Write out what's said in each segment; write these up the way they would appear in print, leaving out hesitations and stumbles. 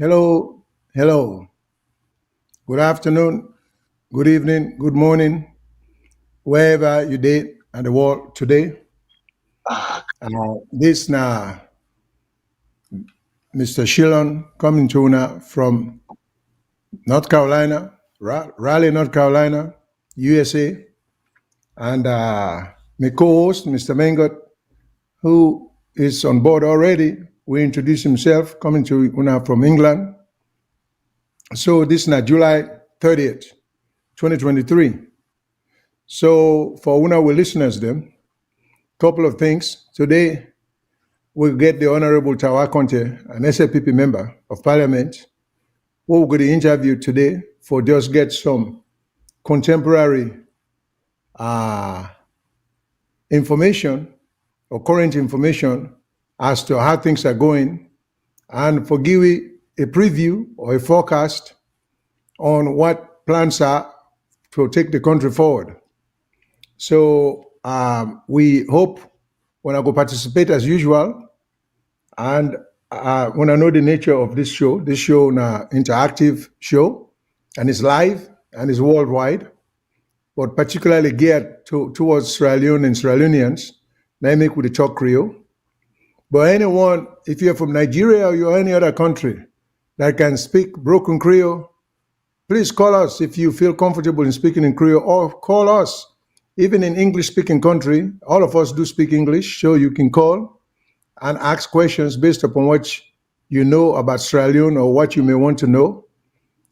Hello, hello. Good afternoon, good evening, good morning, wherever you did in the world today. This na Mr. Shillon coming to una from North Carolina, Raleigh, North Carolina, USA, and my co-host, Mr. Mengot, who is on board already. We introduce himself, coming to una from England. So this is na July 30th, 2023. So for una we listeners them, couple of things. Today we'll get the Honorable Tawa Conteh, an Slpp member of Parliament, who we're going to interview today for just get some contemporary information or current information as to how things are going, and for giving a preview or a forecast on what plans are to take the country forward. So we hope when I go participate as usual, and when I know the nature of this show is an interactive show, and it's live and it's worldwide, but particularly geared towards Sierra Leone and Sierra Leoneans, they make with the talk Creole. But anyone, if you're from Nigeria or you're any other country that can speak broken Creole, please call us if you feel comfortable in speaking in Creole, or call us. Even in English-speaking country, all of us do speak English, so you can call and ask questions based upon what you know about Sierra Leone or what you may want to know.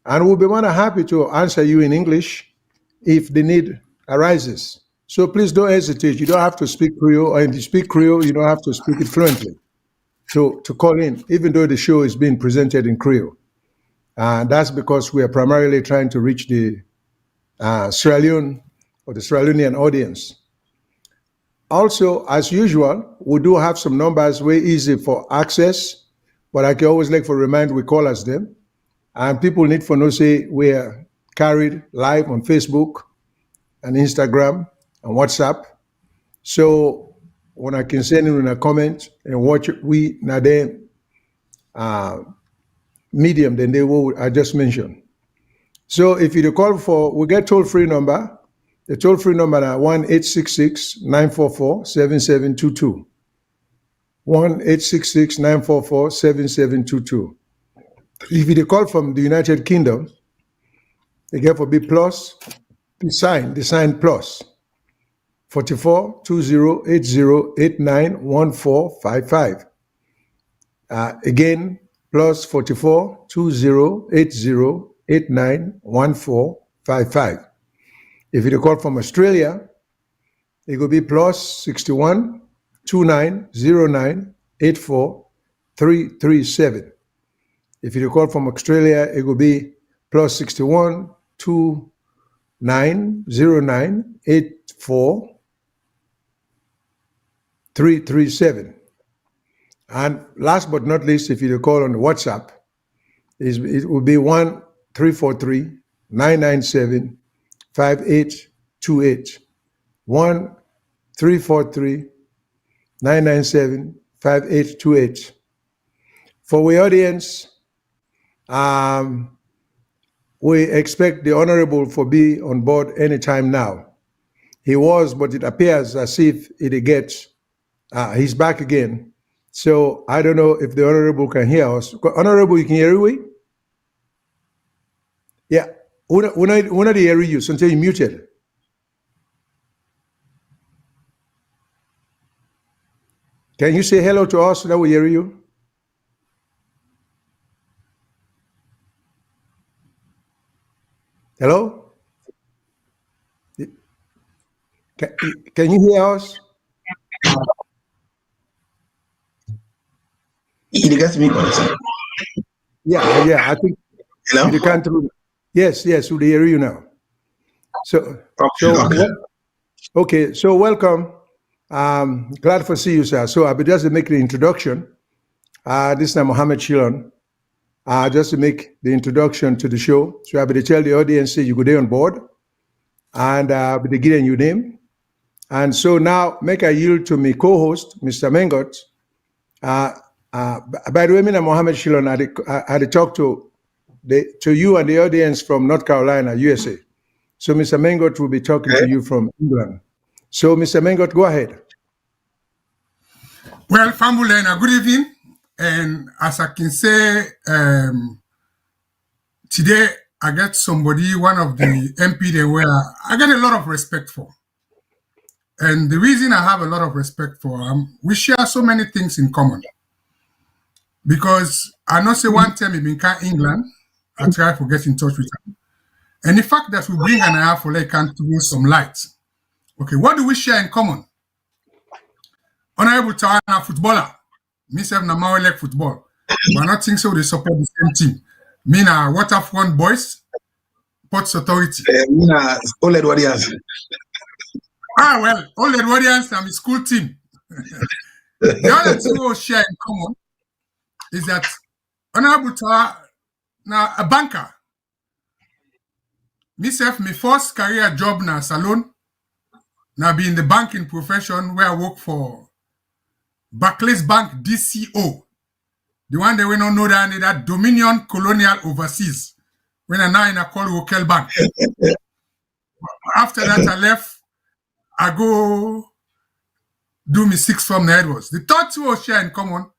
And we'll be more than happy to answer you in English if the need arises. So please don't hesitate. You don't have to speak Creole, or if you speak Creole, you don't have to speak it fluently to call in, even though the show is being presented in Creole. That's because we are primarily trying to reach the Sierra Leone or the Sierra Leonean audience. Also, as usual, we do have some numbers very easy for access, but I can always like for remind we call us them. And people need for know say we are carried live on Facebook and Instagram and WhatsApp. So when I can send in a comment and watch we now then medium than they will I just mentioned. So if you call for, we get toll-free number. The toll-free number is 1-866-944-7722. 1-866-944-7722. If you call from the United Kingdom, they get for B plus, the sign plus. 44-20-80-89-1455. Again, plus 44-20-80-89-1455. If you call from Australia, it will be plus 61-29-09-84-337. If you call from Australia, it will be plus 61-29-09-84-337. And last but not least, if you call on WhatsApp, it will be 1-343-997-5828. 1-343-997-5828. For the audience, we expect the Honorable for be on board anytime now. He was, but it appears as if it gets, he's back again. So I don't know if the Honorable can hear us. Honorable, you can hear me? Yeah. When I hear you, so until you muted. Can you say hello to us so that we hear you? Hello? Can you hear us? You got me. Yeah. I think you can't. Yes, we hear you now. Okay, so welcome. Glad to see you, sir. So I'll be just to make the introduction. This is Mohammed Shillon. Just to make the introduction to the show. So I'll be to tell the audience you go there on board, and I'll be getting your name. And so now make a yield to my co-host, Mr. Mengot. By the way, Mina Mohammed Shilon, I had talked to you and the audience from North Carolina, USA. So Mr. Mengot will be talking to you from England. So Mr. Mengot, go ahead. Well, Fambulena, good evening. And as I can say, today I get somebody, one of the MP there where I get a lot of respect for. And the reason I have a lot of respect for him, we share so many things in common. Because I know say one time he been in England, I try to get in touch with him. And the fact that we bring an eye for like can throw some light. Okay, what do we share in common? Honorable Tawa na footballer. Myself na Mawelek football. But I don't think so they support the same team. Me na Waterfront Boys, Ports Authority. Me na All Edwardians. Well, All Edwardians are my school team. The other thing we share in common is that Honorable Tawa na a banker. Myself, my first career job na salon. Now be in the banking profession where I work for Barclays Bank DCO. The one that we don't know that Dominion Colonial Overseas. When I now in a call Wokel Bank. After that I left, I go do my sixth form in Edwards. The third two we share in common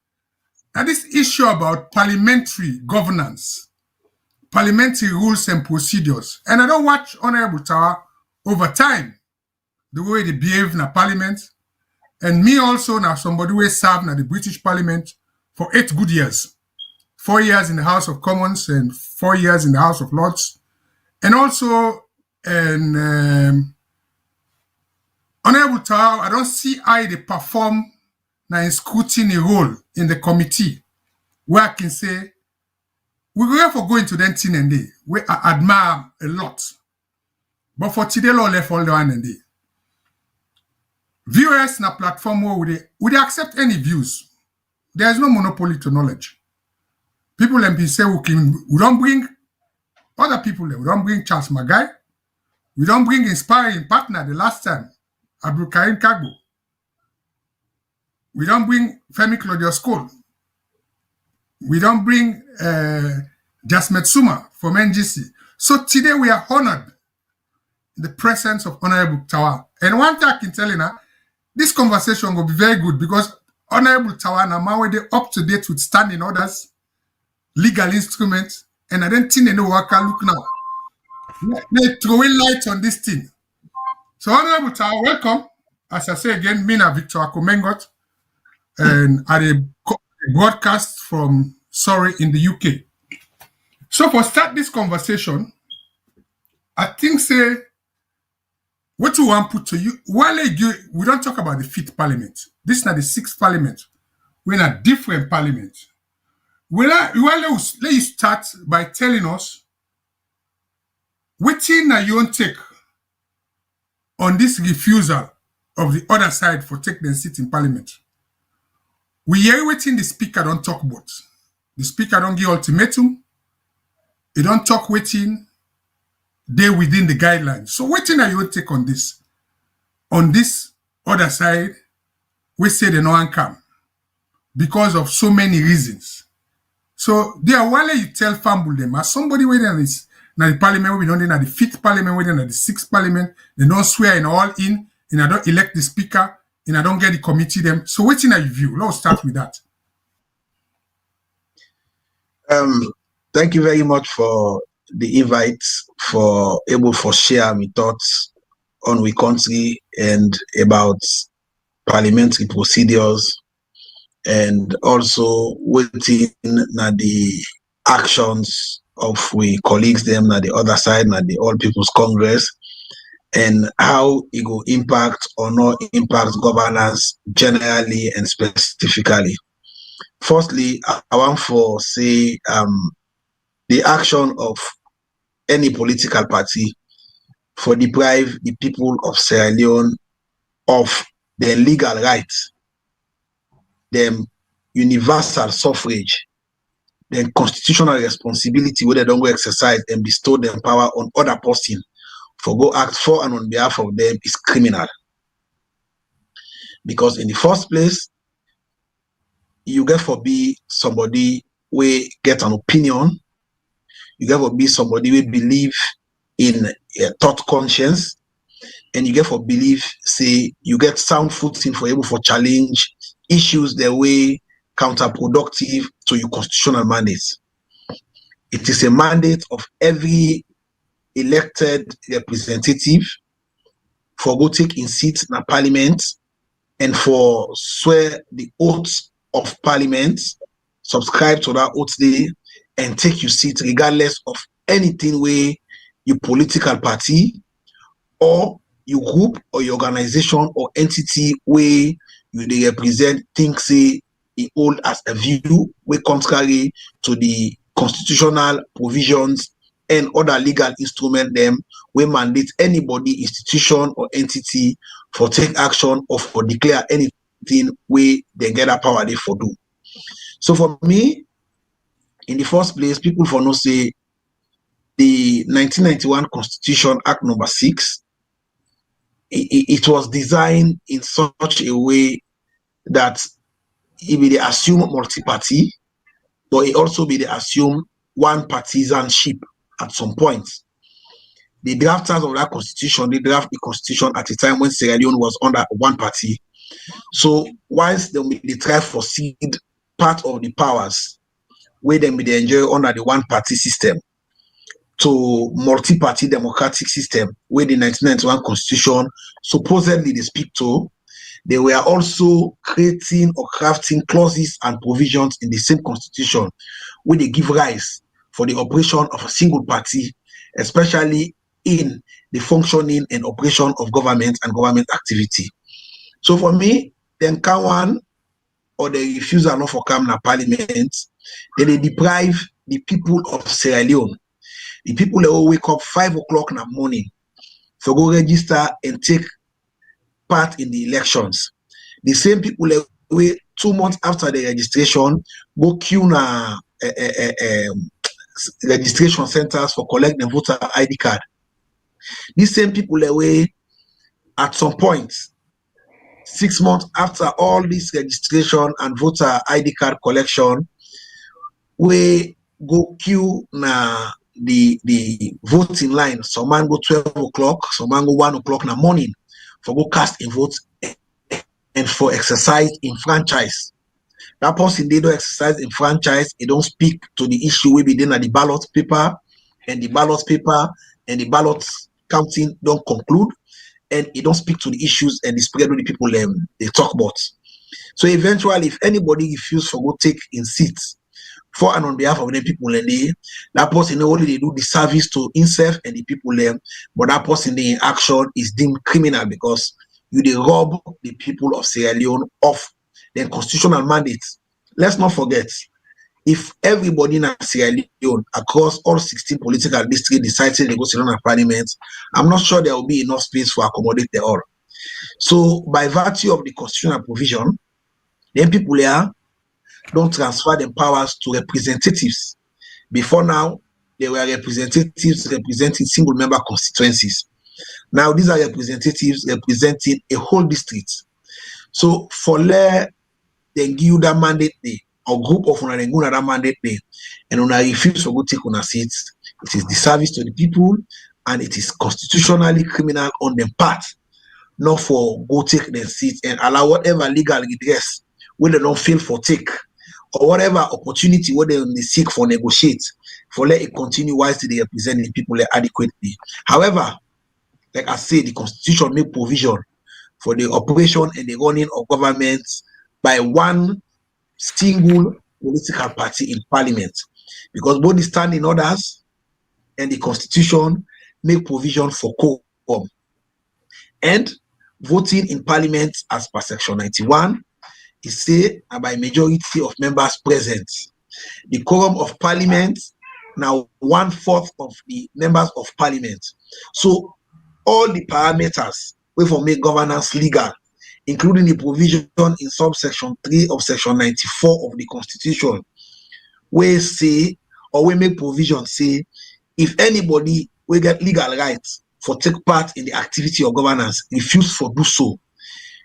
are this issue about parliamentary governance, parliamentary rules and procedures. And I don't watch Honorable Tawa over time, the way they behave in the parliament. And me also now somebody who served in the British Parliament for 8 good years. 4 years in the House of Commons and 4 years in the House of Lords. And also, Honorable Tawa, I don't see how they perform now in scrutiny role in the committee where I can say, we go for going to that thing and day, where I admire a lot. But for today, law left all the one and day. Viewers na platform where would they accept any views? There is no monopoly to knowledge. People MP say we don't bring other people there. We don't bring Charles Magai. We don't bring inspiring partner the last time, Abdul Karim Kagbo. We don't bring Femi Claudius Cole. We don't bring Jasmet Suma from NGC. So today we are honored in the presence of Honorable Tawa. And one thing I can tell you now, this conversation will be very good because Honorable Tawa now they're up to date with standing orders, legal instruments, and I don't think they know what I can look now. They're throwing light on this thing. So Honorable Tawa, welcome. As I say again, me na Victor Akomengot, and at a broadcast from Surrey in the UK. So for start this conversation, I think say what you want to put to you, we don't talk about the 5th parliament. This is not the 6th parliament. We're in a different parliament. Let you start by telling us what thing you want to take on this refusal of the other side for taking the seat in parliament. We hear waiting the speaker don't talk about. The speaker don't give ultimatum. He don't talk waiting. They within the guidelines. So what thing are you take on this? On this other side, we say they no one come because of so many reasons. So there, while you tell Fambul them as somebody waiting is now the parliament, we don't know the 5th parliament, we don't know the 6th parliament, they don't swear in all in, and I don't elect the speaker, and I don't get the committee them. So what thing are you view? Let's start with that. Thank you very much for the invite, for able for share my thoughts on we country and about parliamentary procedures, and also waiting na the actions of we colleagues them na the other side na the All People's Congress, and how it will impact or not impact governance generally and specifically. Firstly, I want to say the action of any political party for deprive the people of Sierra Leone of their legal rights, their universal suffrage, their constitutional responsibility where they don't go exercise and bestow their power on other person for go act for and on behalf of them is criminal. Because in the first place, you get for be somebody we get an opinion, you get for be somebody we believe in thought conscience, and you get for believe, say, you get sound footing for able for challenge issues the way counterproductive to your constitutional mandate. It is a mandate of every elected representative for go take in seats in parliament and for swear the oath of parliament, subscribe to that oath day, and take your seat regardless of anything where your political party or your group or your organization or entity where you they represent things say it hold as a view way contrary to the constitutional provisions and other legal instrument them we mandate anybody, institution or entity for take action or for declare anything where they get a power they for do. So for me, in the first place, people for no say the 1991 Constitution Act number 6, it was designed in such a way that it be the assume multi-party, but it also be the assume one partisanship at some point. The drafters of that constitution, they draft the constitution at a time when Sierra Leone was under one party. So once they try to foresee part of the powers where they may enjoy under the one party system to multi-party democratic system where the 1991 constitution supposedly they speak to, they were also creating or crafting clauses and provisions in the same constitution where they give rise for the operation of a single party, especially in the functioning and operation of government and government activity. So for me, then can one or the refusal not for come na parliament, then they deprive the people of Sierra Leone, the people that will wake up 5 o'clock in the morning to go register and take part in the elections. The same people that wait 2 months after the registration go queue na registration centers for collect the voter ID card. These same people that way at some point 6 months after all this registration and voter ID card collection, we go queue na the voting line. Some man go 12 o'clock, some man go 1 o'clock in the morning for go cast a vote and for exercise in franchise. That person they don't exercise in franchise, they don't speak to the issue we be then at the ballot paper, and the ballot paper and the ballot counting don't conclude, and it don't speak to the issues and the spread of the people they talk about. So eventually, if anybody refuses to go take in seats for and on behalf of the people and that person not only they do the service to himself and the people but that person in action is deemed criminal because you they rob the people of Sierra Leone of their constitutional mandates. Let's not forget, if everybody in Sierra Leone across all 16 political districts decides they go to the parliament, I'm not sure there will be enough space for accommodate them all. So by virtue of the constitutional provision, then people here don't transfer the powers to representatives. Before now, they were representatives representing single member constituencies. Now these are representatives representing a whole district. So for there, they give you that mandate day, or group of una go that mandate day, and una refuse to go take una seats. It is disservice to the people, and it is constitutionally criminal on their part, not for go take their seats and allow whatever legal redress when they don't feel for take, or whatever opportunity where they seek for negotiate, for let it continue whilst they represent the people adequately. However, like I say, the constitution make provision for the operation and the running of governments by one single political party in parliament, because both the standing orders and the constitution make provision for quorum and voting in parliament as per section 91 is say by majority of members present. The quorum of parliament now 1/4 of the members of parliament. So all the parameters we for make governance legal, including the provision in subsection 3 of section 94 of the constitution, we say or we make provision say if anybody will get legal rights for take part in the activity of governance refuse for do so,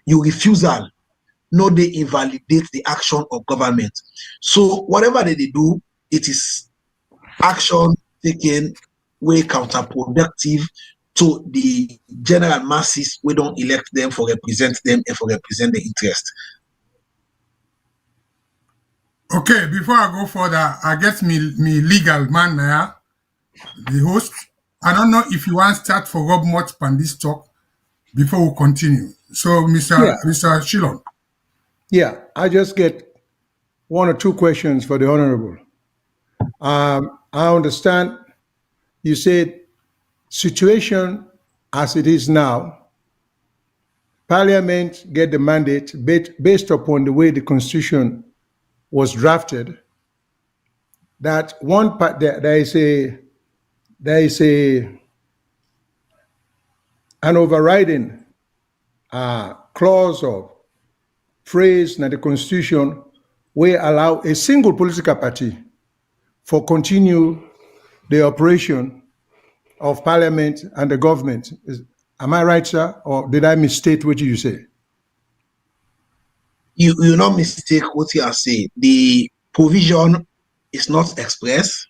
you refusal no they invalidate the action of government. So whatever they do, it is action taken way counterproductive to the general masses. We don't elect them for represent them and for represent the interest. Okay, before I go further, I get me legal man now, the host. I don't know if you want to start for Rob much on this talk before we continue. So, Mr. Shillon. Yeah, I just get one or two questions for the Honorable. I understand you said situation as it is now, Parliament get the mandate based upon the way the Constitution was drafted. That one part there is an overriding clause or phrase in the Constitution will allow a single political party for continue the operation of Parliament and the government. Am I right, sir, or did I misstate what you say? You not mistake what you are saying. The provision is not expressed,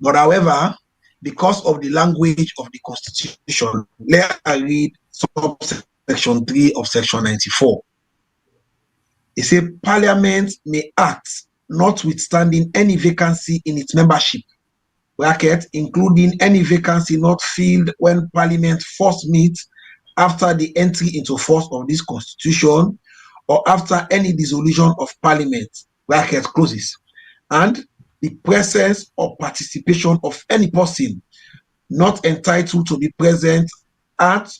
but however, because of the language of the Constitution, let I read subsection 3 of section 94. It says Parliament may act notwithstanding any vacancy in its membership, bracket, including any vacancy not filled when Parliament first meets after the entry into force of this Constitution or after any dissolution of Parliament, bracket closes, and the presence or participation of any person not entitled to be present at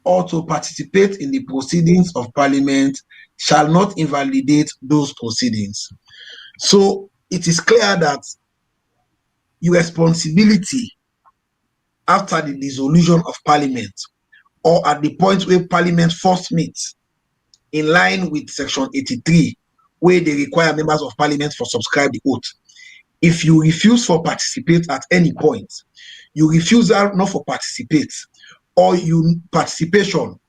or to participate in the proceedings of Parliament shall not invalidate those proceedings. So it is clear that your responsibility after the dissolution of Parliament or at the point where Parliament first meets, in line with section 83, where they require members of Parliament for subscribe the oath. If you refuse for participate at any point, you refuse not for participate, or you participation,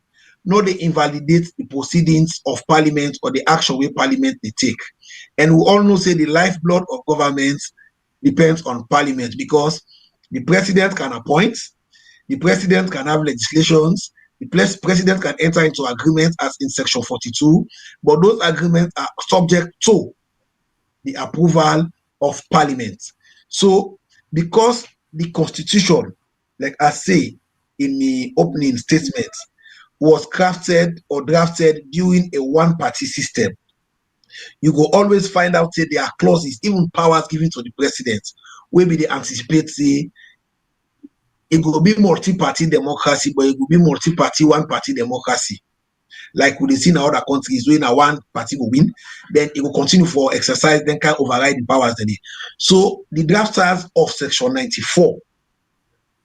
not they invalidate the proceedings of Parliament or the action where Parliament they take. And we all know say the lifeblood of government depends on Parliament, because the president can appoint, the president can have legislations, the president can enter into agreements as in section 42, but those agreements are subject to the approval of Parliament. So because the Constitution, like I say in the opening statement, was crafted or drafted during a one-party system, you will always find out that there are clauses, even powers given to the president, where they anticipate say it will be multi-party democracy, but it will be multi-party, one-party democracy. Like we see in other countries, when a one party will win, then it will continue for exercise, then can override the powers. So the drafters of section 94,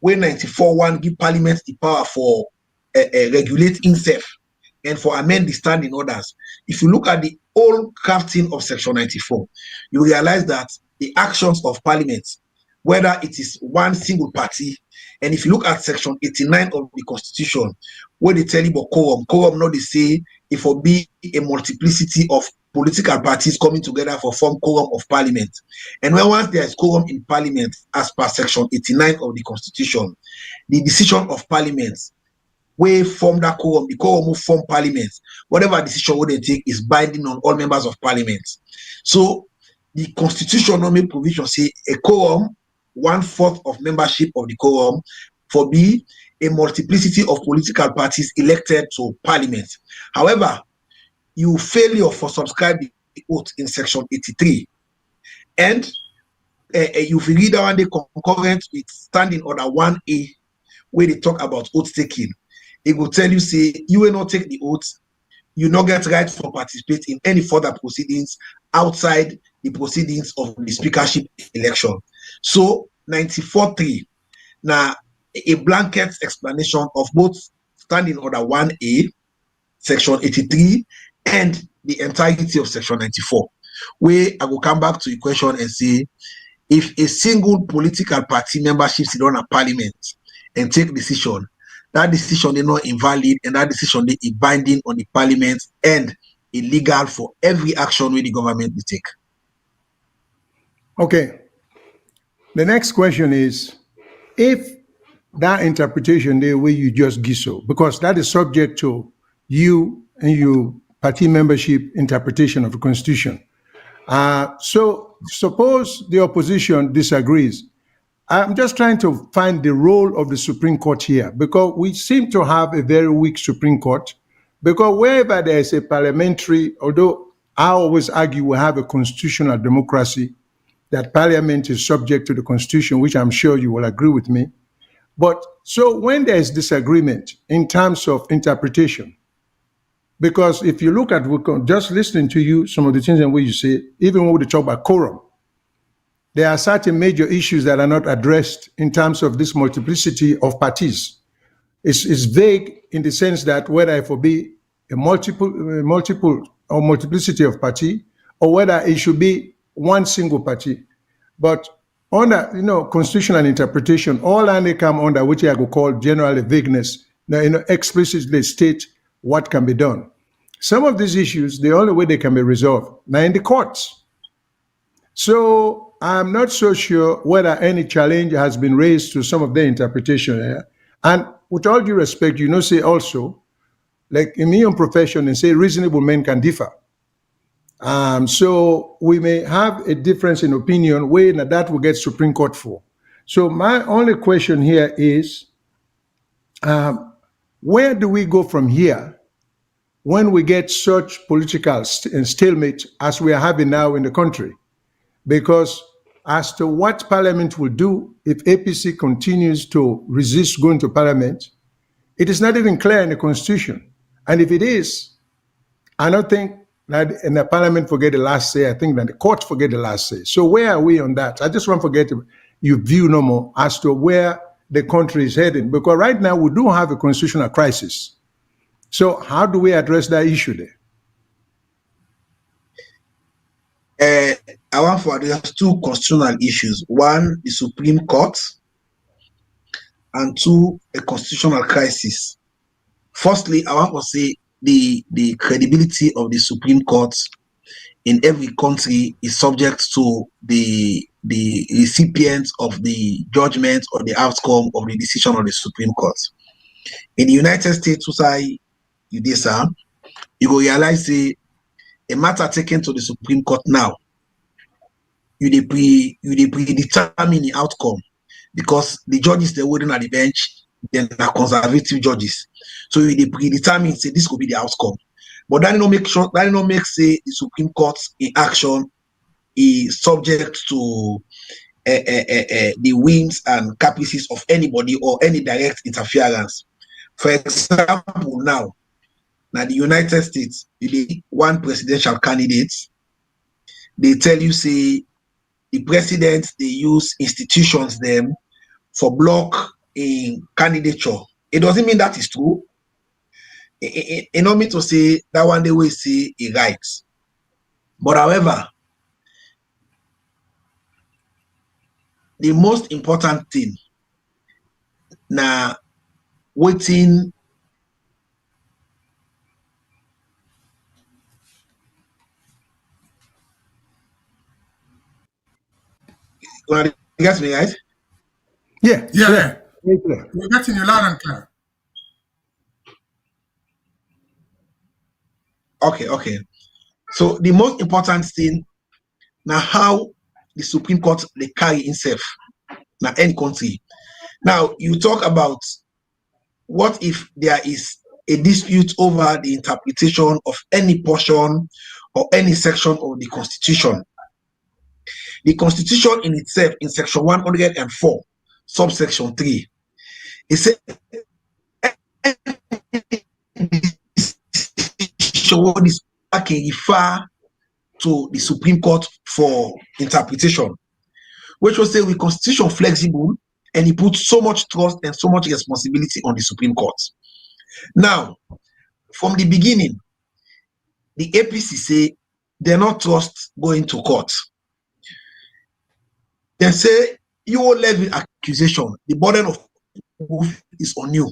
when 94.1 give Parliament the power for regulate itself and for amend the standing orders. If you look at the whole crafting of section 94, you realize that the actions of Parliament, whether it is one single party, and if you look at section 89 of the Constitution, where they tell you about quorum not they say it will be a multiplicity of political parties coming together for form quorum of Parliament. And when once there is quorum in Parliament, as per section 89 of the Constitution, the decision of Parliament where form that quorum, the quorum will form Parliament, whatever decision would they take is binding on all members of Parliament. So the Constitution no make provision say a quorum, 1/4 of membership of the quorum, for be a multiplicity of political parties elected to Parliament. However, you failure for subscribe the oath in section 83, and you read that one day concurrent with standing order 1A, where they talk about oath taking. It will tell you say you will not take the oath, you not get right for participate in any further proceedings outside the proceedings of the speakership election. So 94.3 now a blanket explanation of both standing order 1A, section 83, and the entirety of section 94, where I will come back to the question and say, if a single political party membership sit on a Parliament and take decision, that decision is not invalid, and that decision is binding on the Parliament and illegal for every action where the government will take. Okay. The next question is, if that interpretation the way you just give so, because that is subject to you and your party membership interpretation of the Constitution. So suppose the opposition disagrees. I'm just trying to find the role of the Supreme Court here, because we seem to have a very weak Supreme Court, because wherever there is a parliamentary, although I always argue we have a constitutional democracy, that parliament is subject to the Constitution, which I'm sure you will agree with me. But so when there is disagreement in terms of interpretation, because if you look at, just listening to you, some of the things and what you say, even when we talk about quorum, there are certain major issues that are not addressed in terms of this multiplicity of parties. It's vague in the sense that whether it will be a multiple or multiplicity of party, or whether it should be one single party. But under constitutional interpretation, all they come under which I could call generally vagueness, explicitly state what can be done. Some of these issues, the only way they can be resolved now in the courts. So I'm not so sure whether any challenge has been raised to some of their interpretation here. And with all due respect, say also, like in my own profession, and say reasonable men can differ. So we may have a difference in opinion where that will get Supreme Court for. So my only question here is, where do we go from here when we get such political stalemate as we are having now in the country? Because as to what Parliament will do if APC continues to resist going to Parliament, it is not even clear in the Constitution. And if it is, I don't think that in the Parliament forget the last say. I think that the court forget the last say. So where are we on that? I just want to get your view no more as to where the country is heading. Because right now we do have a constitutional crisis. So how do we address that issue there? I want to address two constitutional issues. One, the Supreme Court, and two, a constitutional crisis. Firstly, I want to say the credibility of the Supreme Court in every country is subject to the recipient of the judgment or the outcome of the decision of the Supreme Court. In the United States, you go realize a matter taken to the Supreme Court now, you predetermine the outcome, because the judges they're waiting at the bench, then are conservative judges. So they predetermine say this could be the outcome. But that no make sure that no make say the Supreme Court in action is subject to the whims and caprices of anybody or any direct interference. For example, now the United States, one presidential candidate, they tell you say the president they use institutions them for block in candidature. It doesn't mean that is true. It not mean to say that one they will say it right. But however, the most important thing now waiting you get me right? Yeah. We're getting you loud and clear. Okay. So the most important thing now how the Supreme Court they carry itself now any country. Now you talk about what if there is a dispute over the interpretation of any portion or any section of the Constitution. The Constitution in itself, in section 104, subsection 3, it says this can refer to the Supreme Court for interpretation, which will say we Constitution flexible and he puts so much trust and so much responsibility on the Supreme Court. Now, from the beginning, the APC say they're not trust going to court. They say you will levy accusation. The burden of proof is on you.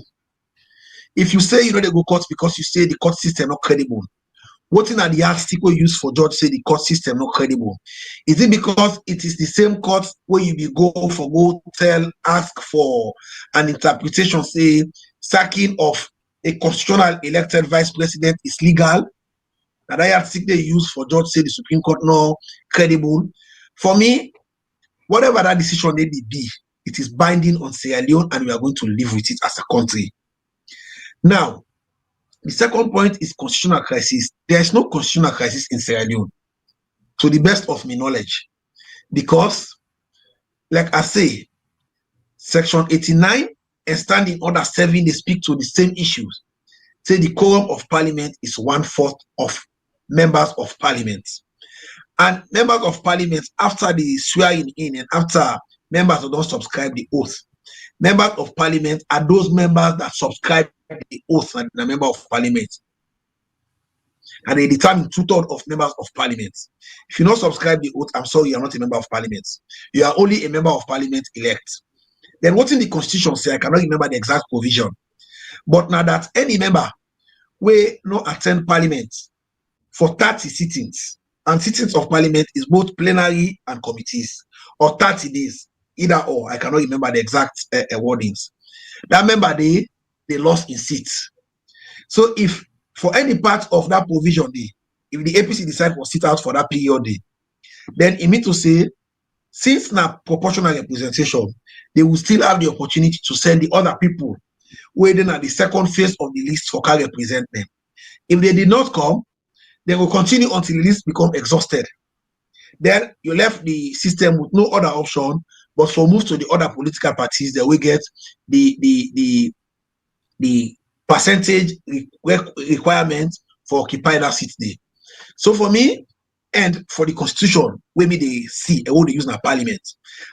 If you say you know they go court because you say the court system not credible, What in are the article used for judge say the court system not credible? Is it because it is the same court where you be go ask for an interpretation, say sacking of a constitutional elected vice president is legal? That article they use for judge say the Supreme Court no credible. For me, whatever that decision may be, it is binding on Sierra Leone, and we are going to live with it as a country. Now, the second point is constitutional crisis. There is no constitutional crisis in Sierra Leone, to the best of my knowledge, because, like I say, Section 89 and Standing Order 7, they speak to the same issues. Say the quorum of parliament is 1/4 of members of parliament. And members of parliament, after the swearing in and after members don't subscribe the oath, members of parliament are those members that subscribe the oath and the member of parliament. And they determine 2/3 of members of parliament. If you don't subscribe the oath, I'm sorry, you're not a member of parliament. You are only a member of parliament elect. Then what in the constitution say, I cannot remember the exact provision. But now that any member will not attend parliament for 30 sittings, and sittings of parliament is both plenary and committees, or 30 days, either or, I cannot remember the exact wordings. That member, they lost in seats. So if for any part of that provision, if the APC decide to sit out for that period, then it means to say, since now proportional representation, they will still have the opportunity to send the other people waiting at the second phase of the list for can represent them. If they did not come, they will continue until the list become exhausted. Then you left the system with no other option but for move to the other political parties that will get the percentage requirement for occupy that seat there. So for me, and for the constitution, where me they see and what they use in a parliament,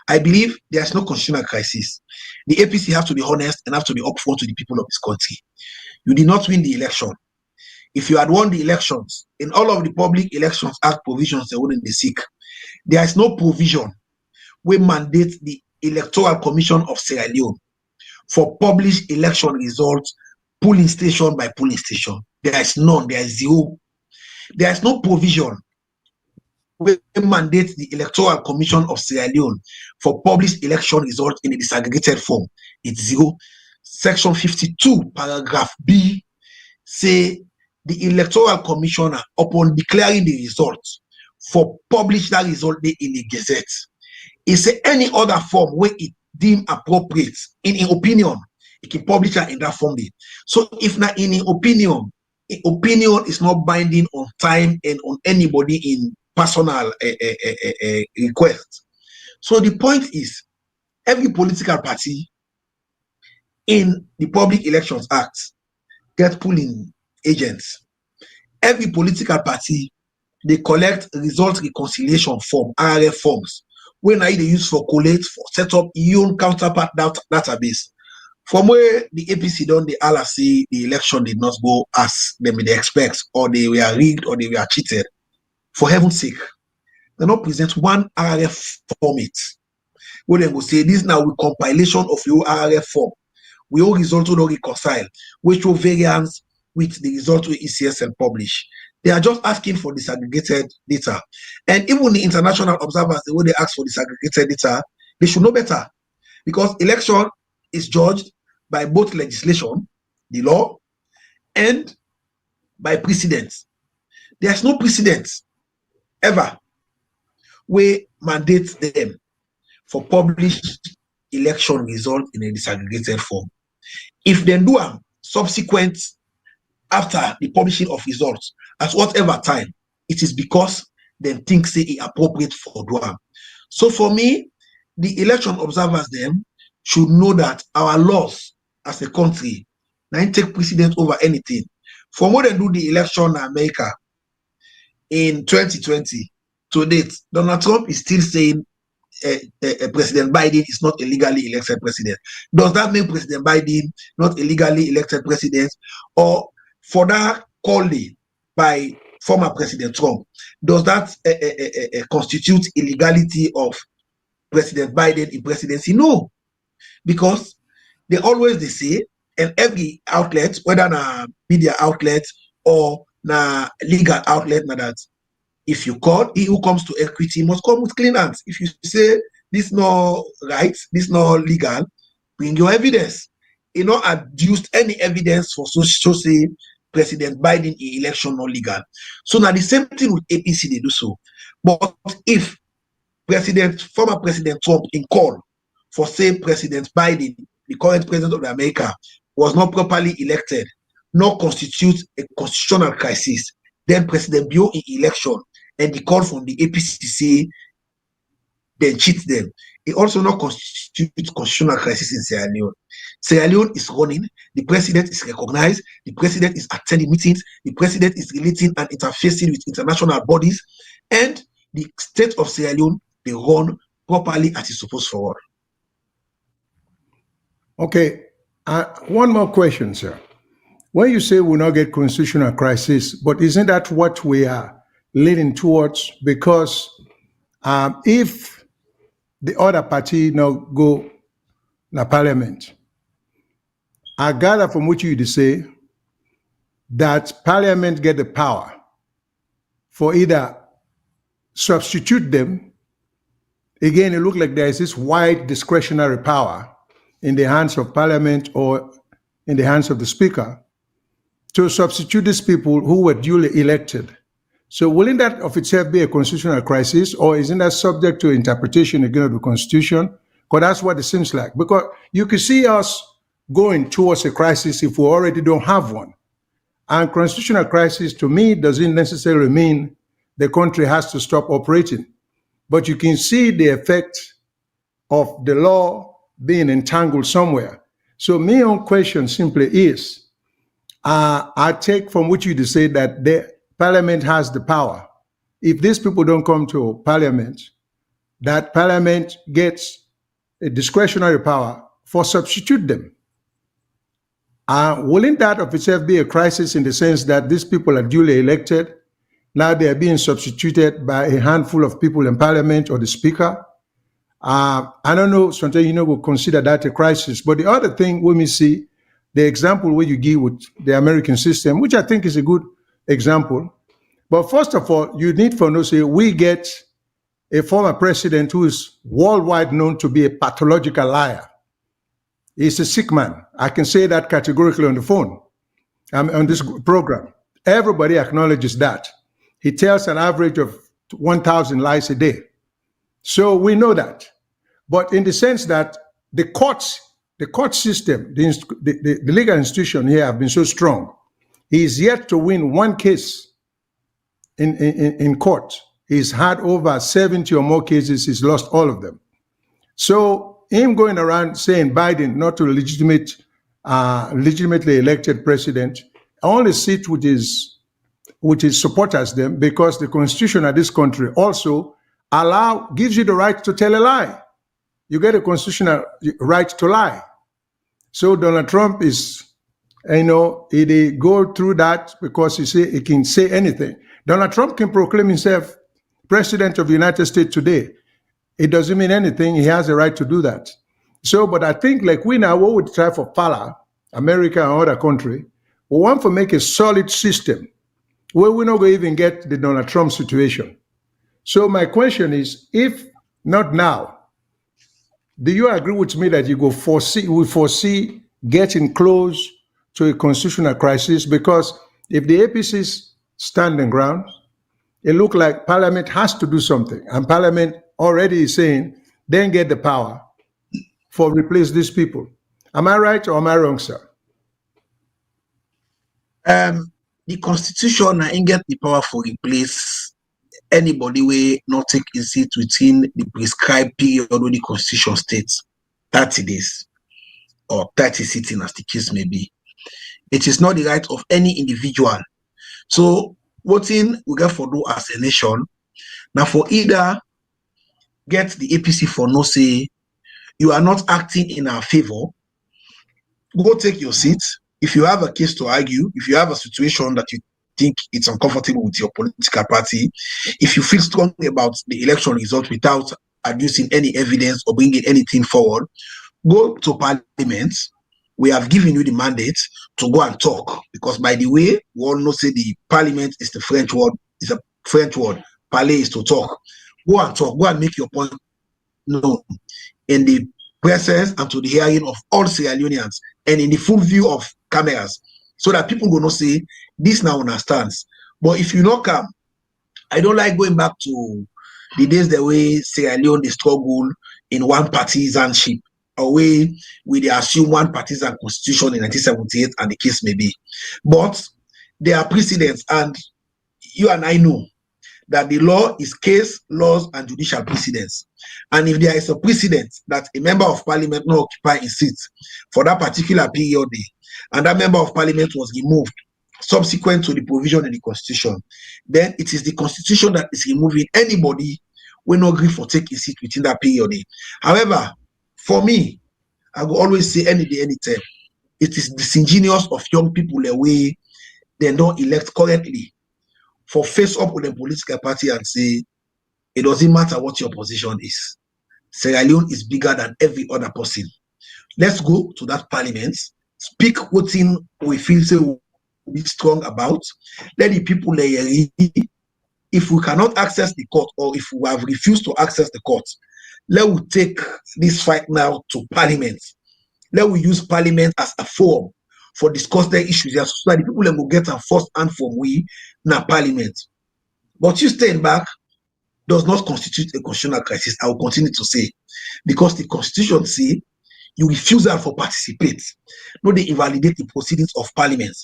I believe there's no constitutional crisis. The APC have to be honest and have to be upfront to the people of this country. You did not win the election. If you had won the elections, in all of the Public Elections Act provisions they wouldn't be seek, there is no provision where mandate the Electoral Commission of Sierra Leone for published election results polling station by polling station. There is none, there is zero. There is no provision where mandate the Electoral Commission of Sierra Leone for published election results in a disaggregated form. It's zero. Section 52, paragraph B, say the Electoral Commissioner, upon declaring the results, for publish that result in the Gazette. It say any other form where it deem appropriate, in opinion, it can publish that in that form. So if not in opinion is not binding on time and on anybody in personal request. So the point is, every political party in the Public Elections Act get polling agents. Every political party, they collect result reconciliation form, RF forms, when they use for collate, for set up your own counterpart database. From where the APC done, the Allah say the election did not go as they expect, or they were rigged, or they were cheated. For heaven's sake, they not present one RF format where they go say this now with compilation of your RF form. We all result will reconcile, which will variance with the result we ECSL publish. They are just asking for disaggregated data. And even the international observers, the way they ask for disaggregated data, they should know better. Because election is judged by both legislation, the law, and by precedent. There's no precedent ever where mandates them for published election result in a disaggregated form. If they do a subsequent after the publishing of results at whatever time, it is because they think say it appropriate for DUAM. So for me, the election observers them should know that our laws as a country now take precedence over anything. For more than do the election in America in 2020 to date, Donald Trump is still saying President Biden is not a legally elected president. Does that make President Biden not a legally elected president? Or for that call by former President Trump, does that constitute illegality of President Biden in presidency? No, because they say, and every outlet, whether a media outlet or na legal outlet na that if you call, he who comes to equity must come with clean hands. If you say this no right, this no legal, bring your evidence. He not adduced any evidence for so say President Biden in election not legal. So now the same thing with APC they do so. But if former President Trump in call for say President Biden, the current president of America, was not properly elected, not constitute a constitutional crisis, then President Bio in election and the call from the APC say then cheat them. It also not constitute constitutional crisis in Sierra Leone. Sierra Leone is running, the president is recognized, the president is attending meetings, the president is relating and interfacing with international bodies, and the state of Sierra Leone, they run properly as it's supposed forward. Okay, one more question, sir. When you say we'll not get constitutional crisis, but isn't that what we are leaning towards? Because if the other party now go na parliament, I gather from what you say that parliament get the power for either substitute them. Again, it looks like there is this wide discretionary power in the hands of parliament or in the hands of the speaker to substitute these people who were duly elected. So wouldn't that of itself be a constitutional crisis, or isn't that subject to interpretation again of the Constitution? Because that's what it seems like. Because you can see us going towards a crisis if we already don't have one. And constitutional crisis, to me, doesn't necessarily mean the country has to stop operating. But you can see the effect of the law being entangled somewhere. So my own question simply is, I take from what you say that the parliament has the power. If these people don't come to parliament, that parliament gets a discretionary power for substitute them. Wouldn't that of itself be a crisis in the sense that these people are duly elected? Now they are being substituted by a handful of people in parliament or the speaker. I don't know, sometimes we'll consider that a crisis. But the other thing we may see, the example where you give with the American system, which I think is a good example. But first of all, you need for no say we get a former president who is worldwide known to be a pathological liar. He's a sick man. I can say that categorically on the phone. On this program. Everybody acknowledges that. He tells an average of 1,000 lies a day. So we know that. But in the sense that the court system, the legal institution here have been so strong. He is yet to win one case in court. He's had over 70 or more cases. He's lost all of them. So him going around saying Biden not to legitimately elected president only sit with his supporters them because the constitution of this country also gives you the right to tell a lie. You get a constitutional right to lie. So Donald Trump is, he go through that because he can say anything. Donald Trump can proclaim himself president of the United States today. It doesn't mean anything. He has a right to do that. So, but I think like we now, what would try for Pala, America and other country, we want to make a solid system where we're not going to even get the Donald Trump situation. So my question is, if not now, do you agree with me that we foresee getting close to a constitutional crisis? Because if the APCs stand their ground, it looks like Parliament has to do something. And Parliament already is saying, then get the power for replace these people. Am I right or am I wrong, sir? The Constitution ain't get the power for replace anybody will not take a seat within the prescribed period where the Constitution states 30 days or 30 sitting as the case may be. It is not the right of any individual. So what thing we get for do as a nation, now for either get the APC for no say, you are not acting in our favor, go take your seat. If you have a case to argue, if you have a situation that you think it's uncomfortable with your political party, if you feel strong about the election result without adducing any evidence or bringing anything forward, go to parliament, we have given you the mandate to go and talk, because by the way, we all know say the parliament is the French word, is a French word. Parler is to talk. Go and talk, go and make your point known in the presence and to the hearing of all Sierra Leoneans and in the full view of cameras, so that people will not say this now understands. But if you not come, I don't like going back to the days the way Sierra Leone they struggle in one partisanship, or way we they assume one partisan constitution in 1978, and the case may be. But there are precedents, and you and I know that the law is case, laws, and judicial precedents. And if there is a precedent that a member of parliament not occupy a seat for that particular period, and that member of parliament was removed subsequent to the provision in the constitution, then it is the constitution that is removing anybody when not agree for take a seat within that period. However, for me, I will always say any day, anytime, it is disingenuous of young people the way they don't elect currently for face up with the political party and say it doesn't matter what your position is. Sierra Leone is bigger than every other person. Let's go to that parliament, speak what we feel so be strong about. Let the people read. If we cannot access the court, or if we have refused to access the court, let we take this fight now to parliament. Let we use parliament as a forum for discuss the issues, so that the people will get a first hand from we na parliament. But you staying back does not constitute a constitutional crisis. I will continue to say, because the constitution say you refusal for participate, no, they invalidate the proceedings of parliament.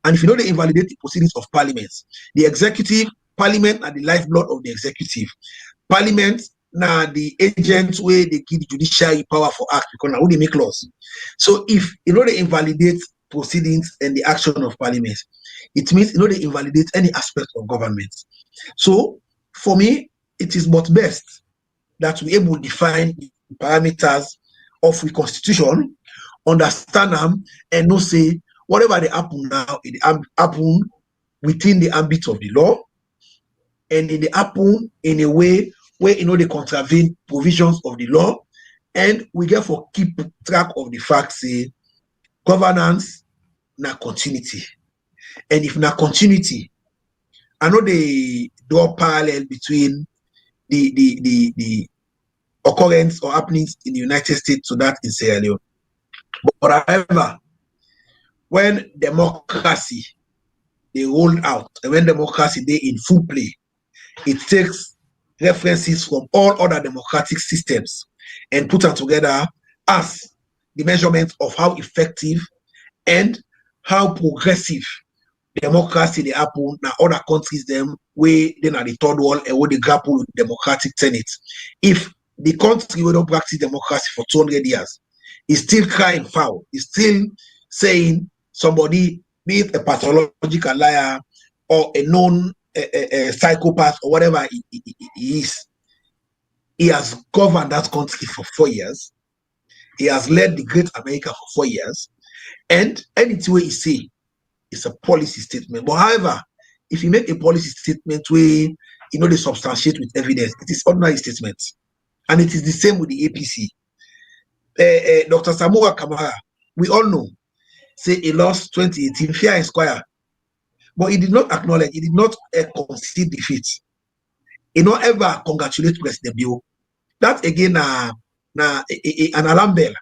And if you know they invalidate the proceedings of parliament, the executive, parliament are the lifeblood of the executive. Parliament now the agents where they give the judiciary power for act, because now they make laws. So if you know they invalidate proceedings and the action of parliament, it means you know they invalidate any aspect of government. So for me, it is but best that we able to define the parameters of the constitution, understand them, and not say whatever they happen now, it happen within the ambit of the law, and it happen in a way where you know they contravene provisions of the law, and we therefore keep track of the fact say governance na continuity. And if na continuity, I know they draw parallel between the occurrence or happenings in the United States to that in Sierra Leone. But however, when democracy they rolled out, and when democracy they in full play, it takes references from all other democratic systems and put them together as the measurement of how effective and how progressive democracy they happen now other countries them where then are the third world and where they grapple with democratic tenets. If the country will not practice democracy for 200 years, is still crying foul, is still saying somebody, be it a pathological liar or a known psychopath or whatever he is, he has governed that country for 4 years. He has led the great America for 4 years. And anything he say is a policy statement. But however, if you make a policy statement where you know they substantiate with evidence, it is ordinary statement. And it is the same with the APC. Dr. Samoa Kamara, we all know, say he lost 2018 fair and square. But he did not acknowledge, he did not concede defeat. He not ever congratulate President Bio. That again an alarm bell.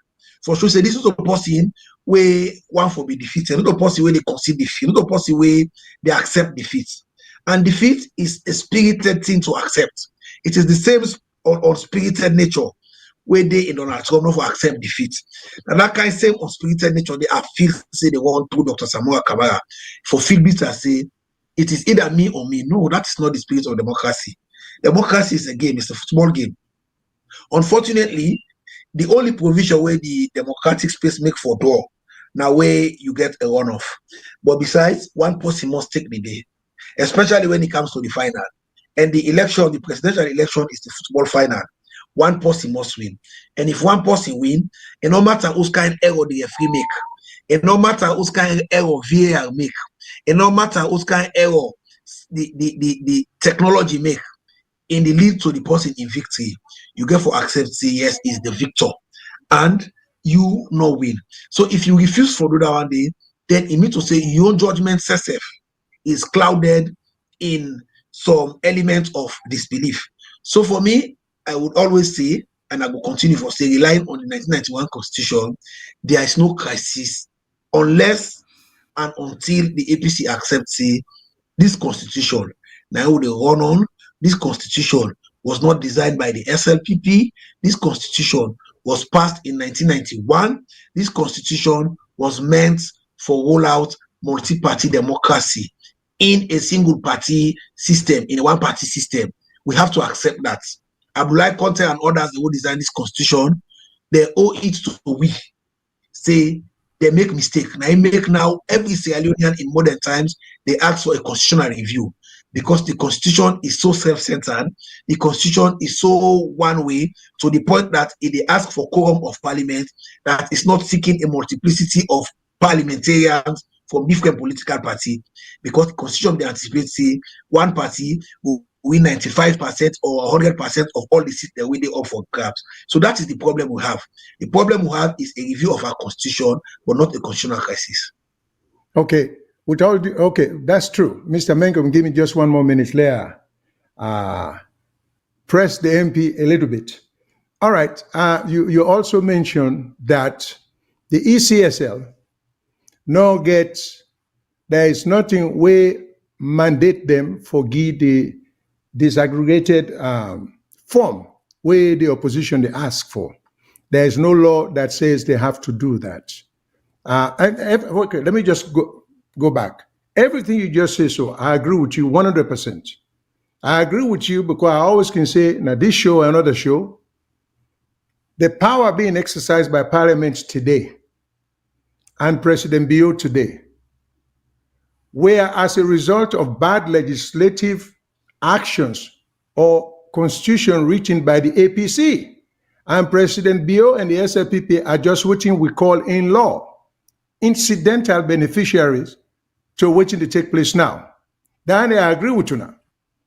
For sure, say this is a person where one for be defeated, not a person where they concede defeat, not a person where they accept defeat. And defeat is a spirited thing to accept. It is the same unspirited nature where they in Donald Trump not for accept defeat. And that kind of same unspirited nature they are feel say they want to Dr. Samoa Kamara for feel bitter say it is either me or me. No, that is not the spirit of democracy. Democracy is a game, it's a football game. Unfortunately, the only provision where the democratic space make for door now where you get a runoff. But besides, one person must take the day, especially when it comes to the final. And the election, the presidential election is the football final. One person must win. And if one person win, it no matter whose kind of error the referee make, it no matter whose kind of error VAR make, it no matter whose kind of error the technology make, in the lead to the person in victory, you get for accept say yes is the victor. And you no win. So if you refuse for do that one day, then it means to say your judgment self is clouded in some element of disbelief. So for me, I would always say, and I will continue for say, relying on the 1991 Constitution, there is no crisis unless and until the APC accepts this Constitution. Now they run on. This Constitution was not designed by the SLPP. This Constitution was passed in 1991. This Constitution was meant for rollout multi-party democracy in a single party system, in a one party system. We have to accept that. Ibrahim, Conteh and others who designed this Constitution, they owe it to we. Say they make mistake. Now every Sierra Leonean in modern times, they ask for a constitutional review because the Constitution is so self-centered. The Constitution is so one way to the point that if they ask for quorum of parliament, that is not seeking a multiplicity of parliamentarians from different political parties, because the Constitution they anticipate say one party will win 95% or 100% of all the seats that we they up for grabs. So that is the problem we have. The problem we have is a review of our Constitution, but not a constitutional crisis. Okay, okay, that's true. Mr. Menkom, give me just 1 more minute later. Press the MP a little bit. All right, you also mentioned that the ECSL there is nothing we mandate them for give the disaggregated form where the opposition they ask for. There is no law that says they have to do that. Okay, let me just go back. Everything you just say, so I agree with you 100%. I agree with you because I always can say, now this show, another show, the power being exercised by Parliament today and President Bio today, where as a result of bad legislative actions or constitution written by the APC, and President Bio and the SLPP are just what we call in law, incidental beneficiaries to what they take place now. Then I agree with you now.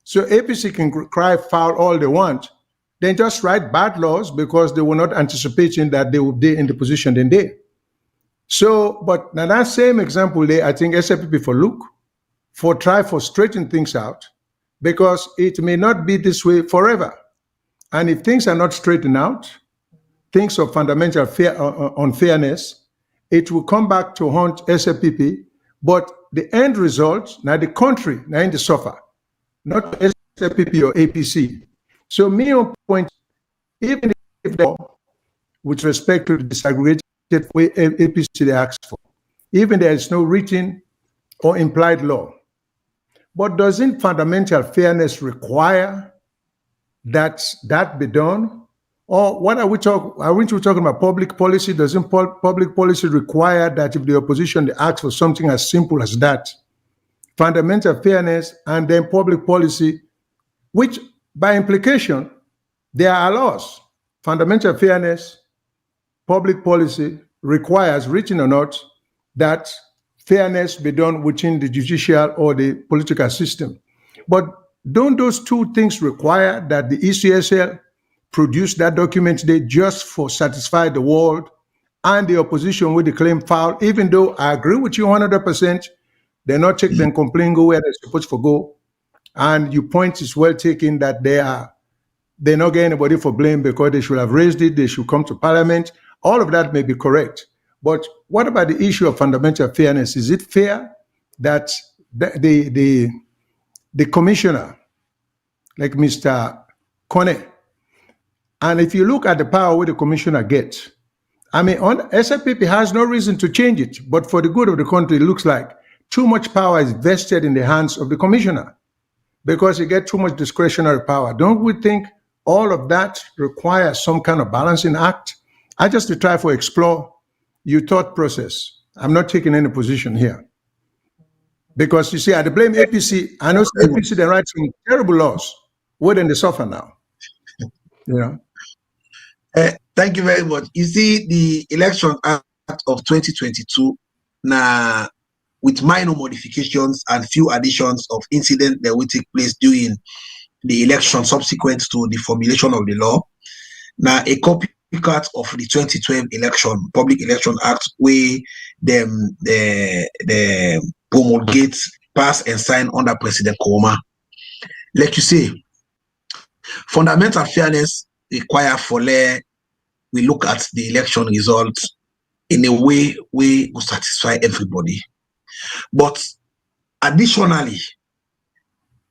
So APC can cry foul all they want, then just write bad laws because they were not anticipating that they would be in the position they did. So, but now that same example there, I think SLPP try for straighten things out, because it may not be this way forever. And if things are not straightened out, things of fundamental unfairness, it will come back to haunt SLPP. But the end result, now the country, now in the suffer, not SLPP or APC. So me on point, even if with respect to the disaggregated way APC they asked for, even there is no written or implied law. But doesn't fundamental fairness require that be done? Or what are we talking? Aren't we talking about public policy? Doesn't public policy require that if the opposition asks for something as simple as that, fundamental fairness and then public policy, which by implication, there are laws. Fundamental fairness, public policy requires, written or not, that fairness be done within the judicial or the political system. But don't those two things require that the ECSL produce that document today just for satisfy the world and the opposition with the claim foul, even though I agree with you 100%, they're not check and complain, go where they're supposed to go. And your point is well taken that they're not getting anybody for blame because they should have raised it, they should come to Parliament. All of that may be correct. But what about the issue of fundamental fairness? Is it fair that the commissioner, like Mr. Conteh, and if you look at the power where the commissioner gets, I mean, SLPP has no reason to change it, but for the good of the country, it looks like too much power is vested in the hands of the commissioner because you get too much discretionary power. Don't we think all of that requires some kind of balancing act? I just to try to explore your thought process. I'm not taking any position here. Because you see, I blame APC. I know APC, they write some terrible laws. Where then they suffer now? You know? Thank you very much. You see, the Election Act of 2022, now with minor modifications and few additions of incidents that will take place during the election subsequent to the formulation of the law. Now, a copy certificate of the 2012 election, Public Election Act, where them the promulgate, pass and sign under President Koroma. Like you say, fundamental fairness require for we look at the election results in a way we will satisfy everybody. But additionally,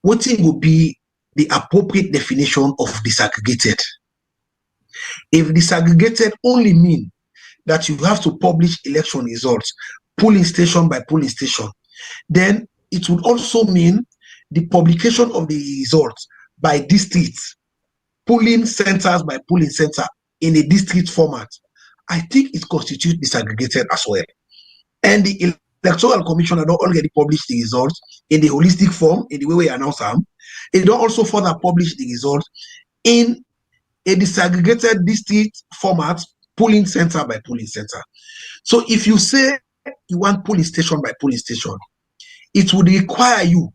what will be the appropriate definition of disaggregated? If disaggregated only mean that you have to publish election results, polling station by polling station, then it would also mean the publication of the results by district, polling centers by polling center in a district format. I think it constitutes disaggregated as well. And the Electoral Commission don't already publish the results in the holistic form, in the way we announce them. It don't also further publish the results in a disaggregated district format, polling center by polling center. So if you say you want polling station by polling station, it would require you.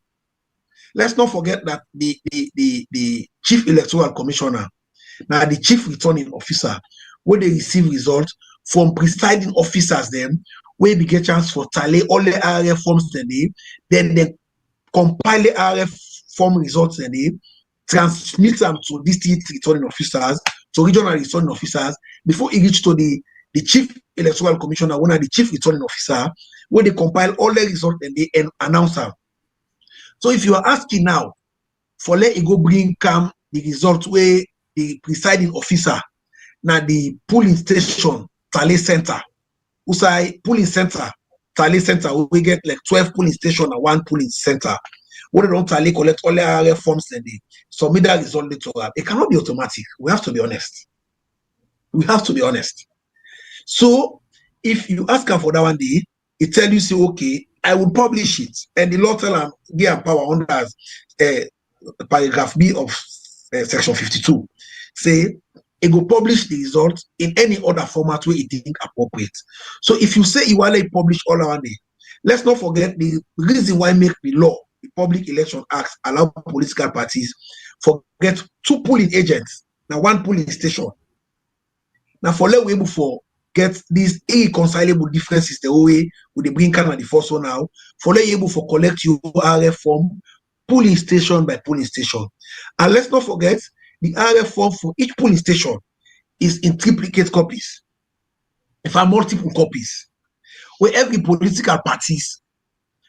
Let's not forget that the Chief Electoral Commissioner, now the Chief Returning Officer, where they receive results from presiding officers, them where they get chance for tally all the RF forms then they compile the RF form results and they transmit them to district returning officers, to regional returning officers, before it reach to the Chief Electoral Commissioner, one of the Chief Returning Officer, where they compile all the results and they announce them. So if you are asking now for let it go bring come the result where the presiding officer now the polling station tally center, who say polling center tally center, we get like 12 polling station and 1 polling center. What they don't tally collect all the RF forms and they submit that result later. It cannot be automatic. We have to be honest. We have to be honest. So if you ask her for that one day, it tell you say okay, I will publish it, and the law tell them give power under paragraph B of section 52. Say it will publish the results in any other format where it think appropriate. So if you say you want to publish all around day, let's not forget the reason why make the law, the Public Election Act, allow political parties forget 2 polling agents, now 1 polling station. Now for let we able for get these irreconcilable differences the way with the bring kind of the first one now, for let you able for collect your RF form polling station by polling station. And let's not forget the RF form for each polling station is in triplicate copies. If I multiple copies, where every political parties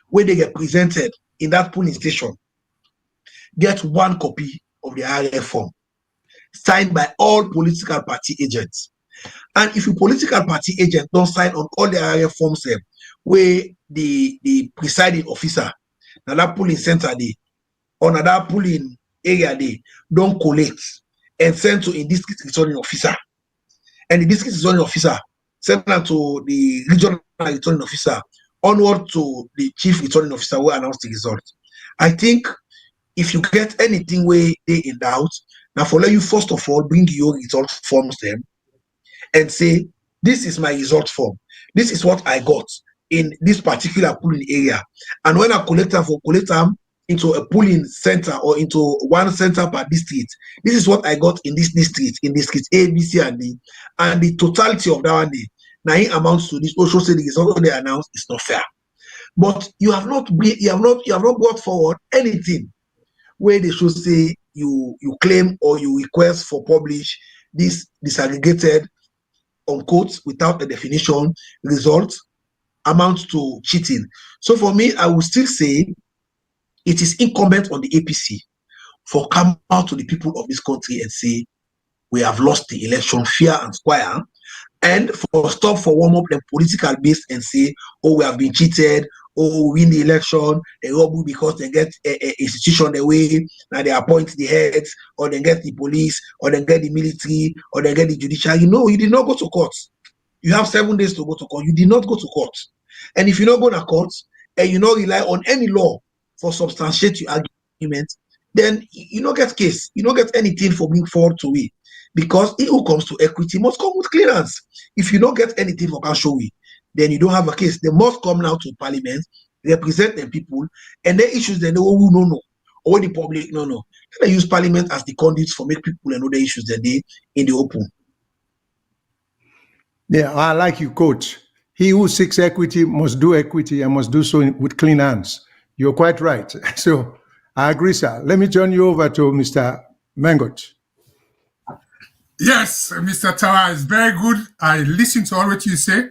where they get presented in that polling station get 1 copy of the RF form signed by all political party agents. And if a political party agent don't sign on all the RF forms where the presiding officer, now that polling center day, or that polling area day, don't collect and send to a district returning officer. And the district returning officer send that to the regional returning officer, onward to the chief returning officer who announced the result. I think if you get anything where they in doubt, now for let you first of all bring your result forms them and say, this is my result form. This is what I got in this particular polling area. And when I collect them into a polling center or into 1 center per district, this is what I got in this district A, B, C, and D. And the totality of that one day, now it amounts to this. Also say the result they announced is not fair. But you have not brought forward anything where they should say you claim or you request for publish this disaggregated unquote without a definition result amounts to cheating. So for me, I will still say it is incumbent on the APC for come out to the people of this country and say we have lost the election fair and square, and for stop for warm up the political base and say, oh, we have been cheated, oh, we win the election, they rob because they get a institution the way, now they appoint the heads, or they get the police, or they get the military, or they get the judiciary. No, you did not go to court. You have 7 days to go to court. You did not go to court. And if you don't go to court and you don't rely on any law for substantiate your argument, then you don't get case. You don't get anything for bring forward to it. Because it who comes to equity must come with clearance. If you don't get anything for can show it, then you don't have a case. They must come now to parliament, represent the people, and their issues they know who no. Or the public no. They use parliament as the conduits for make people know the issues that they in the open. Yeah, I like you, coach. He who seeks equity must do equity and must do so with clean hands. You're quite right. So I agree, sir. Let me turn you over to Mr. Mengot. Yes, Mr. Tawa is very good. I listen to all what you say.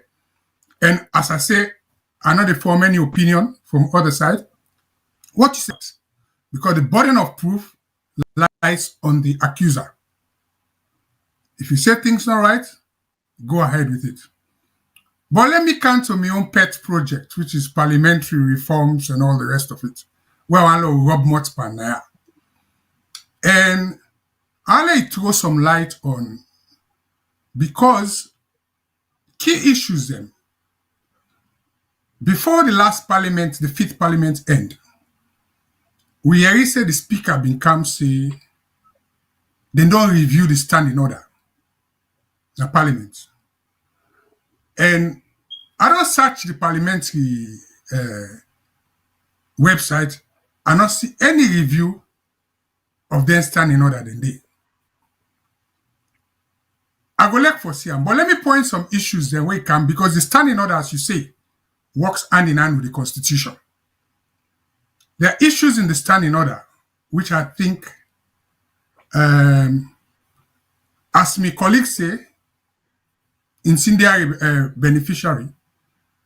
And as I say, I not form any opinion from other side. What you said, because the burden of proof lies on the accuser. If you say things not right, go ahead with it. But let me come to my own pet project, which is parliamentary reforms and all the rest of it. Well, I'll rub much pan there. And I'll let throw some light on, because key issues then. Before the last parliament, the 5th parliament end, we already said the speaker been come say they don't review the standing order, the parliament. And I don't search the parliamentary website, I not see any review of them standing order than they. I go look for CM, but let me point some issues then where it can, because the standing order, as you say, works hand in hand with the constitution. There are issues in the standing order which I think, as my colleagues say, incendiary beneficiary.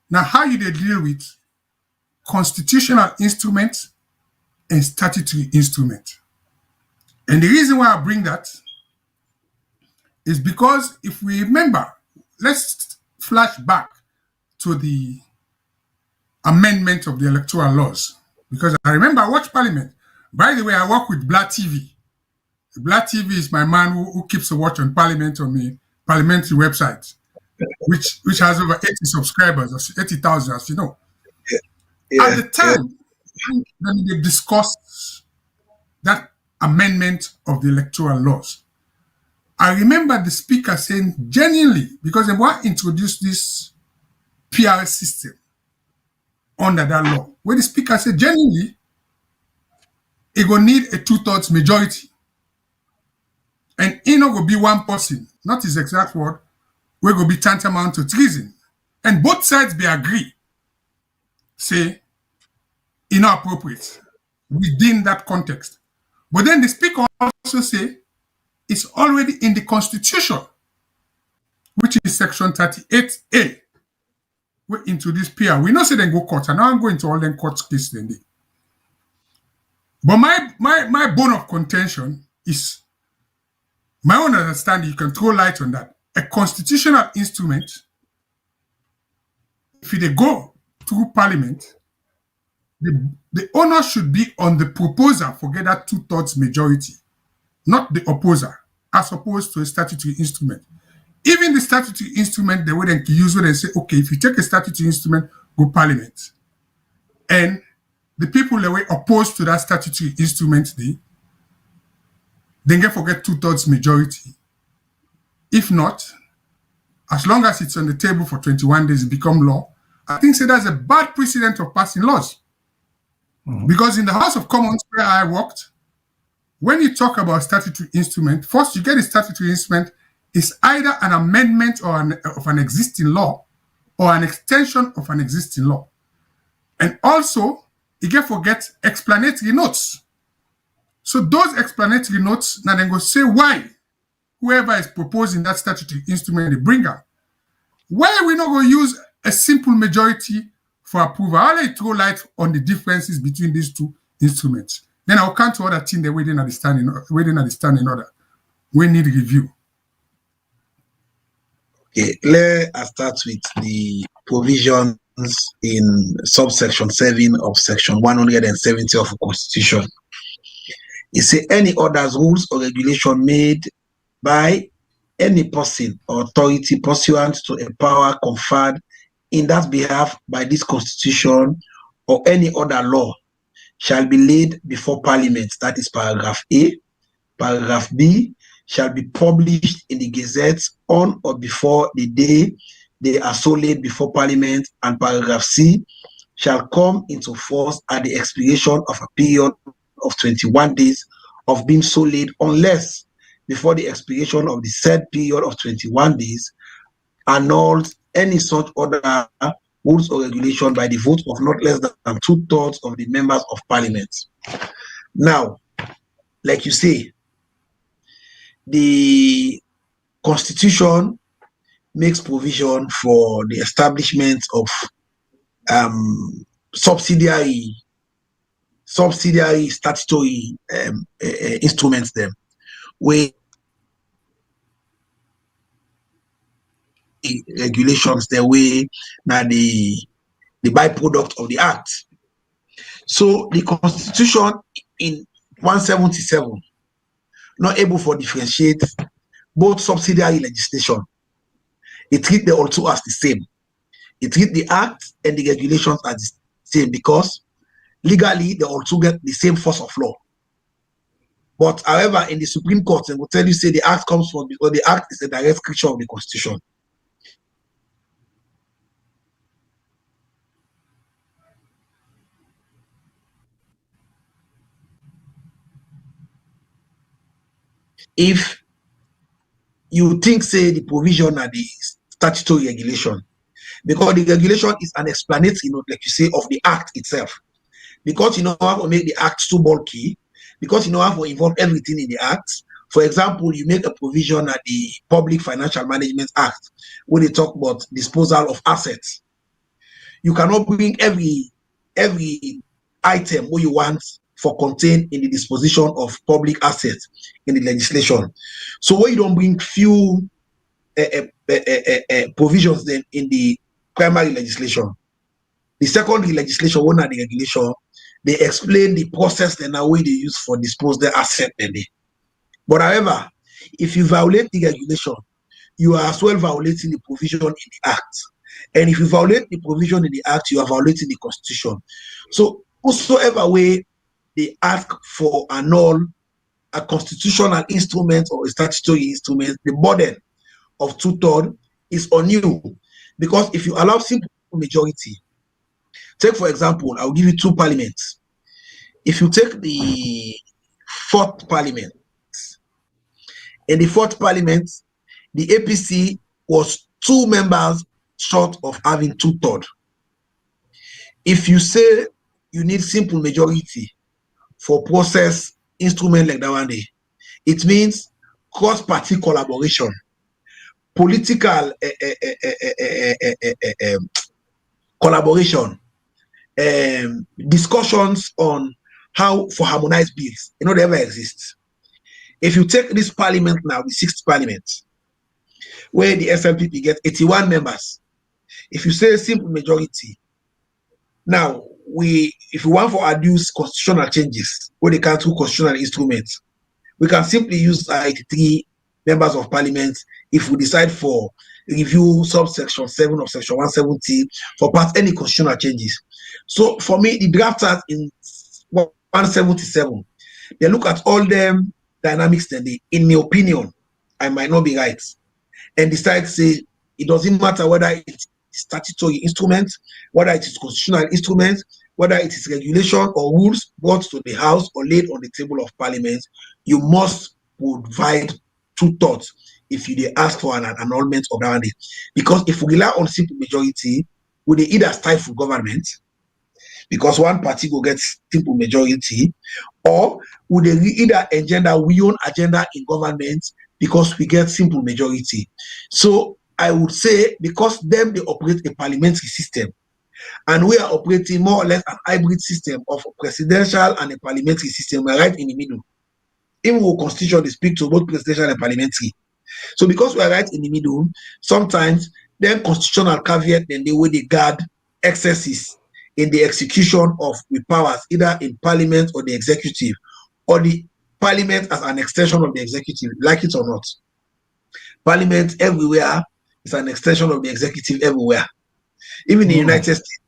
Now, how you they deal with constitutional instruments and statutory instruments? And the reason why I bring that is because if we remember, let's flash back to the amendment of the electoral laws. Because I remember I watched Parliament. By the way, I work with Black TV. Black TV is my man who keeps a watch on Parliament on the parliamentary website, which has over 80 subscribers, 80,000, as you know. Yeah, At the time, when they discussed that amendment of the electoral laws, I remember the speaker saying genuinely, because they want to introduce this PR system under that law, where the speaker said genuinely, it will need a 2/3 majority. And it not go be one person, not his exact word, we go be tantamount to treason. And both sides be agree, say, inappropriate within that context. But then the speaker also say, it's already in the constitution, which is section 38A. We introduce PR. We know say then go court, and now I'm going to all them court cases then they. But my bone of contention is, my own understanding, you can throw light on that. A constitutional instrument, if they go through parliament, the owner should be on the proposer for get that 2/3 majority, not the opposer, as opposed to a statutory instrument. Even the statutory instrument, the way they use it and say, okay, if you take a statutory instrument, go parliament. And the people that were opposed to that statutory instrument, they can forget 2/3 majority. If not, as long as it's on the table for 21 days, it become law. I think that's a bad precedent of passing laws. Mm-hmm. Because in the House of Commons where I worked, when you talk about statutory instrument, first you get a statutory instrument is either an amendment of an existing law or an extension of an existing law. And also, you can forget explanatory notes. So those explanatory notes, now then go say why whoever is proposing that statutory instrument, they bring up. Why are we not going to use a simple majority for approval? I'll let you throw light on the differences between these two instruments. Then I'll come to other things that we didn't understand in order. We need review. Okay, let us start with the provisions in subsection 7 of section 170 of the Constitution. It says any orders, rules, or regulation made by any person or authority pursuant to a power conferred in that behalf by this Constitution or any other law shall be laid before Parliament. That is paragraph A. Paragraph B shall be published in the Gazette on or before the day they are so laid before Parliament, and paragraph C shall come into force at the expiration of a period of 21 days of being so laid, unless before the expiration of the said period of 21 days annuls any such order, rules, or regulation by the vote of not less than 2/3 of the members of parliament. Now, like you say, the Constitution makes provision for the establishment of subsidiary statutory instruments them, where regulations the way now the byproduct of the act. So the Constitution in 177 not able for differentiate both subsidiary legislation. It treat the also as the same. It treat the act and the regulations as the same because legally they also get the same force of law. But however, in the Supreme Court, they will tell you say the act comes from because the act is a direct creature of the Constitution. If you think say the provision are the statutory regulation, because the regulation is an explanatory note, like you say, of the act itself. Because you know how to make the act too bulky, because you know how to involve everything in the act. For example, you make a provision at the Public Financial Management Act when they talk about disposal of assets. You cannot bring every item what you want for contained in the disposition of public assets in the legislation. So when you don't bring few provisions then in the primary legislation, the secondary legislation, one of the regulation, they explain the process and the way they use for dispose the asset. But however, if you violate the regulation, you are as well violating the provision in the act. And if you violate the provision in the act, you are violating the Constitution. So whatsoever way they ask for annul a constitutional instrument or a statutory instrument, the burden of 2/3 is on you. Because if you allow simple majority, take for example, I'll give you two parliaments. If you take the fourth parliament, in the fourth parliament, the APC was 2 members short of having 2/3. If you say you need simple majority for process instrument like that one day, it means cross-party collaboration, political collaboration, discussions on how for harmonized bills. You know, they ever exist. If you take this parliament now, the 6th parliament, where the Slpp get 81 members, if you say simple majority, now if we want to adduce constitutional changes, where they can through constitutional instruments, we can simply use 83 members of parliament if we decide for review subsection 7 of section 170 for part any constitutional changes. So for me, the drafters in 177, they look at all them dynamics and they, in my opinion, I might not be right, and decide to say it doesn't matter whether it's statutory instrument, whether it is constitutional instrument, whether it is regulation or rules brought to the House or laid on the table of Parliament, you must provide 2/3 if you ask for an annulment of that. Because if we rely on simple majority, we they either stifle government because one party will get simple majority, or would they either engender we own agenda in government because we get simple majority. So I would say because them they operate a parliamentary system, and we are operating more or less an hybrid system of a presidential and a parliamentary system. We're right in the middle. Even with constitution, they speak to both presidential and parliamentary. So because we're right in the middle, sometimes then constitutional caveat and the way they guard excesses in the execution of the powers, either in parliament or the executive, or the parliament as an extension of the executive, like it or not. Parliament everywhere is an extension of the executive everywhere. Even in the United States,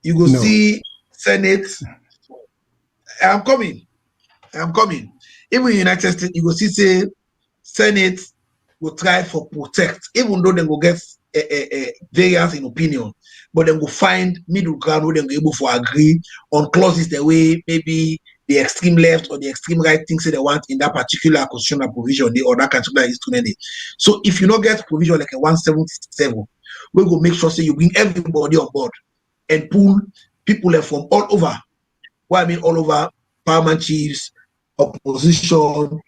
you go see Senate. I'm coming. Even in the United States, you go see say Senate will try for protect, even though they will get a variance in opinion, but then will find middle ground where they will be able to agree on clauses the way maybe the extreme left or the extreme right thinks they want in that particular constitutional provision or that particular instrument. So if you not get provision like a 177, we will make sure you bring everybody on board and pull people from all over. What I mean all over, parliament chiefs, opposition,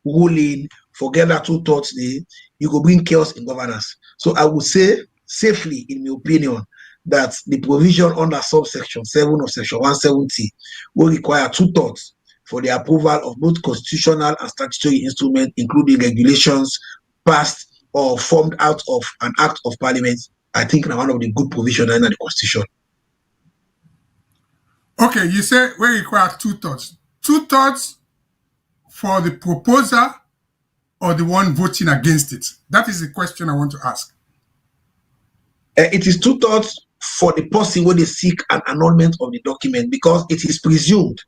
ruling, forget that 2/3 day, you go bring chaos in governance. So I would say safely, in my opinion, that the provision under subsection 7 of section 170 will require 2/3 for the approval of both constitutional and statutory instruments, including regulations passed or formed out of an act of parliament. I think now one of the good provisions in the constitution. Okay, you say we require 2/3. 2/3 for the proposer or the one voting against it? That is the question I want to ask. It is 2/3 for the person when they seek an annulment of the document, because it is presumed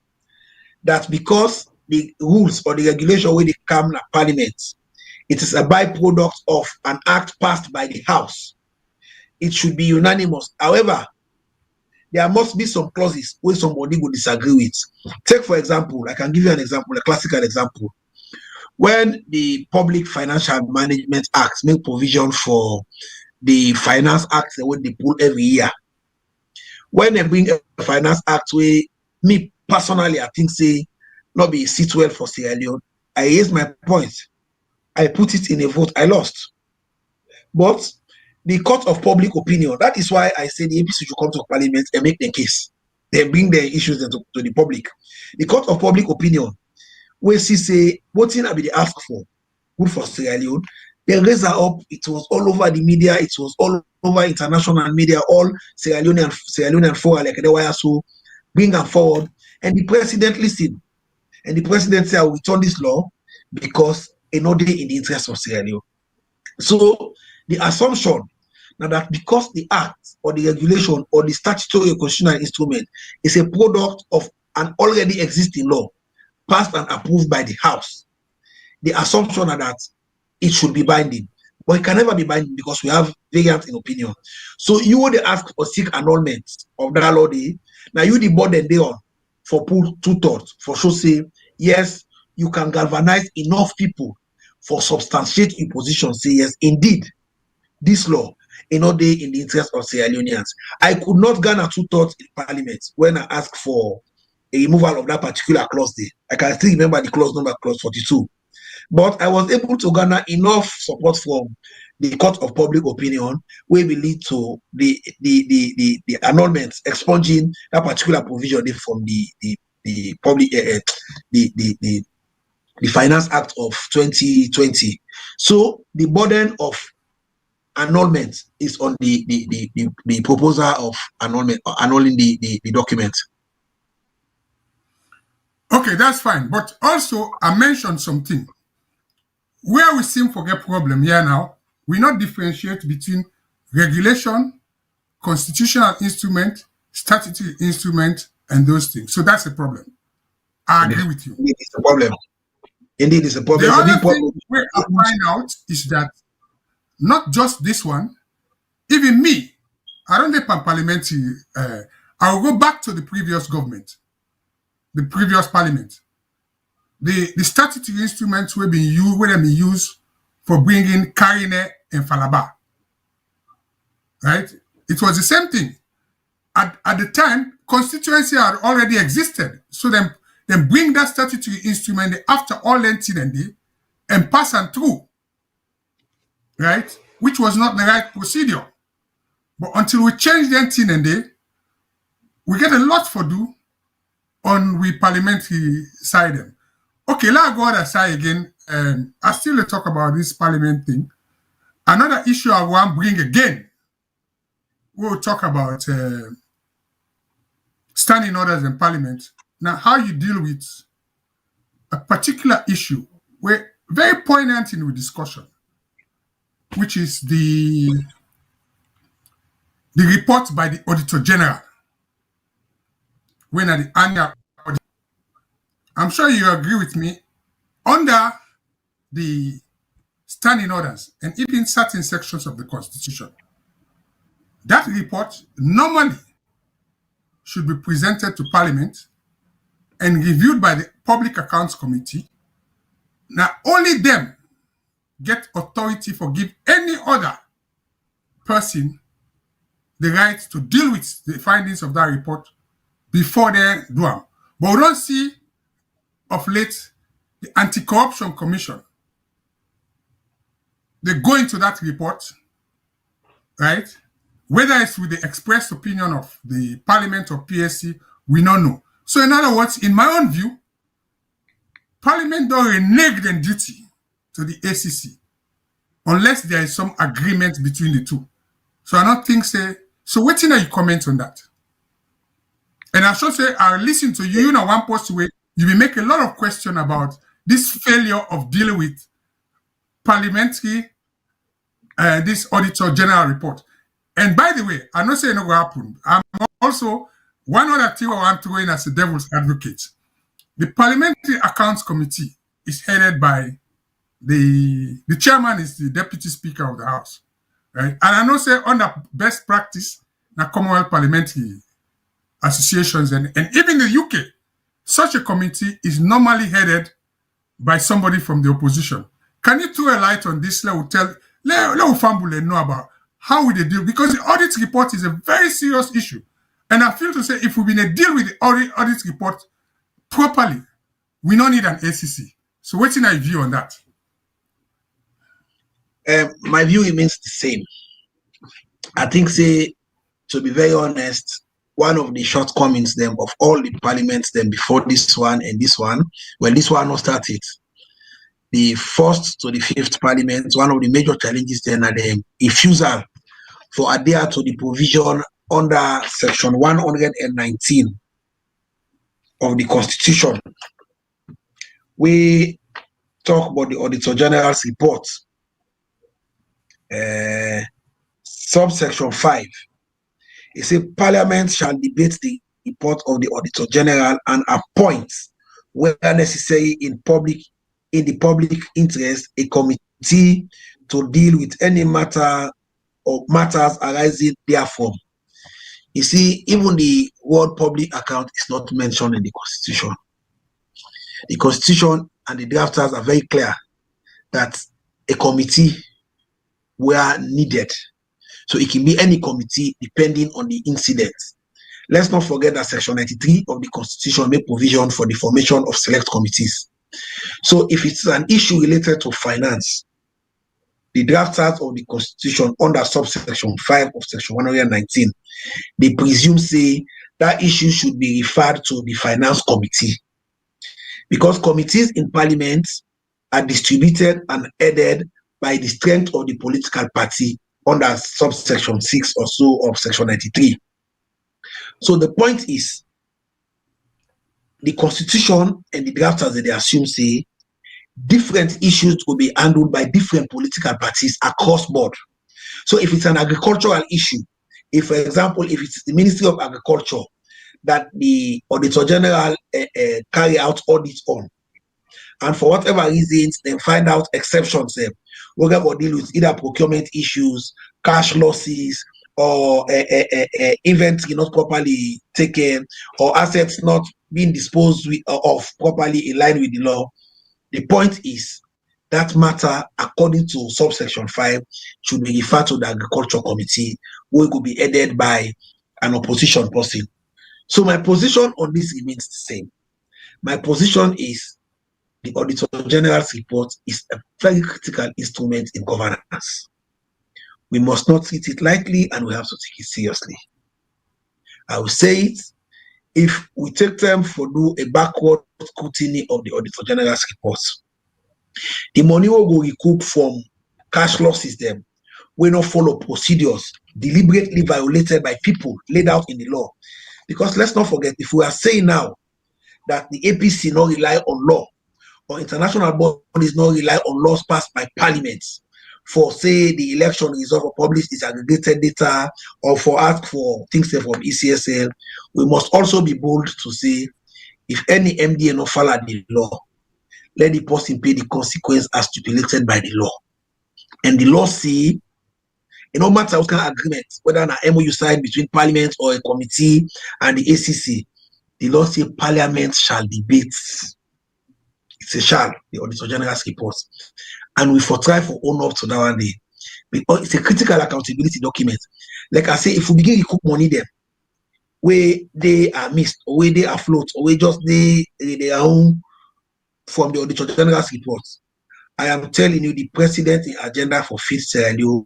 that because the rules or the regulation when they come to parliament, it is a byproduct of an act passed by the House. It should be unanimous. However, there must be some clauses where somebody will disagree with. Take, for example, I can give you an example, a classical example. When the Public Financial Management Act make provision for the Finance Act when they pull every year. When they bring a Finance Act where me personally, I think say not be sit well for Sierra Leone, I raised my point. I put it in a vote, I lost. But the court of public opinion, that is why I say the APC should come to parliament and make the case. They bring their issues to the public. The court of public opinion, where she say, what thing I be asked for, good for Sierra Leone, they raise her up. It was all over the media. It was all over international media. All Sierra Leonean forum like the wire so bring her forward. And the president listened. And the president said, I will return this law because no day in the interest of Sierra Leone. So the assumption now that because the act or the regulation or the statutory or constitutional instrument is a product of an already existing law passed and approved by the House, the assumption are that it should be binding, but it can never be binding because we have variant in opinion. So you would ask or seek annulment of that law day. Now you the burden they on for pull 2/3 for sure say yes, you can galvanize enough people for substantiate your position. Say yes, indeed, this law in the interest of Sierra Leoneans. I could not garner 2/3 in Parliament when I asked for a removal of that particular clause there. I can still remember the clause number, clause 42. But I was able to garner enough support from the court of public opinion where we lead to the annulment, expunging that particular provision from the public the Finance Act of 2020. So the burden of annulment is on the proposer of annulling the document. Okay, that's fine. But also, I mentioned something. Where we seem to get problem here now, we not differentiate between regulation, constitutional instrument, statutory instrument, and those things. So that's a problem. I agree with you. Indeed, it's a problem. Indeed, it's a problem. The other thing where I find out is that not just this one, even me, I don't think parliamentary, I will go back to the previous government, the previous parliament. The statutory instruments were being used for bringing Karine and Falaba. Right? It was the same thing. At the time, constituency had already existed. So then bring that statutory instrument after all lengthy and pass them through. Right? Which was not the right procedure. But until we change the we get a lot for do on the parliamentary side. Okay, let's go other side again. I still talk about this parliament thing. Another issue I want to bring again, we'll talk about standing orders in parliament. Now, how you deal with a particular issue where very poignant in the discussion, which is the report by the Auditor General when at the annual audit. I'm sure you agree with me. Under the standing orders and even certain sections of the Constitution, that report normally should be presented to Parliament and reviewed by the Public Accounts Committee, now only them get authority for give any other person the right to deal with the findings of that report before they do them. But we don't see of late the Anti-Corruption Commission. They go into that report, right? Whether it's with the expressed opinion of the Parliament or PSC, we don't know. So in other words, in my own view, Parliament don't renege their duty to the ACC unless there is some agreement between the two. So I don't think so waiting that you comment on that. And I should say, I listen to you, one post way, you will make a lot of questions about this failure of dealing with parliamentary, this Auditor General report. And by the way, I know say no go happen. I'm also, one other thing I want to go in as a devil's advocate. The Parliamentary Accounts Committee is headed by the chairman is the Deputy Speaker of the House, right? And I know say under best practice, the Commonwealth Parliamentary Associations and even the UK, such a committee is normally headed by somebody from the opposition. Can you throw a light on this? Let Fambule know about how we deal, because the audit report is a very serious issue. And I feel to say if we're going to deal with the audit report properly, we don't need an ACC. So what's your view on that? My view remains the same. I think, to be very honest, one of the shortcomings them of all the parliaments them before this one and this one, when this one not started, the first to the fifth parliament, one of the major challenges then are the refusal for adhere to the provision under section 119 of the Constitution. We talk about the Auditor General's report, subsection 5. It says Parliament shall debate the report of the Auditor General and appoint, where necessary in the public interest, a committee to deal with any matter or matters arising therefrom. You see, even the word public account is not mentioned in the Constitution. The Constitution and the drafters are very clear that a committee were needed. So it can be any committee depending on the incident. Let's not forget that Section 93 of the Constitution made provision for the formation of select committees. So if it's an issue related to finance, the drafters of the Constitution under subsection 5 of Section 119, they presume that issue should be referred to the Finance Committee. Because committees in Parliament are distributed and headed by the strength of the political party under subsection 6 or so of Section 93. So the point is, the Constitution and the drafters they assume different issues will be handled by different political parties across board. So if it's an agricultural issue, if for example, if it's the Ministry of Agriculture that the Auditor General carry out audits on, and for whatever reasons they find out exceptions, we're going to deal with either procurement issues, cash losses, or inventory not properly taken, or assets not being disposed of properly in line with the law. The point is that matter, according to subsection 5, should be referred to the Agriculture Committee, who could be headed by an opposition person. So my position on this remains the same. My position is the Auditor General's report is a very critical instrument in governance. We must not treat it lightly, and we have to take it seriously. I will say it, if we take time for do a backward scrutiny of the Auditor General's report, the money will go recoup from cash losses them will not follow procedures deliberately violated by people laid out in the law. Because let's not forget, if we are saying now that the APC not rely on law, or international bodies not rely on laws passed by parliaments for, say, the election result or publish disaggregated data, or for ask for things from ECSL, we must also be bold to say, if any MDA not follow the law, let the person pay the consequence as stipulated by the law. And the law say, no matter what kind of agreement, whether an MOU signed between parliament or a committee and the ACC, the law says Parliament shall debate. It's a shall, the Auditor General's report. And we for try for own up to that one day. Because it's a critical accountability document. Like I say, if we begin to cook money there, where they are missed, or where they are afloat, or where just they are home from the Auditor General's report, I am telling you, the president agenda for Feed Sierra Leone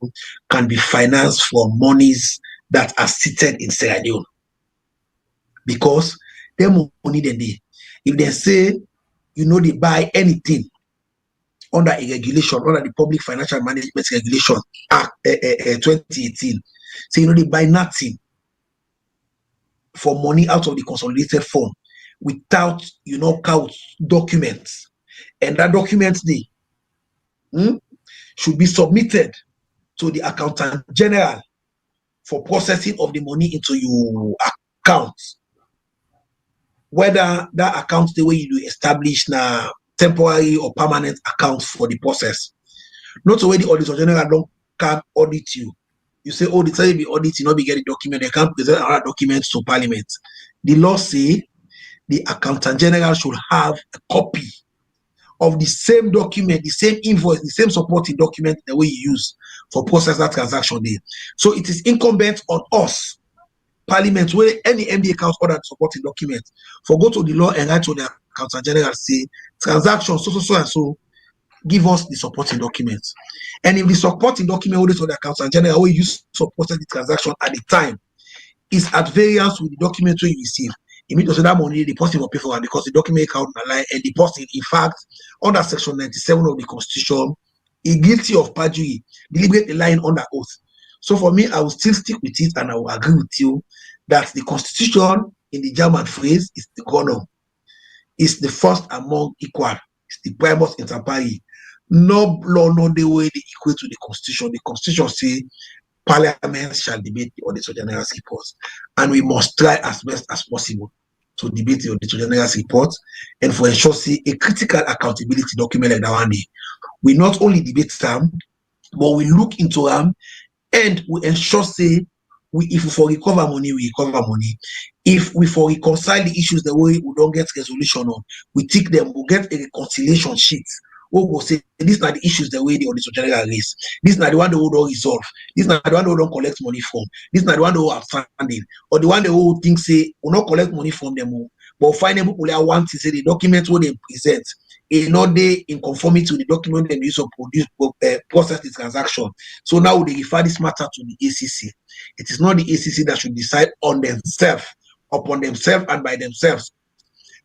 can be financed from monies that are seated in Sierra Leone. Because them money then they, if they say, they buy anything under a regulation, under the Public Financial Management Regulation Act 2018, so they buy nothing for money out of the consolidated fund without count documents, and that document should be submitted to the accountant general for processing of the money into your account. Whether that account the way you establish now temporary or permanent account for the process. Not the way the Auditor General don't can audit you. You say, oh, the time you be audit, you not be getting document, they can't present other documents to Parliament. The law say the accountant general should have a copy of the same document, the same invoice, the same supporting document the way you use for process that transaction day. So it is incumbent on us, Parliament, where any MD account order supporting document, for go to the law and write to the accountant general, say transaction so and so, give us the supporting documents. And if the supporting document order to the accountant general where you supported the transaction at the time is at variance with the document you receive, it means that money the person will pay for it because the document account lie, and the person, in fact, under section 97 of the Constitution, is guilty of perjury, deliberately lying under oath. So for me, I will still stick with it, and I will agree with you that the Constitution, in the German phrase, is the Gonum, is the first among equal, it's the primus inter pares. No law, no the way they equal to the Constitution. The Constitution says Parliament shall debate the Auditor General's report, and we must try as best as possible to debate the Auditor General's report, and for ensure say a critical accountability document like that one day. We not only debate them, but we look into them, and we ensure say if we for recover money, we recover money. If we for reconcile the issues the way we don't get resolution on, we take them, we'll get a reconciliation sheet. We will say these are the issues the way the Auditor General raise. These are the one they will don't resolve. These are the one they will don't collect money from. These are the one they will outstanding. Or the one they will think say will not collect money from them, but find them people want to say the document what they present is not they in conformity to the document they use to process the transaction. So now they refer this matter to the ACC. It is not the ACC that should decide on themselves, upon themselves and by themselves.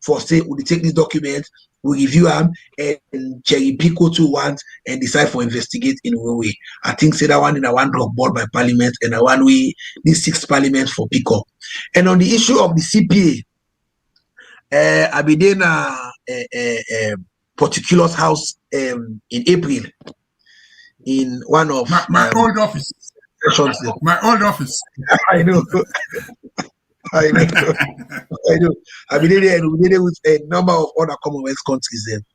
For say, we take this document, we review them, and cherry pick what you want and decide for investigate in one way. I think say that one in a one drop board by Parliament, and a one way this 6th Parliament for pick up. And on the issue of the CPA, I be there a particulars house in April in one of my old office. My old office. I know. I know. I been there and we did it with a number of other Commonwealth countries then.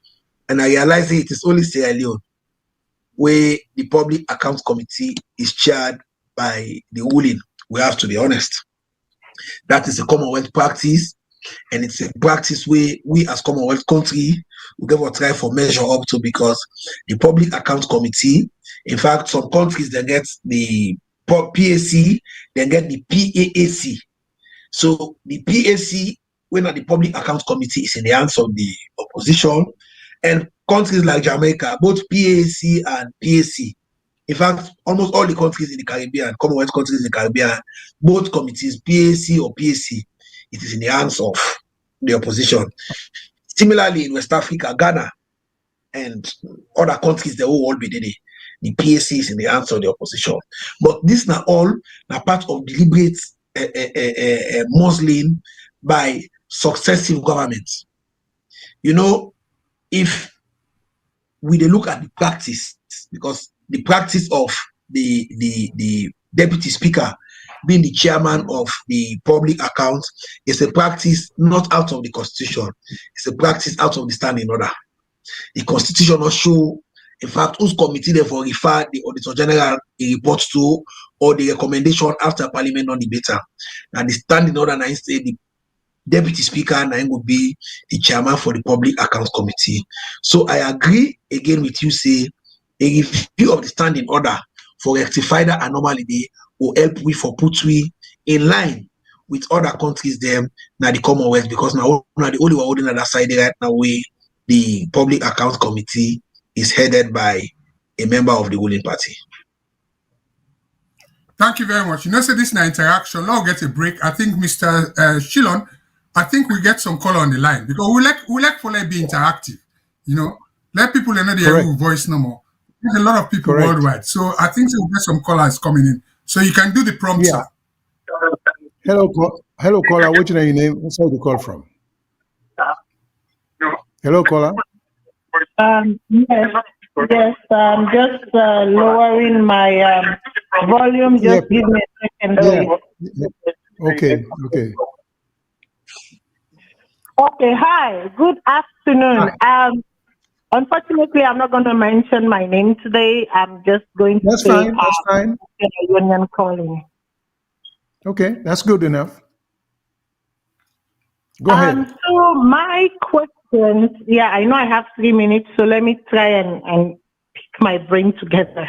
And I realized it is only Sierra Leone where the Public Accounts Committee is chaired by the ruling. We have to be honest. That is a Commonwealth practice, and it's a practice where we as Commonwealth country we give a try for measure up to, because the Public Accounts Committee, in fact, some countries they get the PAC, they get the PAAC. So the PAC, when at the Public Accounts Committee, is in the hands of the opposition, and countries like Jamaica, both PAC and PAC, in fact, almost all the countries in the Caribbean, Commonwealth countries in the Caribbean, both committees, PAC or PAC, it is in the hands of the opposition. Similarly, in West Africa, Ghana, and other countries, they will all be there. The PAC is in the hands of the opposition. But this now all are part of deliberate muzzling by successive governments. If we look at the practice, because the practice of the deputy speaker being the chairman of the public account is a practice not out of the Constitution. It's a practice out of the standing order. The Constitution will show, in fact, whose committee therefore refer the Auditor General reports to, or the recommendation after Parliament non-debater. And the standing order now say Deputy Speaker and I will be the chairman for the Public Accounts Committee. So I agree again with you, say a review of the standing order for rectify that anomaly will help we for put we in line with other countries them now the Commonwealth, because now the only one holding on that side right now the Public Accounts Committee is headed by a member of the ruling party. Thank you very much. You know, so this is an interaction. Now get a break. I think Mr. Shillon, I think we get some color on the line because we like for be interactive. You know, let people know the voice no more. There's a lot of people worldwide, so I think we'll get some callers coming in. So you can do the prompt. Yeah. Hello, caller. What's your name? What's where you call from? Hello, caller. Yes, just lowering my volume. Just give me a second. Okay. Okay, hi. Good afternoon. Hi. Unfortunately, I'm not going to mention my name today. I'm just going to say That's fine. Union calling. Okay, that's good enough. Go ahead. So my questions, I know I have 3 minutes, so let me try and pick my brain together.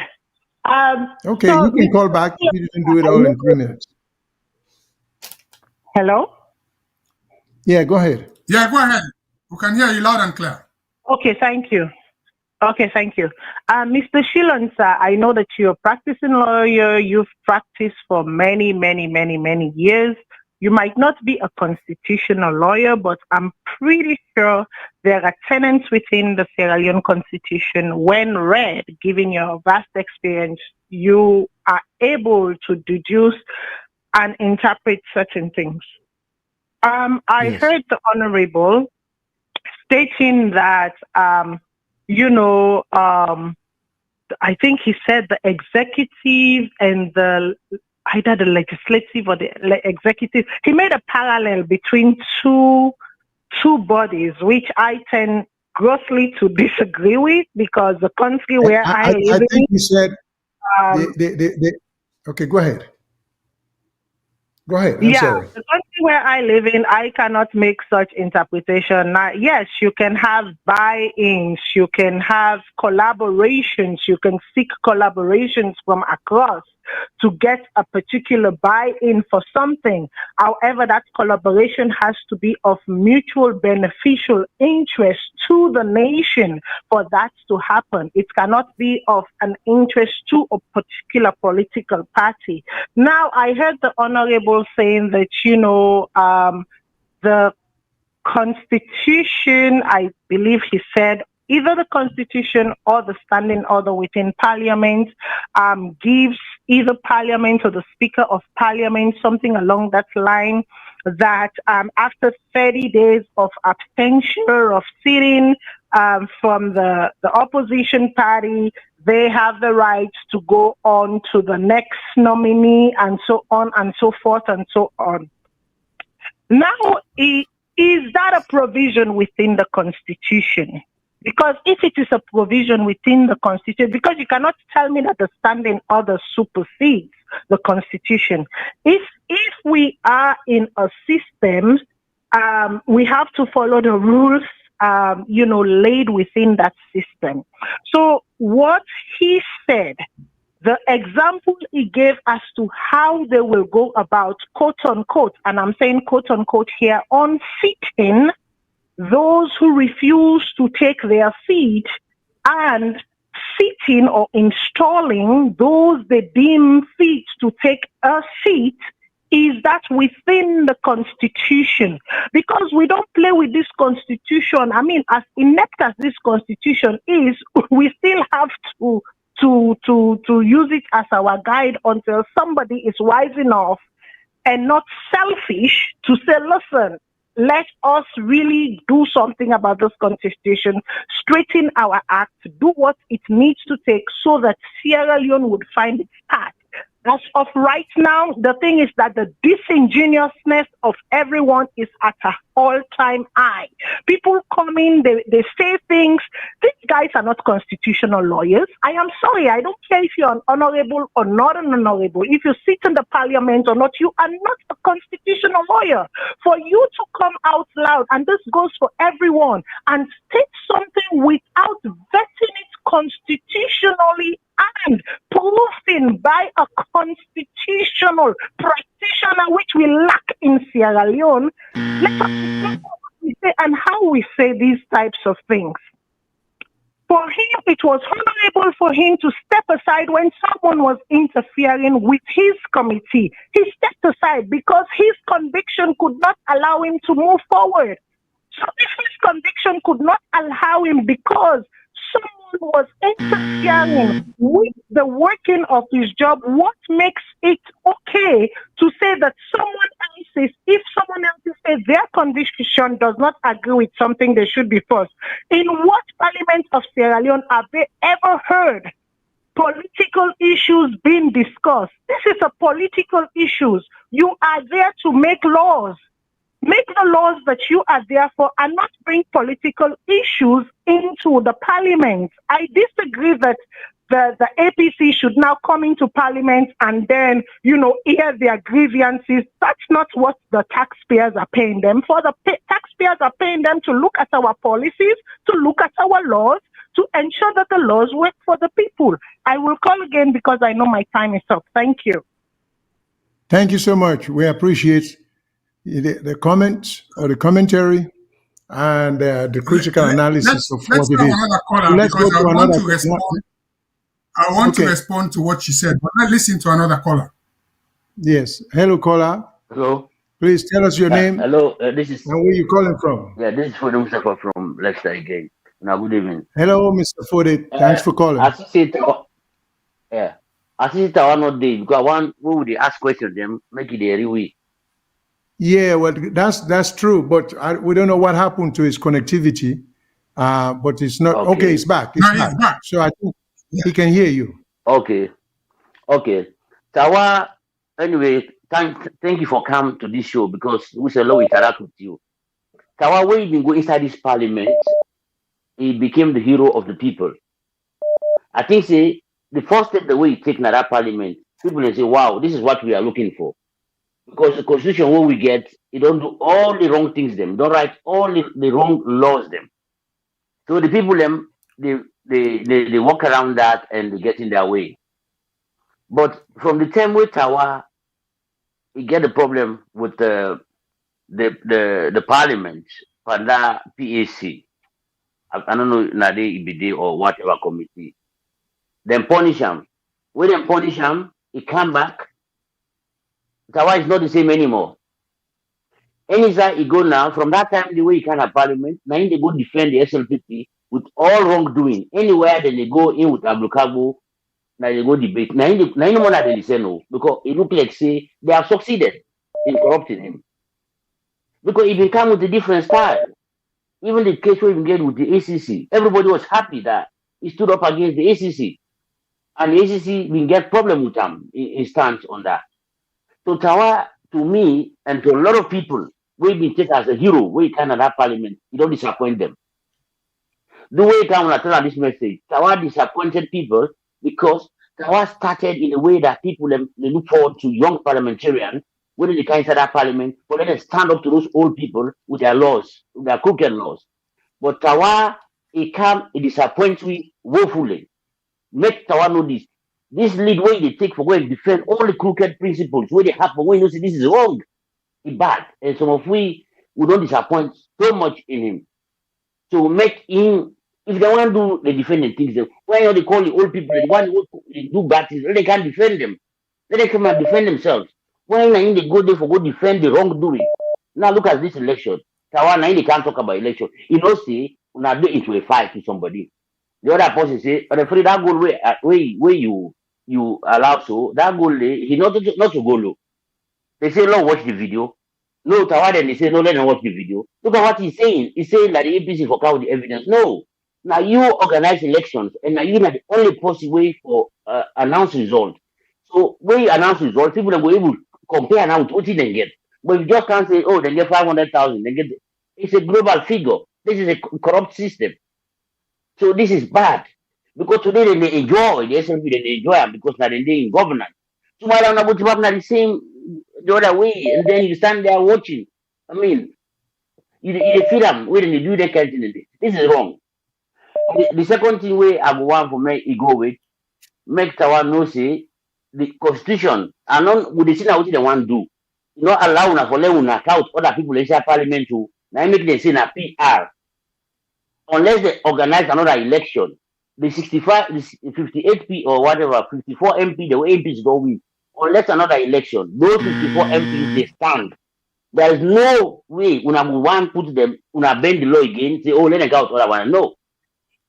Okay, so you can call back if you didn't do it all in 3 minutes. Hello? Yeah, go ahead. Yeah, go ahead. We can hear you loud and clear. Okay, thank you. Mr. Shillon, sir, I know that you're a practicing lawyer. You've practiced for many, many, many, many years. You might not be a constitutional lawyer, but I'm pretty sure there are tenets within the Sierra Leone Constitution. When read, given your vast experience, you are able to deduce and interpret certain things. I heard the Honorable stating that, I think he said the executive and either the legislative or the executive. He made a parallel between two bodies, which I tend grossly to disagree with, because the country where I live I think he said, okay, go ahead. I'm sorry. The country where I live in, I cannot make such interpretation. Now, yes, you can have buy-ins, you can have collaborations, you can seek collaborations from across to get a particular buy-in for something. However, that collaboration has to be of mutual beneficial interest to the nation for that to happen. It cannot be of an interest to a particular political party. Now, I heard the Honorable saying that, the Constitution, I believe he said, either the Constitution or the standing order within Parliament gives either Parliament or the Speaker of Parliament something along that line, that after 30 days of abstention, of sitting from the opposition party, they have the right to go on to the next nominee, and so on and so forth and so on. Now, is that a provision within the Constitution? Because if it is a provision within the Constitution, because you cannot tell me that the standing order supersedes the Constitution. If we are in a system, we have to follow the rules, laid within that system. So what he said, the example he gave as to how they will go about, quote unquote, and I'm saying quote unquote here, on sitting those who refuse to take their seat and sitting or installing those they deem fit to take a seat, is that within the Constitution? Because we don't play with this Constitution. I mean, as inept as this Constitution is, we still have to use it as our guide until somebody is wise enough and not selfish to say, listen, let us really do something about this Constitution, straighten our act, do what it needs to take so that Sierra Leone would find its path As of right now, the thing is that the disingenuousness of everyone is at an all-time high. People come in, they say things. These guys are not constitutional lawyers. I am sorry. I don't care if you're an honorable or not an honorable. If you sit in the parliament or not, you are not a constitutional lawyer. For you to come out loud, and this goes for everyone, and state something without vetting it constitutionally and proven by a constitutional practitioner, which we lack in Sierra Leone. Let us remember what we say and how we say these types of things. For him, it was honorable for him to step aside when someone was interfering with his committee. He stepped aside because his conviction could not allow him to move forward. So if his conviction could not allow him because someone was interfering with the working of his job, what makes it okay to say that someone else's, if someone else says their conviction does not agree with something, they should be forced? In what parliament of Sierra Leone have they ever heard political issues being discussed? This is a political issues. You are there to make laws. Make the laws that you are there for and not bring political issues into the parliament. I disagree that the APC should now come into parliament and then, hear their grievances. That's not what the taxpayers are paying them for. The taxpayers are paying them to look at our policies, to look at our laws, to ensure that the laws work for the people. I will call again because I know my time is up. Thank you. Thank you so much. We appreciate the comments or the commentary and the critical analysis of what it is. Let's go to another caller. I want to respond to what she said, but let's listen to another caller. Yes. Hello, caller. Hello. Please tell us your name. Hello. This is. And where you calling from? Yeah, this is Fode Mustafa from Leicester again. Now, good evening. Hello, Mr. Fode. Thanks for calling. I see Tawa not there because one who would ask questions them make it a real. Yeah, well, that's true, but we don't know what happened to his connectivity. But it's not okay. It's back. It's back. So I think he can hear you. Okay. Tawa, anyway, thank you for coming to this show because we shall love interact with you. Tawa, when you go inside this parliament, he became the hero of the people. I think the first step the way you take in that parliament, people will say, wow, this is what we are looking for. Because the constitution, what we get, you don't do all the wrong things them, don't write all the wrong laws them. So the people them, they walk around that and they get in their way. But from the time with Tawa, he get the problem with the parliament, Panda PAC. I don't know Nade Ibide or whatever committee. Then punish him. When they punish him, he come back. Tawa is not the same anymore. Anytime he go now, from that time the way he can have parliament, now they go defend the Slpp with all wrongdoing. Anywhere then they go in with Ablukabu, now they go debate. Now no more than they say no, because it look like say they have succeeded in corrupting him. Because he been come with a different style. Even the case where he get with the ACC, everybody was happy that he stood up against the ACC. And the ACC been get problem with him in stance on that. So Tawa, to me, and to a lot of people, we been taken as a hero, we can have parliament, you don't disappoint them. The way Tawa when I tell this message, Tawa disappointed people because Tawa started in a way that people they look forward to young parliamentarians, whether they can inside that parliament, but let them stand up to those old people with their laws, with their crooked laws. But Tawa, he disappoints me woefully. Make Tawa know this. This lead way they take for going to defend all the crooked principles where they happen when you say this is wrong, it's bad. And some of we don't disappoint so much in him. To make him, if they want to do the defending things, why don't they call the old people, the one who do bad things, they can't defend them. Let them come and defend themselves. Why not they go there for go defend the wrongdoing? Now look at this election. Tawa, they can't talk about election. You know, say, when I do into a fight with somebody. The other person say, referee, that goal where you allow so that goal he not to go low. They say, no, watch the video. No, Tawa then they say, no, let them watch the video. Look at what he's saying. He's saying that the APC for count the evidence. No. Now you organize elections and now you're not the only possible way for announce result. So when you announce results, people are able to compare now with what they get. But you just can't say, oh, they get 500,000. They get. It's a global figure. This is a corrupt system. So this is bad. Because today they enjoy the SNP, they enjoy them because now they're in governance. So why don't put the same the other way, and then you stand there watching. I mean, you feel them when they do that kind of thing. This is wrong. The second thing where I go want for me, go with make Tawa know say the constitution and not with the thing what they want to do. Not allow una for let una count other people inside parliament to now make them say na PR. Unless they organize another election, the 65, the 58P or whatever, 54 MP, the MPs don't win. Unless another election, those 54 MPs they stand. There is no way una one put them, una bend the law again, say, oh, let them go out other one. No.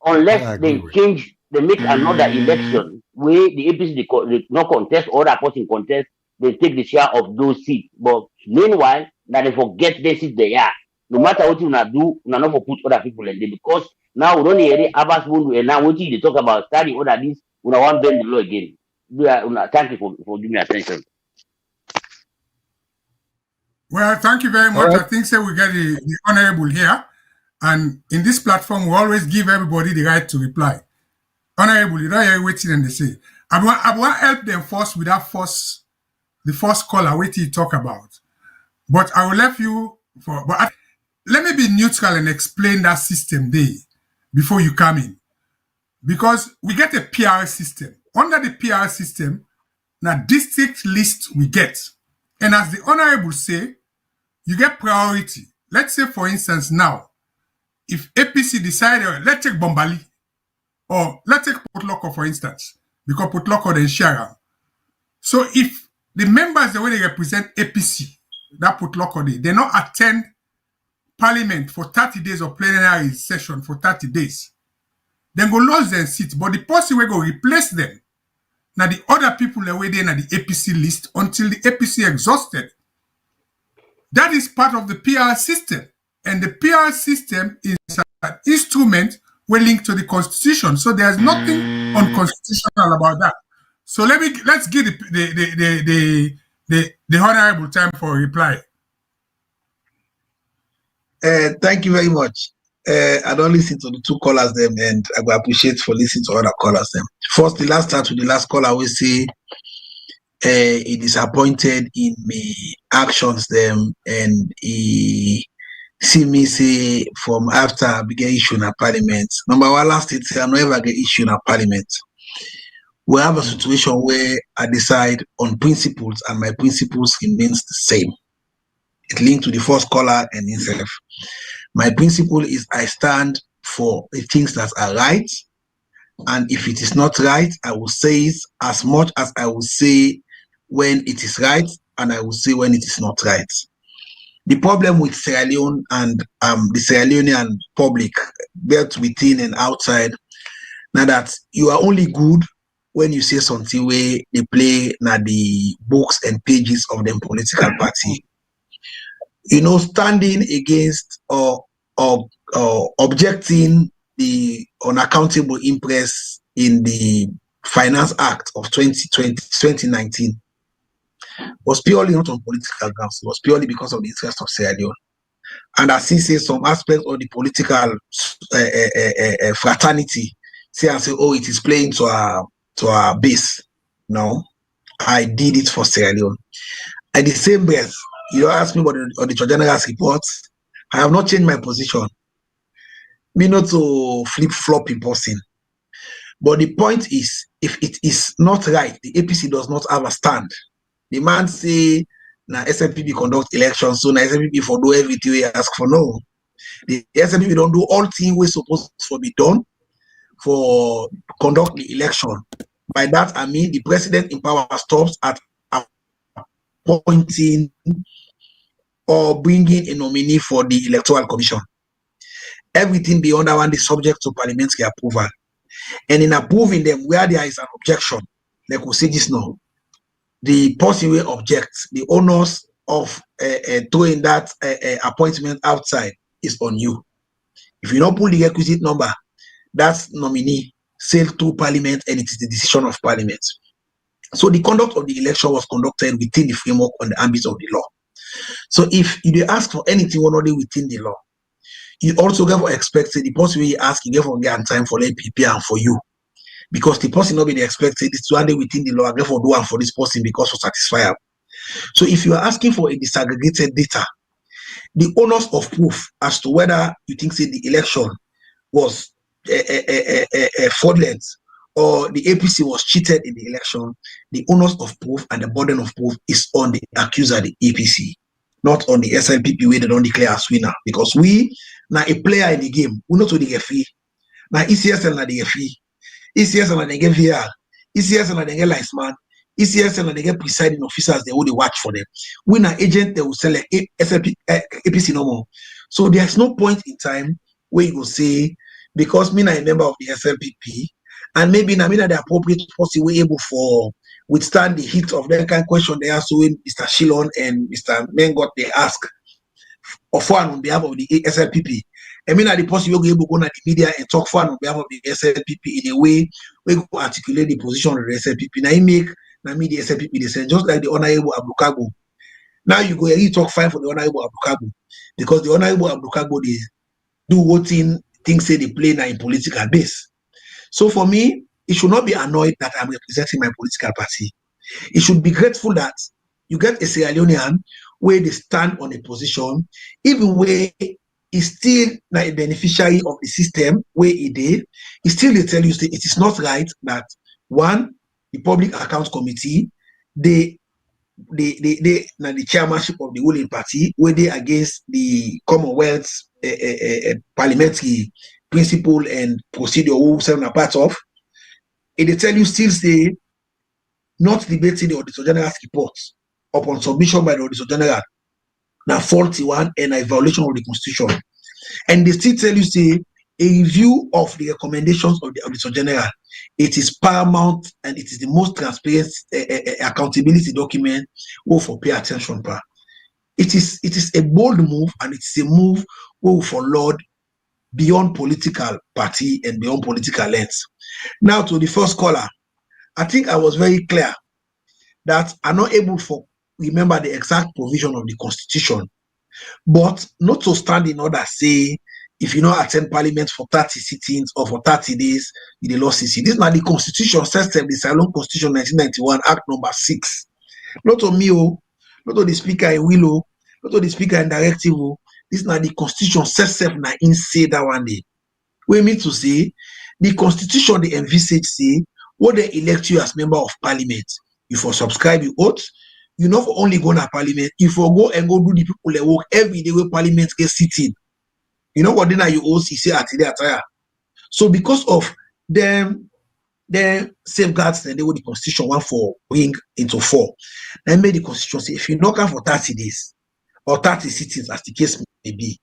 Unless they change, they make another election where the APC they not contest or the person contest, they take the share of those seats. But meanwhile, now they forget the seats they are. No matter what you do, you not for put other people in there because now we don't hear Abbas Bundu and now what they talk about study other this, we don't want bend the law again. Thank you for giving me attention. Well, thank you very much. Right. I think so we get the honorable here. And in this platform, we always give everybody the right to reply. Honorable, you don't hear waiting and they say. I want to help them first with that the first caller, what you talk about. But I will let you let me be neutral and explain that system there before you come in. Because we get a PR system. Under the PR system, now district list we get. And as the honorable say, you get priority. Let's say, for instance, now, if APC decided, let's take Bombali, or let's take Potloko, for instance, because Potloko then share. So if the members, the way they represent APC, that Potloko, they not attend parliament for 30 days or plenary session for 30 days, then go lose their seat. But the person will go replace them. Now the other people are waiting at the APC list until the APC exhausted. That is part of the PR system. And the PR system is an instrument we're linked to the constitution. So there's nothing unconstitutional about that. So let's give the honorable time for a reply. Thank you very much. I don't listen to the two callers them, and I will appreciate for listening to other callers them. First, the last start with the last caller, we say he disappointed in me actions them, and he see me say from after I began issuing a parliament. Number one, last it say I never get issued a parliament. We have a situation where I decide on principles, and my principles remains the same. It linked to the first caller and himself. My principle is I stand for the things that are right, and if it is not right, I will say it as much as I will say when it is right, and I will say when it is not right. The problem with Sierra Leone and the Sierra Leonean public, both within and outside, now that you are only good when you say something where they play now the books and pages of the political party. You know, standing against or objecting the unaccountable interest in the Finance Act of 2019 was purely not on political grounds. It was purely because of the interest of Sierra Leone. And as he says, some aspects of the political fraternity say and say, oh, it is playing to our base. No, I did it for Sierra Leone. At the same breath, you don't ask me about the Auditor General's report. I have not changed my position. Me not to flip-flop in person. But the point is, if it is not right, the APC does not have a stand. The man say, now SNPP conduct elections, so now SNPP for do everything we ask for. No. The SNPP don't do all things we're supposed to be done for conduct the election. By that, I mean the president in power stops at appointing or bringing a nominee for the Electoral Commission. Everything beyond that one is subject to parliamentary approval. And in approving them, where there is an objection, like we say this now, the person will object. The onus of doing that appointment outside is on you. If you don't pull the requisite number, that nominee sailed through parliament and it is the decision of parliament. So the conduct of the election was conducted within the framework on the ambit of the law. So if you ask for anything already within the law, you also get for expected the person you ask, you get for get time for LPP and for you. Because the person not be expected is to handle within the law, and therefore do one for this person because of satisfier. So if you are asking for a disaggregated data, the onus of proof as to whether you think say the election was fraudulent or the APC was cheated in the election, the onus of proof and the burden of proof is on the accuser, the APC, not on the Slpp where they don't declare as winner. Because we now a player in the game, we not to the referee. Now ECSL na the referee. ECSL na they get VR. ECSL na they get linesman. ECSL na they get presiding officers, they will watch for them. We na agent, they will select APC no more. So there's no point in time where you go say, because me na a member of the Slpp, and maybe na me na the appropriate person we able for withstand the heat of that kind of question they ask when Mr. Shillon and Mr. Mengot they ask of one on behalf of the Slpp. I mean, the person will be able to go to the media and talk for on behalf of the Slpp in a way we go articulate the position of the Slpp. Now, he make the Slpp the same, just like the Honorable Abdukago. Now you go and you talk fine for the Honorable Abdukago because the Honorable Abdukago they do what things say they play now in political base. So for me, it should not be annoyed that I'm representing my political party. It should be grateful that you get a Sierra Leonean where they stand on a position, even where is still not a beneficiary of the system where it did, it still they tell you that it is not right that one, the Public Accounts Committee, they the chairmanship of the ruling party, where they against the Commonwealth's parliamentary principle and procedure who seven are part of, and they tell you still say not debating the Auditor General's report upon submission by the Auditor General now faulty one and a violation of the Constitution. And they still tell you say a review of the recommendations of the Auditor General, it is paramount and it is the most transparent accountability document where for pay attention pa. It is a bold move and it's a move where for Lord beyond political party and beyond political lens. Now to the first caller, I think I was very clear that I'm not able to remember the exact provision of the Constitution, but not to stand in order say if you not attend Parliament for 30 sittings or for 30 days, you lost CC. This is not the Constitution system, the Ceylon Constitution 1991 Act number 6. Not to me, not to the Speaker in Willow, not to the Speaker in Directive. This is not the Constitution system na in say that one day. We mean to say the Constitution the envisage say what they elect you as member of Parliament. If you subscribe your oath, you not for only go to Parliament, if you go and go do the people that work every day where Parliament get sitting. You know what then you also say at the attire. So because of them safeguards and they will the Constitution want for bring into 4. Then made the Constitution say if you knock out for 30 days or 30 sittings as the case may be,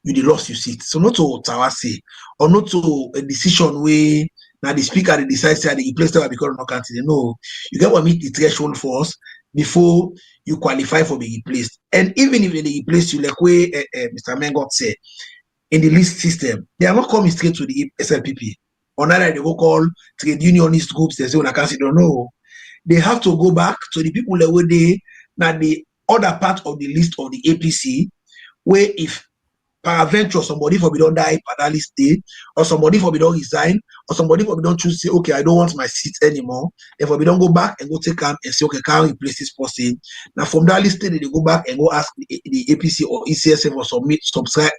you lost your seat. So not to Tawa say or not to a decision where now the speaker they decide say they place them because no candidate. No, you get what meet the threshold for us before you qualify for being replaced. And even if they replace you like way Mr. Mengot said in the list system, they are not coming straight to the Slpp. Or neither they go call trade unionist groups, they say when I can't say don't know. They have to go back to the people that were there now the other part of the list of the APC, where if peradventure somebody for be don't die per that list day, or somebody for be don't resign, or somebody for be don't choose say, okay, I don't want my seat anymore. Therefore, we don't go back and go take them and say, okay, can replace this person. Now from that list, they go back and go ask the APC or ECSF for subscribe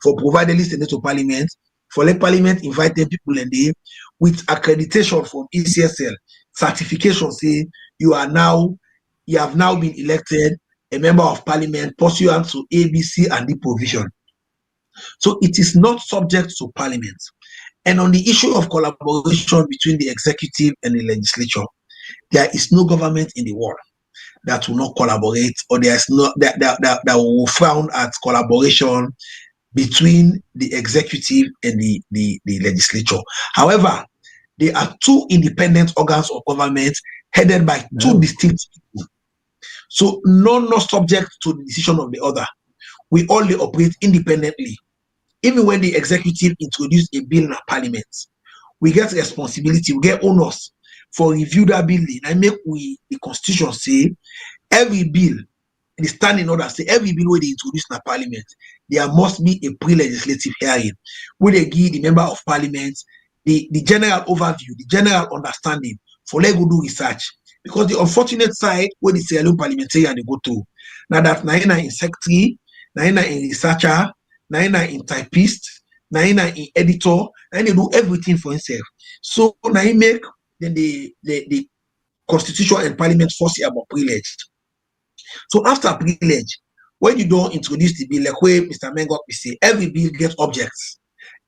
for provide the list and to Parliament. For let Parliament invite them people and they with accreditation from ECSL, certification say you have now been elected a member of Parliament pursuant to ABC and the provision. So it is not subject to Parliament. And on the issue of collaboration between the executive and the legislature, there is no government in the world that will not collaborate, or there is no that will frown at collaboration between the executive and the legislature. However, there are two independent organs of government headed by two distinct people. So none not subject to the decision of the other. We only operate independently. Even when the executive introduce a bill in a Parliament, we get responsibility, we get onus for review that bill, I make we the constitution say every bill, the standing order say every bill where they introduce in the parliament, there must be a pre-legislative hearing where they give the member of parliament the general overview, the general understanding for let go do research. Because the unfortunate side where the Sierra Leone parliamentarian they go to, now that naina in secretary, naina in researcher, naina in typist, naina in editor, and they do everything for himself. So now he make then the constitution and parliament force about privilege. So after privilege, when you don't introduce the bill, like where Mr. Mengok say, every bill gets objects,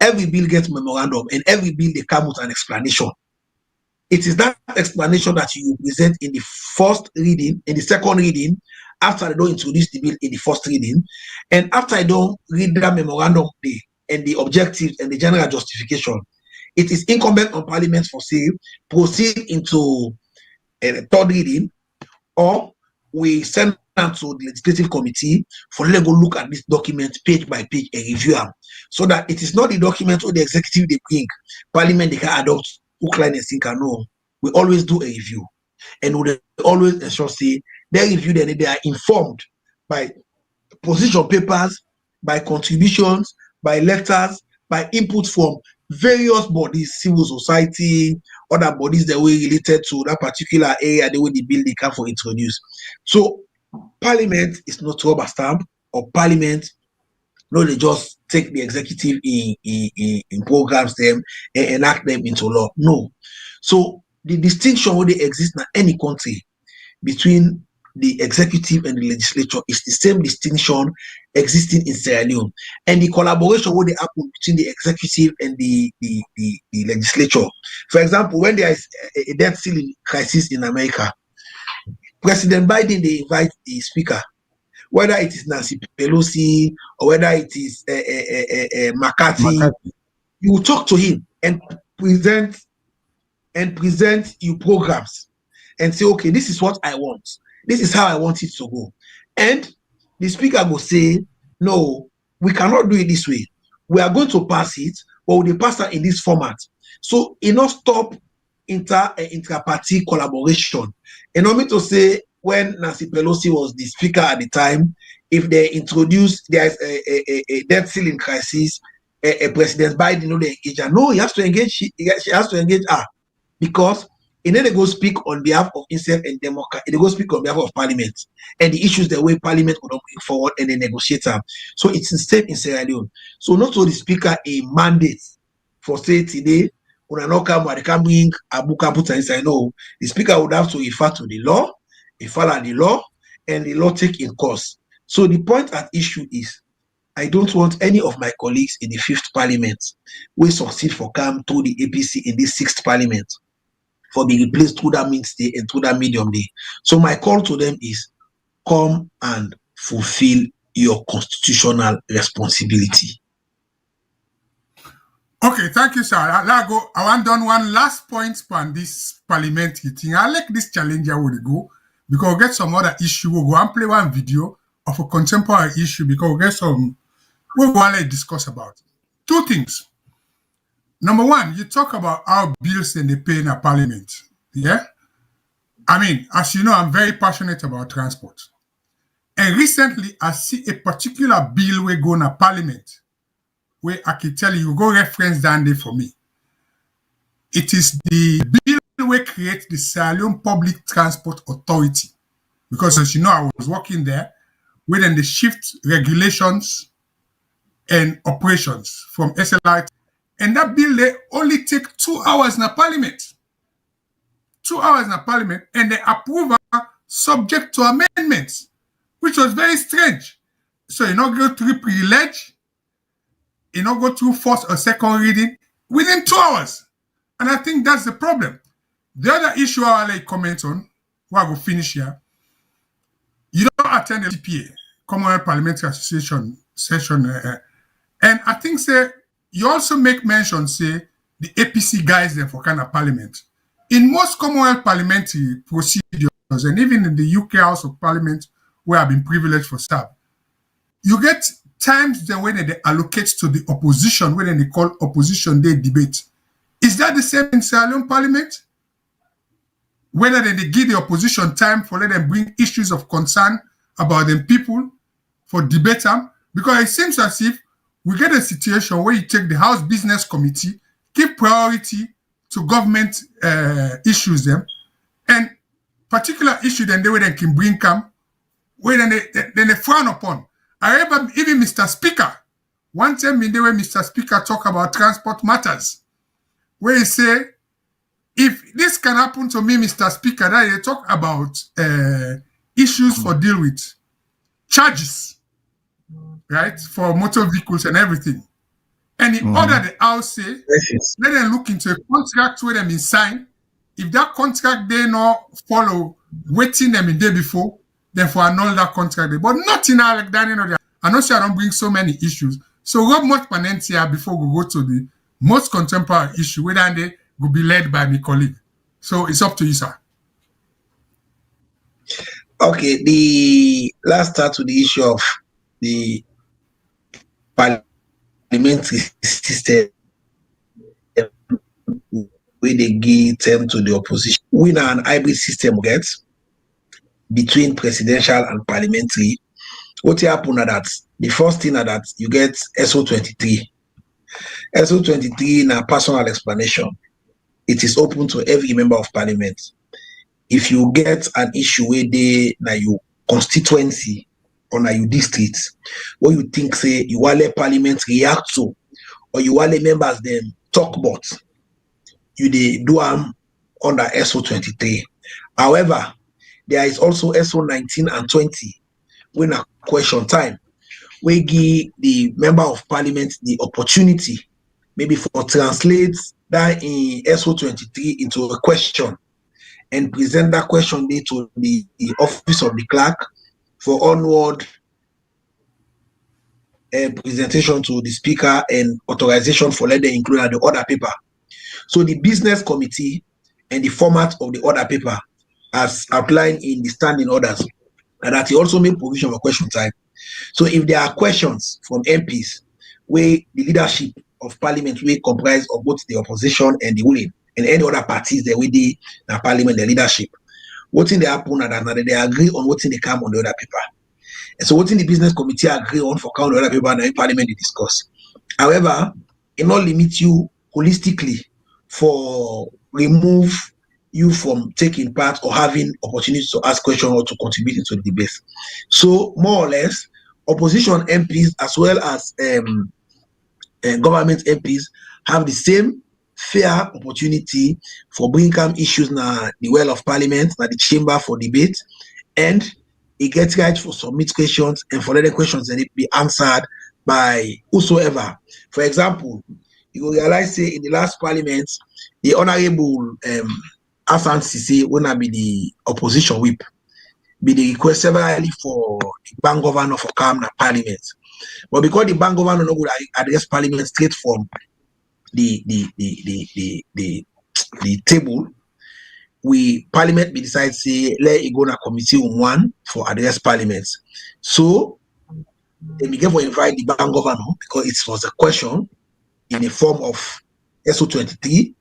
every bill gets memorandum, and every bill they come with an explanation. It is that explanation that you present in the first reading, in the second reading, after they don't introduce the bill in the first reading, and after I don't read that memorandum and the objectives and the general justification. It is incumbent on Parliament for say proceed into a third reading, or we send them to the legislative committee for let go look at this document page by page and review them, so that it is not the document or the executive they bring Parliament they can adopt who client and think. No, we always do a review, and we always ensure say they review that they are informed by position papers, by contributions, by letters, by input from various bodies, civil society, other bodies that were related to that particular area, the way the bill they can for introduce. So Parliament is not rubber stamp, or Parliament, no, they just take the executive in programs them and enact them into law. No. So the distinction where they exist in any country between the executive and the legislature is the same distinction existing in Sierra Leone, and the collaboration where they happen between the executive and the legislature. For example, when there is a debt ceiling crisis in America, President Biden they invite the speaker, whether it is Nancy Pelosi or whether it is McCarthy, you will talk to him and present your programs and say, okay, this is what I want. This is how I want it to go. And the speaker will say, no, we cannot do it this way. We are going to pass it, but we will pass it in this format. So it not stop inter-party collaboration. And I mean to say, when Nancy Pelosi was the speaker at the time, if they introduce there is a debt ceiling crisis, President Biden you know they engage. No, he has to engage. She has to engage her, because and then they go speak on behalf of himself and Democrat. They go speak on behalf of Parliament and the issues the way Parliament would bring forward and they negotiate them. So it's the same in Sierra Leone. So not so the speaker a mandate for say today when I come they can bring a book and put inside. No, the speaker would have to refer to the law, follow the law, and the law take in course. So the point at issue is, I don't want any of my colleagues in the 5th Parliament will succeed for come to the APC in this 6th Parliament for be replaced through that mid-day and through that medium day. So my call to them is, come and fulfill your constitutional responsibility. Okay, thank you, sir. I want done one last point on this parliamentary thing. I like this challenge where we go, because we'll get some other issue. We'll go and play one video of a contemporary issue, because we'll get some we'll go and discuss about. 2 things. Number 1, you talk about how bills and they pay in a parliament. Yeah? I mean, as you know, I'm very passionate about transport. And recently, I see a particular bill we go in a parliament, where I can tell you, go reference down there for me. It is the bill we create the Sierra Leone Public Transport Authority. Because as you know, I was working there, where then they shift regulations and operations from SLI. And that bill, they only take 2 hours in a parliament. 2 hours in a parliament, and they approve it subject to amendments, which was very strange. So you not go through privilege, you not go through first or second reading within 2 hours. And I think that's the problem. The other issue I'll like comment on, where I will finish here, you don't attend the CPA, Commonwealth Parliamentary Association session, and I think say you also make mention say the APC guys there for kind of parliament. In most Commonwealth parliamentary procedures, and even in the UK House of Parliament, where I've been privileged for staff, you get times then when they allocate to the opposition, when they call opposition day debate. Is that the same in Sierra Leone Parliament? whether they give the opposition time for let them bring issues of concern about them people for debate them, because it seems as if we get a situation where you take the House Business Committee, give priority to government issues them, and particular issue then they can bring come, where then they frown upon. I remember even Mr. Speaker, one time in the way Mr. Speaker talk about transport matters, where he say, if this can happen to me, Mr. Speaker, that they talk about issues for deal with, charges, right, for motor vehicles and everything. And in order the House say, let them look into a contract where them is signed. If that contract they not follow waiting them in day before, then for annul that contract. But nothing like that, you know. I know I don't bring so many issues. So Rob much panent here before we go to the most contemporary issue, whether they will be led by my colleague. So it's up to you, sir. Okay, let's start with the issue of the parliamentary system where they give term to the opposition. We now an hybrid system get between presidential and parliamentary. What happen at that? The first thing that you get SO23. SO23 in a personal explanation. It is open to every member of parliament. If you get an issue where they na your constituency or na your district, what you think say you want let parliament react to, or you want let members them talk about, you they do under SO23. However, there is also SO19 and 20 when a question time, we give the member of parliament the opportunity maybe for translate that in SO23 into a question and present that question to the office of the clerk for onward presentation to the speaker and authorization for let them include the order paper. So the business committee and the format of the order paper as outlined in the standing orders, and that he also made provision for question time. So if there are questions from MPs where the leadership of parliament will comprise of both the opposition and the ruling and any other parties that we the parliament, the leadership, what in they happen and that they agree on what in they come on the other paper. And so what in the business committee agree on for count the other paper and in parliament they discuss. However, it not limit you holistically for remove you from taking part or having opportunities to ask questions or to contribute into the debate. So more or less, opposition MPs as well as government MPs have the same fair opportunity for bringing issues na the well of parliament, na the chamber for debate, and it gets right for submit questions and for the questions that it be answered by whosoever. For example, you will realize say in the last parliament, the honorable Hassan Sisi when I be the opposition whip, be the request severally for the bank governor for calm na parliament. But because the bank governor no would address parliament straight from the table, we parliament be decide say let it go na committee on one for address parliament. So they began to invite the bank governor because it was a question in the form of SO23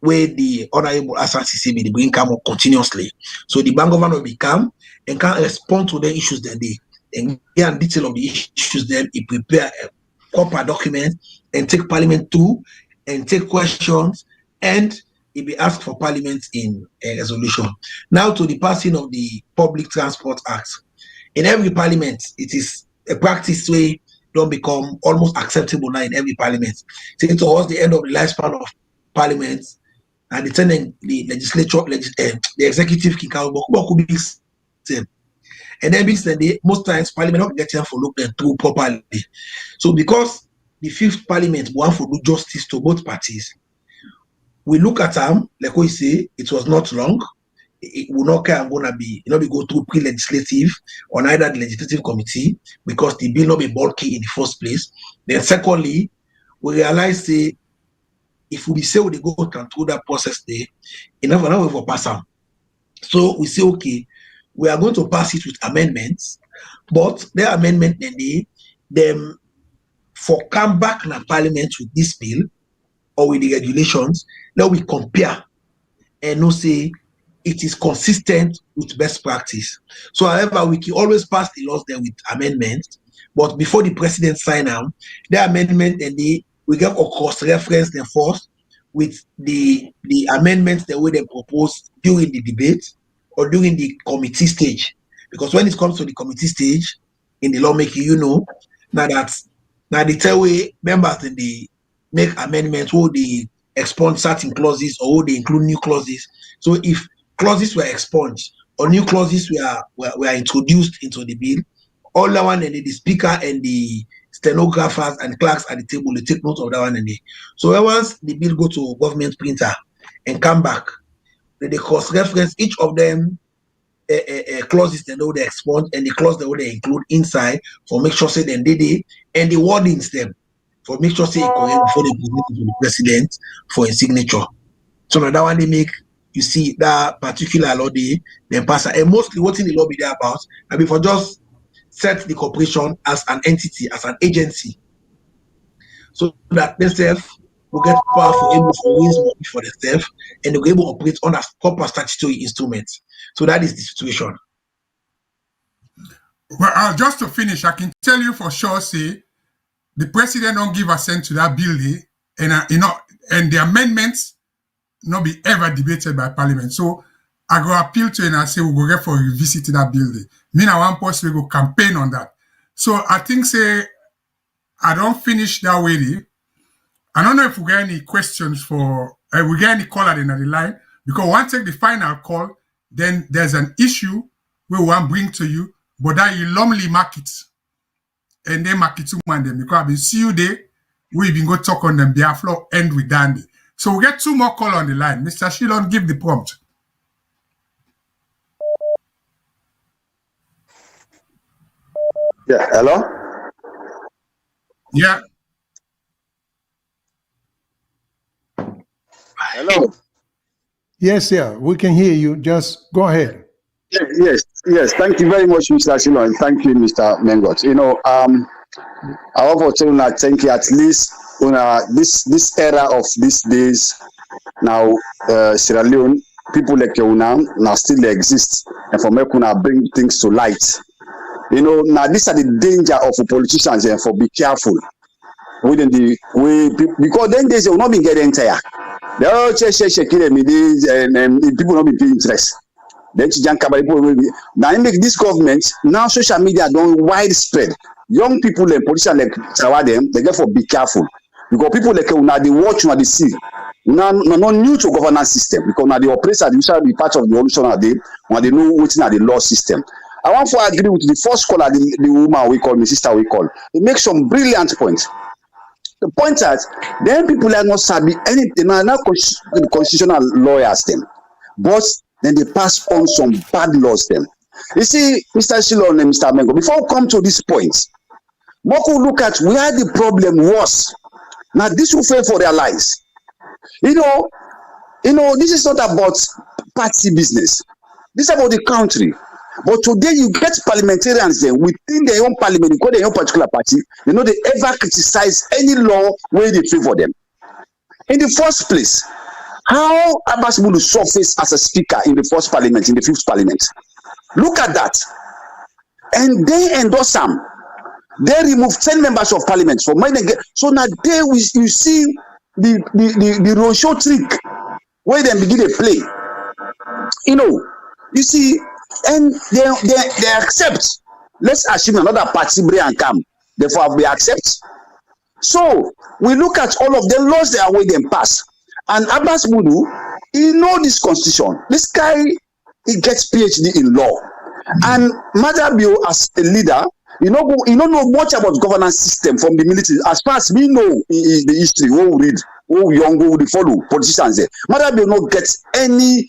where the honorable Hassan Sisi be the bring come up continuously. So the bank governor will become and can respond to the issues that they and get detail of the issues then he prepare a proper document and take parliament through and take questions and he be asked for parliament in a resolution. Now to the passing of the Public Transport Act. In every parliament, it is a practice way don't become almost acceptable now in every parliament. So towards the end of the lifespan of parliament and the legislature, the executive can count and then most times parliament not get time for look them through properly. So because the fifth parliament want to do justice to both parties, we look at them like we say it was not long. It will not care gonna be be go through pre-legislative or neither the legislative committee because the bill not be bulky in the first place. Then secondly, we realize say if we say we go through that process there, enough for pass them. So we say okay, we are going to pass it with amendments, but the amendment them for come back in parliament with this bill or with the regulations, now we compare and no say it is consistent with best practice. So, however, we can always pass the laws there with amendments, but before the president sign them, the amendment and we get a cross-reference them first with the amendments the way they propose during the debate or during the committee stage. Because when it comes to the committee stage in the lawmaking, now the tell way members in the make amendments who they expunge certain clauses or who they include new clauses. So if clauses were expunged or new clauses were introduced into the bill, all that one and the speaker and the stenographers and clerks at the table, they take note of that one and so once the bill go to government printer and come back, they cross-reference each of them clauses they know they expunge and the clause they include inside for make sure say then they and the wordings them for make sure say it correct before they present it to the president for a signature. So now that one they make you see that particular law then pass and mostly what in the law be there about and before just set the corporation as an entity, as an agency, so that themselves will get powerful, able to raise money for themselves, and they'll be able to operate on a proper statutory instrument. So that is the situation. Well, just to finish, I can tell you for sure, say the president don't give assent to that bill, and the amendments not be ever debated by Parliament. So I go appeal to and I say we go get for revisit that building. Me and one person we go campaign on that. So I think say I don't finish that way. I don't know if we get any questions for we get any call at the end of the line, because once take the final call, then there's an issue we want bring to you, but that you normally market and then market to man them because I will see you there. We been go talk on them. Their floor end with Dandy. So we get two more call on the line. Mr. Shilon, give the prompt. Yeah, hello? Yeah. Hello? Yes, yeah, we can hear you. Just go ahead. Yes. Thank you very much, Mr. Shilon, and thank you, Mr. Mengot. I want to tell you thank you at least this era of these days now, Sierra Leone, people like you now still exist, and for me, bring things to light. Now these are the danger of politicians, and for be careful within the way because then they will not be getting tired. They all shaking them and people not be paying interest. Then now make this government now social media don't widespread. Young people and politicians like Tawa them, they therefore be careful because people like now they watch now they see. Now not new to governance system because now the operator usually be part of the solution day when they know what's in the law system. I want to agree with the first caller, the woman we call, my sister we call. It makes some brilliant points. The point that then people are not sabi anything, not constitutional lawyers them, but then they pass on some bad laws them. You see, Mr. Shilon and Mr. Mengo, before we come to this point, Moko look at where the problem was. Now this will fail for their lives. This is not about party business. This is about the country. But today you get parliamentarians there within their own parliament, because their own particular party, they ever criticize any law where they favor them. In the first place, how Abbas Mulu surface as a speaker in the first parliament, in the fifth parliament? Look at that. And they endorse him. They remove 10 members of parliament from mine. So now there you see the roadshow trick where they begin to play. You see, and they accept. Let's assume another party bring and come. Therefore, we accept. So we look at all of the laws that are where them pass. And Abbas Mudu, he know this constitution. This guy, he gets PhD in law. And Madabio, as a leader, you don't know much about governance system from the military. As far as we know in the history, what we read, what we young, what we follow, politicians there. Madabio not get any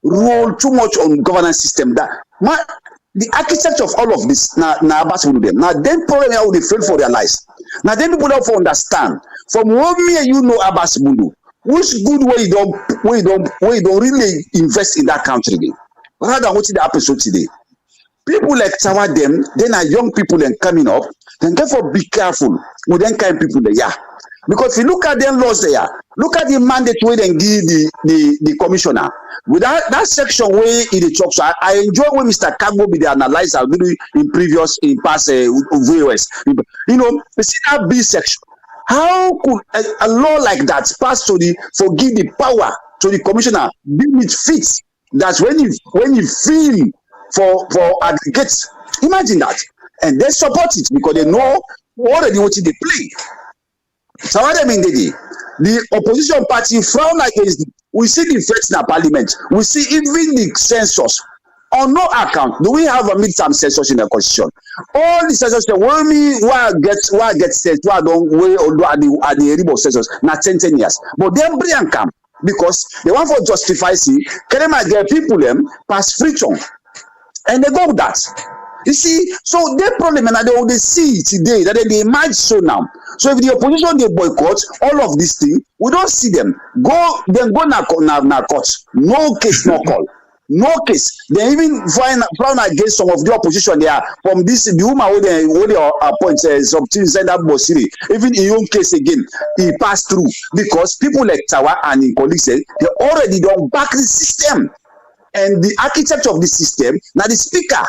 role too much on governance system. The architect of all of this, now Abbas Mudu them. Now then problem how they fail for their lives. Now then people don't understand. From what me and you know Abbas Mudu, which good way you don't really invest in that country. Rather than what's the episode today. people like Tawa them, then are young people and coming up, then therefore be careful with them kind of people there. Yeah. Because if you look at them laws there, look at the mandate where they give the commissioner. With that section where in the talk, so I enjoy when Mr. Kagbo be the analyzer in past VOS. You know, you see that B section. How could a law like that pass to give the power to the commissioner, be it fits that when you feel for aggregates, imagine that, and they support it because they know already what they play. So what I mean, the opposition party frown against it. We see the threats in our parliament. We see even the census. On no account do we have a midterm census in the constitution. All the census when me why get set why don't we at the area census na 10 years. But them bring come because they want for justify see can they get people them pass friction and they go with that. You see, so their problem and they see today that they emerge so now. So if the opposition they boycott all of these things, we don't see them. Go na court. No case, no call. No case. They even frown against some of the opposition there from this the woman where they appoint something send that Bosiri. Even in own case again, he passed through because people like Tawa and his colleagues say they already don't back the system. And the architect of the system, now the speaker.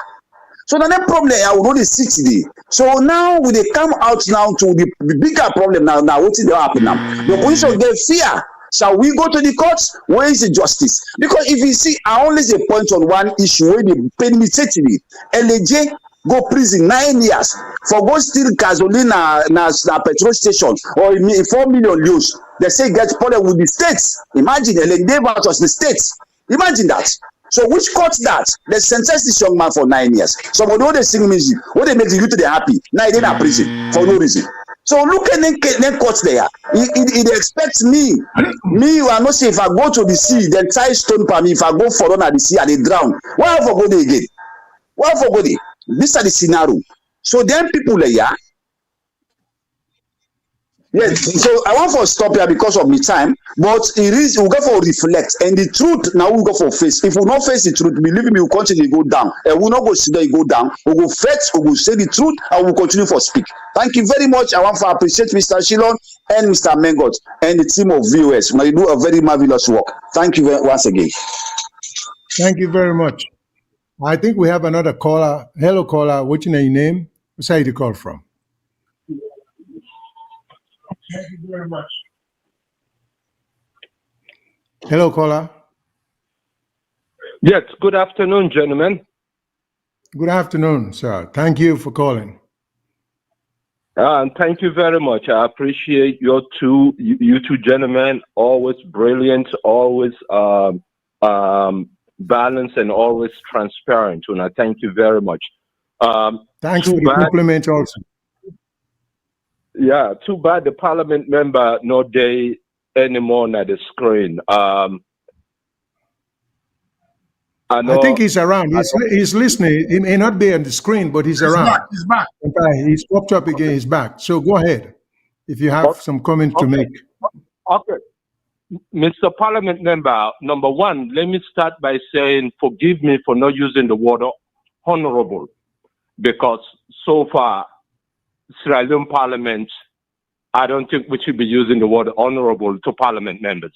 So the problem I will know the 60. So now when they come out now to the bigger problem now what is happen now? The opposition get fear. Shall we go to the courts? Where is the justice? Because if you see, I only say point on one issue where they penitentiary, LJ go prison 9 years for go steal gasoline na petrol station or 4 million lose. They say get problem with the states. Imagine LJ versus the states. Imagine that. So which court that? They sentence this young man for 9 years. Somebody when they sing music, when they make the youth they happy, now they in prison for no reason. So look at them courts there. It expects me. You are not say if I go to the sea, then tie stone for me. If I go for at the sea, I they drown. Why for go there again? Why for go there? These are the scenario. So then people there, yeah. Yes, so I want to stop here because of the time, but it is we go for reflect and the truth now we go for face. If we not face the truth, believe me, we will continue to go down. And we not go sit there, go down. We will face, we will say the truth, and we will continue for speak. Thank you very much. I want to appreciate Mr. Shillon and Mr. Mengot and the team of VOS. They do a very marvelous work. Thank you once again. Thank you very much. I think we have another caller. Hello, caller. What's your name? Where's you call from? Thank you very much. Hello, caller. Yes, good afternoon, gentlemen. Good afternoon, sir. Thank you for calling. Thank you very much. I appreciate you two gentlemen. Always brilliant, always balanced, and always transparent. And I thank you very much. Thanks for the compliment also. Yeah, too bad the parliament member no day anymore at the screen. I think he's around. He's listening. He may not be on the screen, but he's around. He's back. He's popped up again. He's back. So go ahead if you have some comment to make. Okay. Mr. Parliament member, number one, let me start by saying forgive me for not using the word honorable, because so far, Sierra Leone Parliament, I don't think we should be using the word honorable to Parliament members.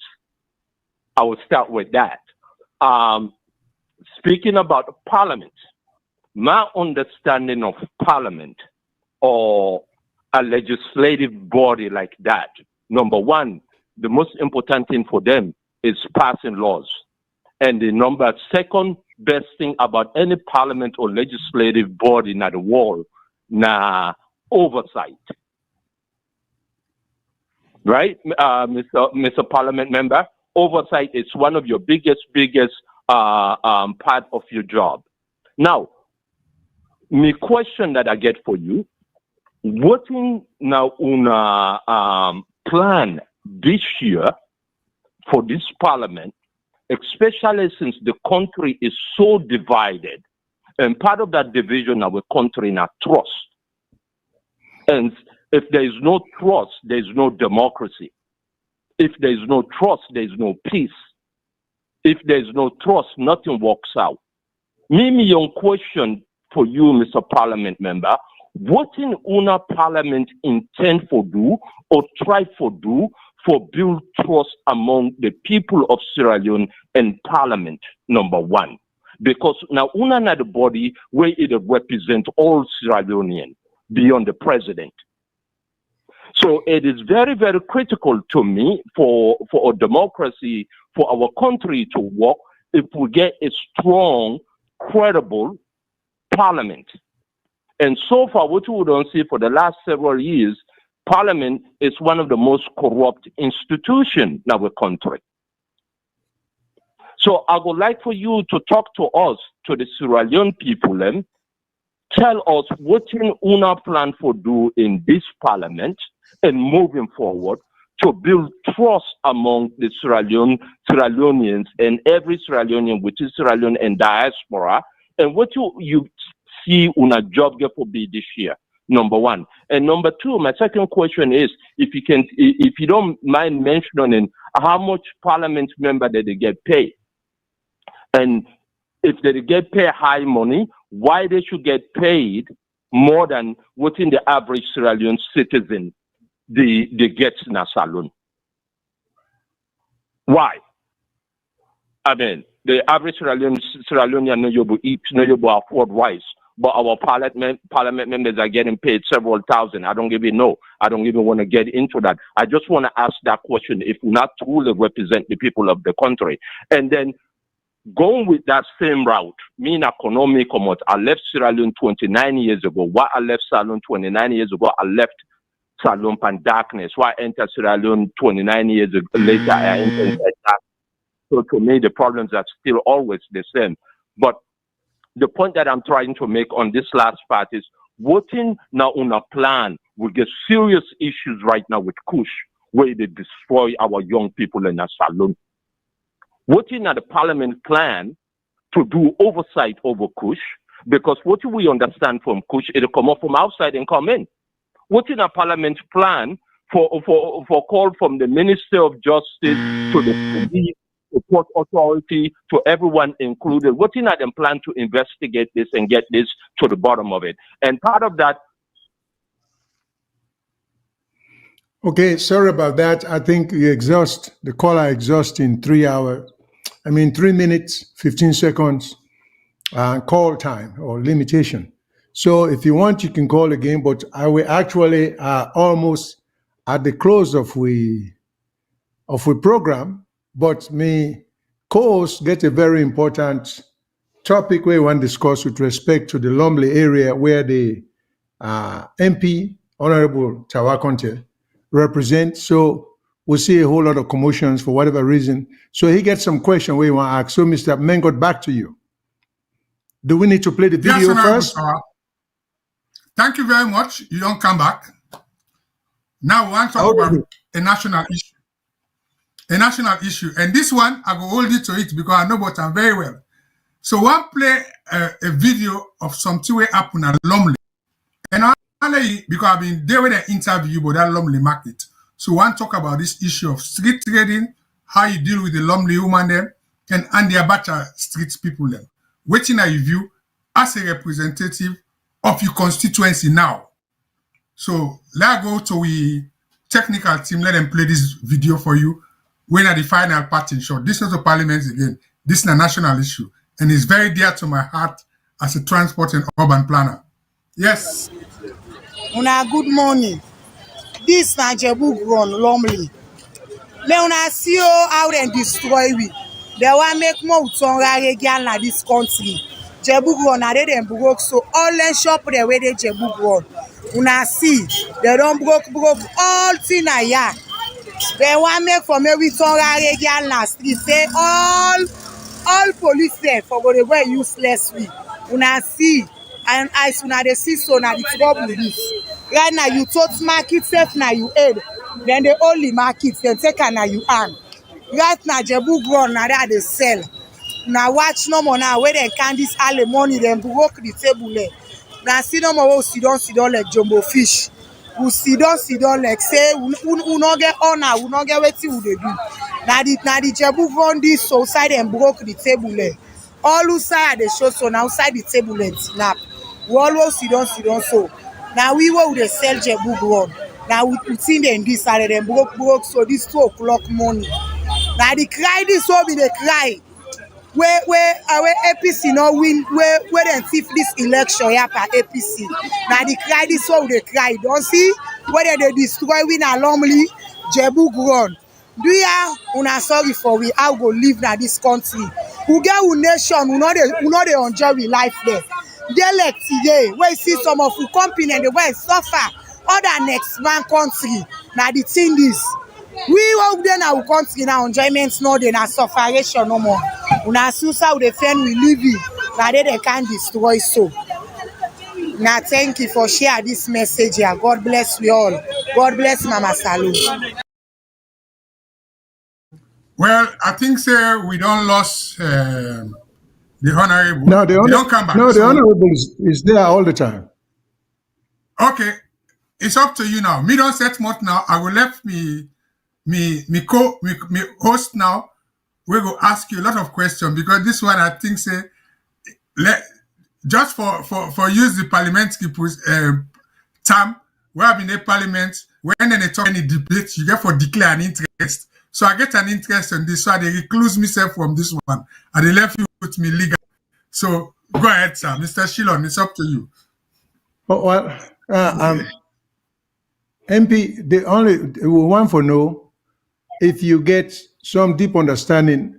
I will start with that. Speaking about Parliament, my understanding of Parliament or a legislative body like that, number one, the most important thing for them is passing laws. And the second best thing about any parliament or legislative body in the world, oversight. Right, Mr. Parliament member? Oversight is one of your biggest part of your job. Now, my question that I get for you, what in now plan this year for this parliament, especially since the country is so divided, and part of that division of the country now trust. And if there is no trust, there is no democracy. If there is no trust, there is no peace. If there is no trust, nothing works out. Mimi, your question for you, Mr. Parliament member, what in una parliament intend for do or try for do for build trust among the people of Sierra Leone and parliament, number one? Because now una na the body where it represents all Sierra Leoneans beyond the president. So it is very, very critical to me for a democracy, for our country to work if we get a strong, credible parliament. And so far, what we don't see for the last several years, parliament is one of the most corrupt institutions in our country. So I would like for you to talk to us, to the Sierra Leone people, and tell us what in una plan for do in this parliament and moving forward to build trust among the Sierra Leoneans and every Sierra Leonean, which is Sierra Leone and diaspora, and what you see una job get for be this year, number one. And number two, my second question is, if you don't mind mentioning how much parliament member that they get paid, and if they get paid high money, why they should get paid more than what in the average Sierra Leone citizen they get in a salon? Why? I mean, the average Sierra Leonean no you eat, no you afford rice, but our parliament members are getting paid several thousand. I don't even know. I don't even want to get into that. I just want to ask that question if we not truly represent the people of the country. And then going with that same route, me in economic, I left Sierra Leone 29 years ago. Why I left Sierra Leone 29 years ago, I left Sierra Leone in darkness. Why I entered Sierra Leone 29 years later, I entered darkness. So to me, the problems are still always the same. But the point that I'm trying to make on this last part is, voting now on a plan will get serious issues right now with Kush, where they destroy our young people in a salon. Voting at the parliament plan to do oversight over Kush, because what we understand from Kush, it'll come up from outside and come in. Voting a parliament plan for call from the Minister of Justice to the police, to court authority, to everyone included. Voting at them plan to investigate this and get this to the bottom of it. And part of that. Okay, sorry about that. I think the caller exhausts in 3 minutes, 15 seconds call time or limitation. So if you want, you can call again, but I will actually almost at the close of we program, but me co-host get a very important topic we want to discuss with respect to the Lumley area where the MP, Honorable Tawa Conteh, represent. So we'll see a whole lot of commotions for whatever reason. So he gets some question where you want to ask. So Mr. Mengot, back to you. Do we need to play the video first? Thank you very much. You don't come back. Now we want to talk about a national issue. A national issue. And this one, I will hold you to it because I know Botan very well. So one play a video of something that happened at Lumley. And because I've been there with an interview about that Lumley market. So one talk about this issue of street trading, how you deal with the Lumley woman there, and the Abacha street people there. Waiting at your view as a representative of your constituency now. So let's go to the technical team. Let them play this video for you. When at the final part in short. This is the parliament again. This is a national issue. And it's very dear to my heart as a transport and urban planner. Yes. Una good morning. This na Jebu Run Lumley. Me una see how they destroy we. They want make more utonga region na this country. Jebu Run na they dem broke so all the shop the way they Jebu Run. Una see they don't broke all thing na ya. They want make from every tonga region na street say all police there for go way useless we. Una see and as una dey see so na the trouble this. Right now you thought market safe now you aid. Then the only market then take na you earn. Right now Jebu Run na that they sell. Now watch no more now where they can this all the money then broke the table there. Now see no more we sit down like jumbo fish. We sit down like say we no get honor, we no get wetin we dey do. Now the Jebu Run this so side and broke the table there. All who side they show so now side the table and snap. we always sit down so. Now we wey we dey sell jebu run. Now we think dem this and dem broke so this 2 o'clock morning. Now the cry this one be the cry where APC no win, where dem thief this election here per APC. Now the cry this one we dey cry. Don't see where they destroy win alarmly jebu run. Do ya una sorry for we how go live na this country? We get we nation, we no dey enjoy we life there. Dey like today, wey see some of we company and the way suffer other next man country. Na the thing is, we work there na we country na enjoyment no dey, na sufferation no more. Una susa we dey fend we live in, na they can destroy so. Now thank you for share this message here. God bless we all. God bless Mama Salome. Well, I think we don't lost the honorable. No, they don't come back. No, the honorable is there all the time. Okay, it's up to you now. Me don't set much now. I will let me host now. We will ask you a lot of questions because this one I think just for use the parliamentary term. We have in the parliament when they talk any debate, you get for declare an interest. So I get an interest in this, so I recluse myself from this one, and they left you with me legal. So go ahead, sir. Mr. Shillon, it's up to you. Oh, well, MP, we want to know if you get some deep understanding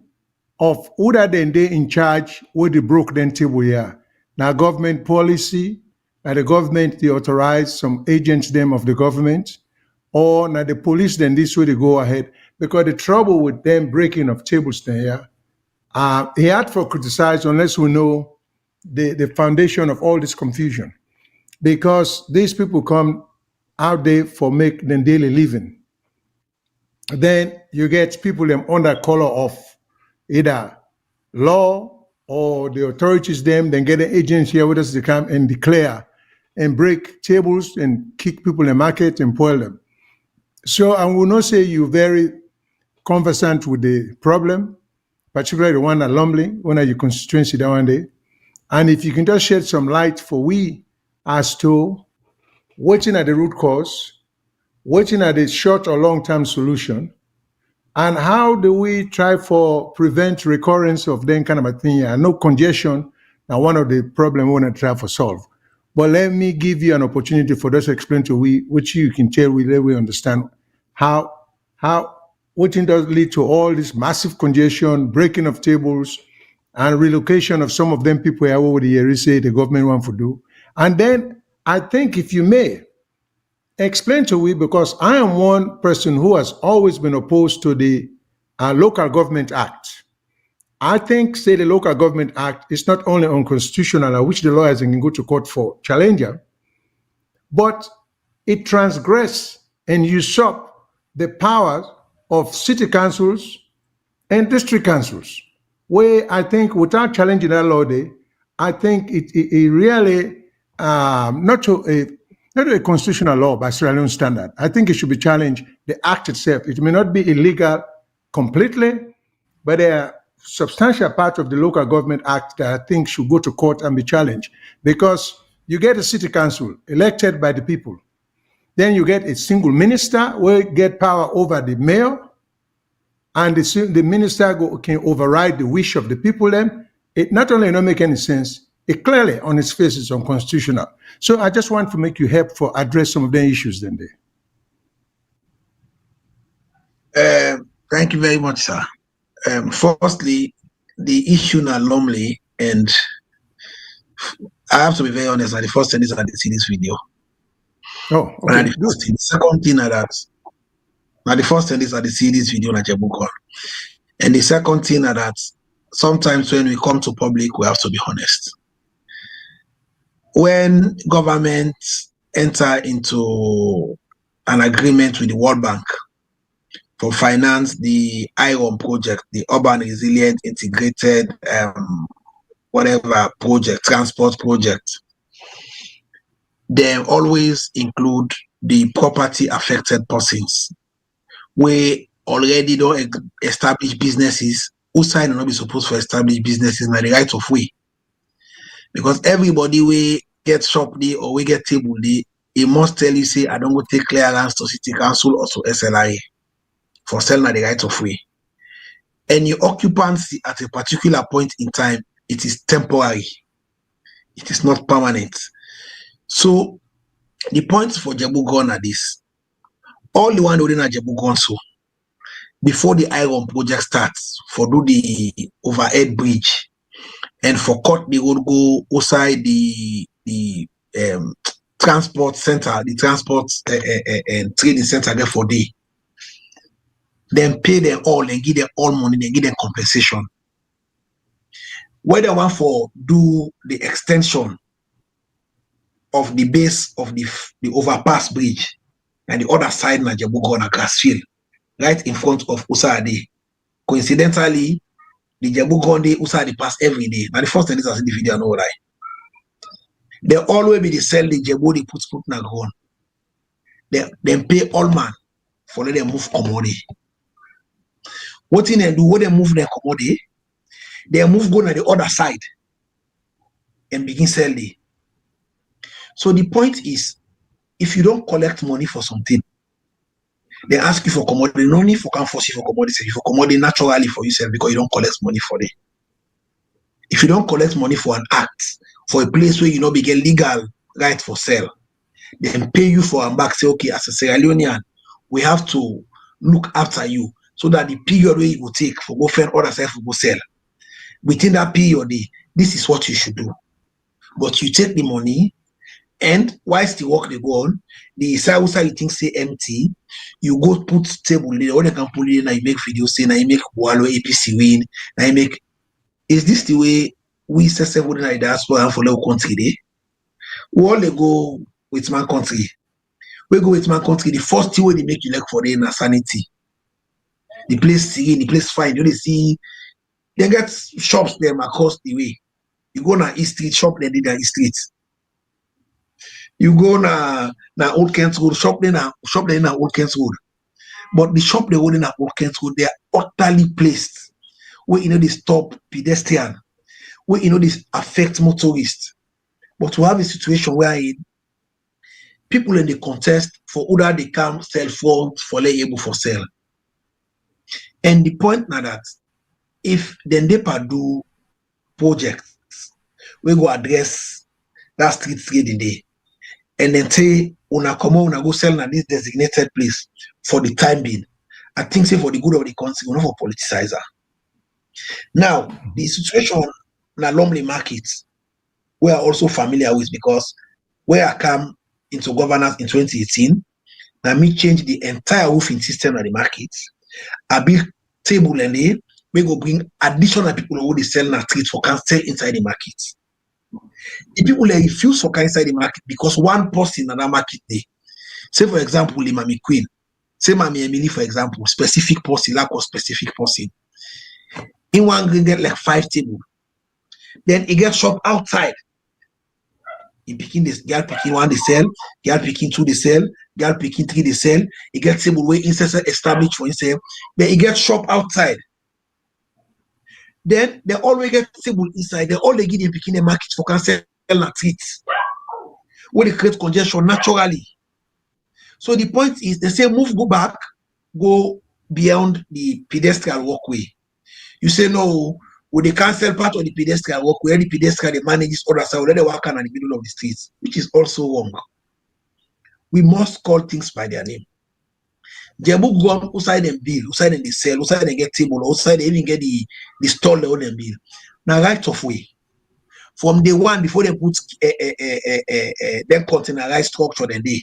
of who are they in charge with the broke then table here. Now government policy, now the government, they authorize some agents them of the government, or now the police then this way they go ahead. Because the trouble with them breaking of tables there, he had for criticize unless we know the foundation of all this confusion. Because these people come out there for make them daily living. Then you get people them under color of either law or the authorities them, then get an agents here with us to come and declare and break tables and kick people in the market and spoil them. So I will not say you're very conversant with the problem, particularly the one at Lumley, one of your constituency that one day. And if you can just shed some light for we as to waiting at the root cause, waiting at the short or long-term solution, and how do we try for prevent recurrence of that kind of a thing? I know congestion now one of the problem we want to try for solve. But let me give you an opportunity for us to explain to we, which you can tell we let we understand how which does lead to all this massive congestion, breaking of tables, and relocation of some of them people here over the years say the government want to do. And then I think if you may, explain to we, because I am one person who has always been opposed to the Local Government Act. I think, say, the Local Government Act is not only unconstitutional, which the lawyers can go to court for challenger, but it transgress and usurp the powers of city councils and district councils, where I think without challenging that law, I think it really not a constitutional law by Sierra Leone standard. I think it should be challenged, the act itself. It may not be illegal completely, but there are substantial part of the Local Government Act that I think should go to court and be challenged, because you get a city council elected by the people. Then you get a single minister who get power over the mayor, and the minister can override the wish of the people. Then it not only not make any sense, it clearly on its face is unconstitutional. So I just want to make you help for address some of the issues then there. Thank you very much, sir. Firstly, the issue now normally, and I have to be very honest, the first thing is that they see this video. Oh, okay. The second thing that now the first thing is that they see this video like a book on. And the second thing that sometimes when we come to public, we have to be honest. When governments enter into an agreement with the World Bank for finance the IRON project, the Urban Resilient Integrated whatever project, transport project, they always include the property affected persons. We already don't establish businesses who sign and not be supposed to establish businesses in the right of way. Because everybody we get shop day or we get table day, he must tell you, say, I don't go take clearance to city council or to SLI for selling at the right of way. And your occupancy at a particular point in time, it is temporary. It is not permanent. So the points for Jebugon are this. All the one within a Jebugon, so before the iron project starts, for do the overhead bridge and for cut the road go outside the transport center, the transport and trading center there for day. Then pay them all and give them all money, then give them compensation. Whether one for do the extension of the base of the overpass bridge and the other side na Jebugon na Grassfield, right in front of Usade. Coincidentally, the Jebugon they Usade pass every day. Now the first thing is I see the video, no right. They always be the sell the Jebu they put na ground. They pay all man for let them move commodity. What in they do when they move their commodity? They move go on the other side and begin selling. So the point is, if you don't collect money for something, they ask you for commodity. No need for can force you for commodity. You for commodity naturally for yourself because you don't collect money for it. If you don't collect money for an act, for a place where you know be get legal right for sale, then pay you for a back. Say, okay, as a Sierra Leonean, we have to look after you so that the period where you will take for go find other side for go sell. Within that period, this is what you should do. But you take the money, and whilst the work they go on, the side you think say empty, you go put table there, or they can pull in, and you make videos saying, now you make Walo APC win, now you make. Is this the way we say several in the diaspora and for little country day? We all they go with my country. We go with my country. The first thing they make you like for them is sanity. The place serene, the place fine. You see, they get shops them across the way. You go na East Street, shop them in East Street. You go na Old Kent Road, shop them na Old Kent Road. But the shop they hold in Old Kent Road, they are utterly placed where you know they stop pedestrian, where you know this affect motorists. But we have a situation where people in the contest for whether they can sell for able for sale. And the point now that if then they do projects, we go address that street trading day, and then say una go sell at this designated place for the time being. I think say for the good of the country, not for politicizer. Now the situation in a Lumley market we are also familiar with because where I come into governance in 2018, now me change the entire roofing system of the market. I build table and we go bring additional people who they sell na street for can sell inside the market. The people they refuse for can inside the market because one person in that market day. Say for example, the Mami Queen, say Mami Emily for example, specific person, lack of specific person. In one green get like 5 tables. Then he get shop outside. He picking this girl picking 1 they sell, girl picking 2 they sell, girl picking 3 they sell. He gets table where inside established for himself. Then he gets shop outside. Then they always get table inside. They all they give them picking the market for can sell na treats. Where they create congestion naturally. So the point is they say move go back, go beyond the pedestrian walkway. You say no, would they cancel part of the pedestrian walkway, the pedestrian they manage this other side, let they walk on in the middle of the streets, which is also wrong. We must call things by their name. Jebu go outside them bill, outside them they sell, outside they get table, outside they even get the stall they own them bill. Now right of way. From day one, before they put them containerized structure then they.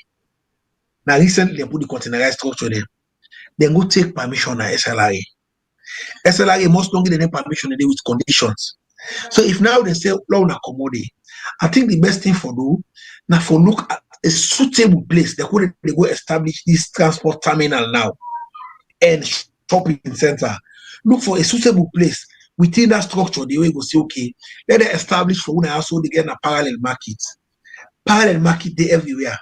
Now recently they put the containerized structure there. Then go take permission at SLRA. SLRA must not get any permission with conditions. So if now they say loan accommodate, I think the best thing for do now for look at a suitable place they go establish this transport terminal now and shopping center. Look for a suitable place within that structure. The way go say okay, let them establish for when also they get a parallel market. Parallel market they everywhere.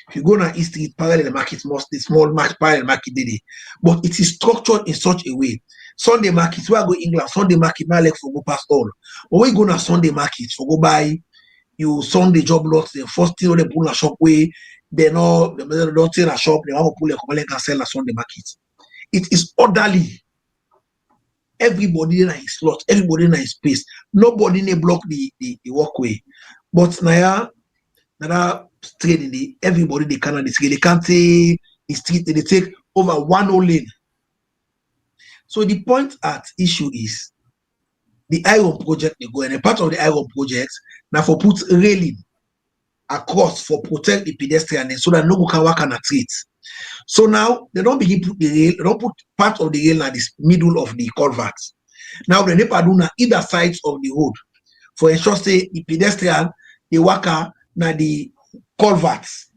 If you go to East Street, parallel market must the small parallel market day. But it is structured in such a way. Sunday market, where I go England, Sunday market, my leg for go past all. But we go to Sunday market for go buy you sound the job lots, the first thing they pull a shop way, they don't sell a shop, they want to pull a commercial and sell a on the market. It is orderly. Everybody in his slot, everybody in his space. Nobody may block the walkway. But now straight in the everybody they cannot they can't say the street, they take over one whole lane. So the point at issue is the iron project they go, and a part of the iron project now for put railing across for protect the pedestrian so that no one can walk on a street. So now they don't begin put the rail, they don't put part of the rail at the middle of the culvert. Now the NEPA do na either sides of the road for ensure say the pedestrian, the worker, na the culverts.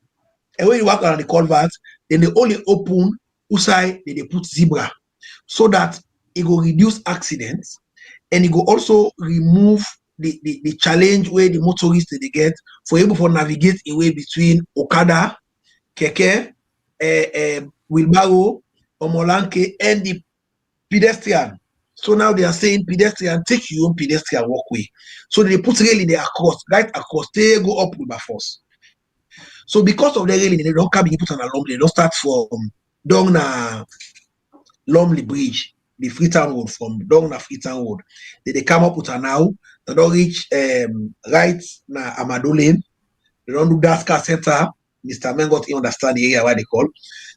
And when you walk around the culverts, then they only open outside they put zebra so that it will reduce accidents and it will also remove the challenge where the motorists they get for able to navigate a way between Okada, Keke, wheelbarrow, Omolanke, and the pedestrian. So now they are saying pedestrian, take your own pedestrian walkway. So they put railing there across, right across, they go up with by force. So because of the railing, they don't come, you put an alarm, they don't start from down na Lumley Bridge, the Freetown Road, from down na Freetown Road. They come up with an now, they don't reach right na Amado Lane, they don't do Daska Center. Mr. Mengot, you understand the area where they call.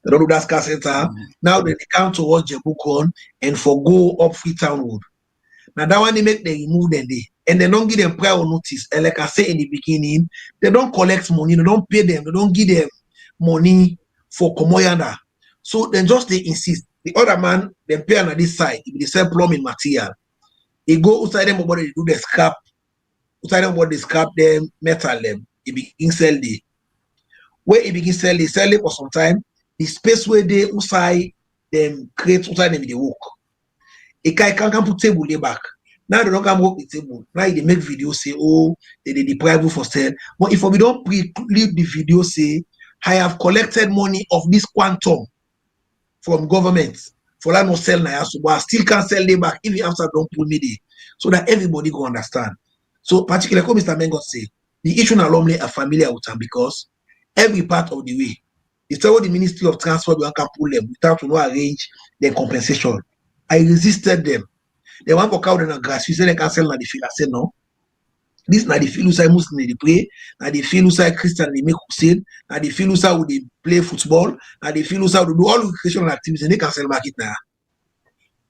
They don't do Daska Center. Now they come towards Jebukon and go up Freetown Road. Now that one they make they remove them day. And they don't give them prior notice. And like I said in the beginning, they don't collect money, they don't pay them, they don't give them money for Komoyana. So then just they insist. The other man, they pay on this side, if they sell plumbing material. They go outside them about they do the scrap, outside them about they scrap them, metal them, it begin sell the where it begin sell it for some time. The space where they outside them create outside them they work. A guy can't put table there back. Now they don't come work with table. Now they make videos say, oh, they deprive you for sale. But if we don't leave the video say, I have collected money of this quantum from government for that no sell now, so but I still can't sell them back even after don't put me there. So that everybody go understand. So particularly like Mr. Mengot say, the issue alumni are familiar with them because every part of the way, it's how the Ministry of Transport can pull them without to arrange their compensation. I resisted them. They want to cow them grass. You say they can sell na the field. I said no. This na the field who say Muslim they pray, na the field who say Christian they make crusade, na the field who say they play football, na the field who say they do all recreational activities and they can sell market now.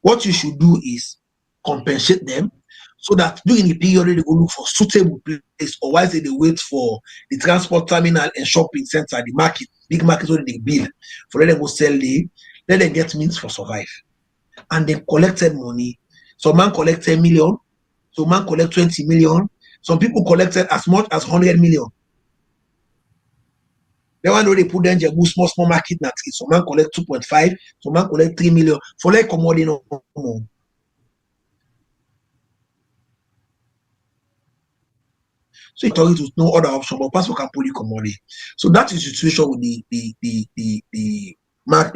What you should do is compensate them so that during the period they go look for suitable place, or while they wait for the transport terminal and shopping center, the market, big market where they build, for them go sell the, let them get means for survive. And they collected money. Some man collect 10 million, some man collect 20 million, some people collected as much as 100 million. They want to they put them in small market na some man collect 2.5, some man collect 3 million. For like commodity no more. So you talk with no other option, but passport can pull you commodity. So that is the situation with the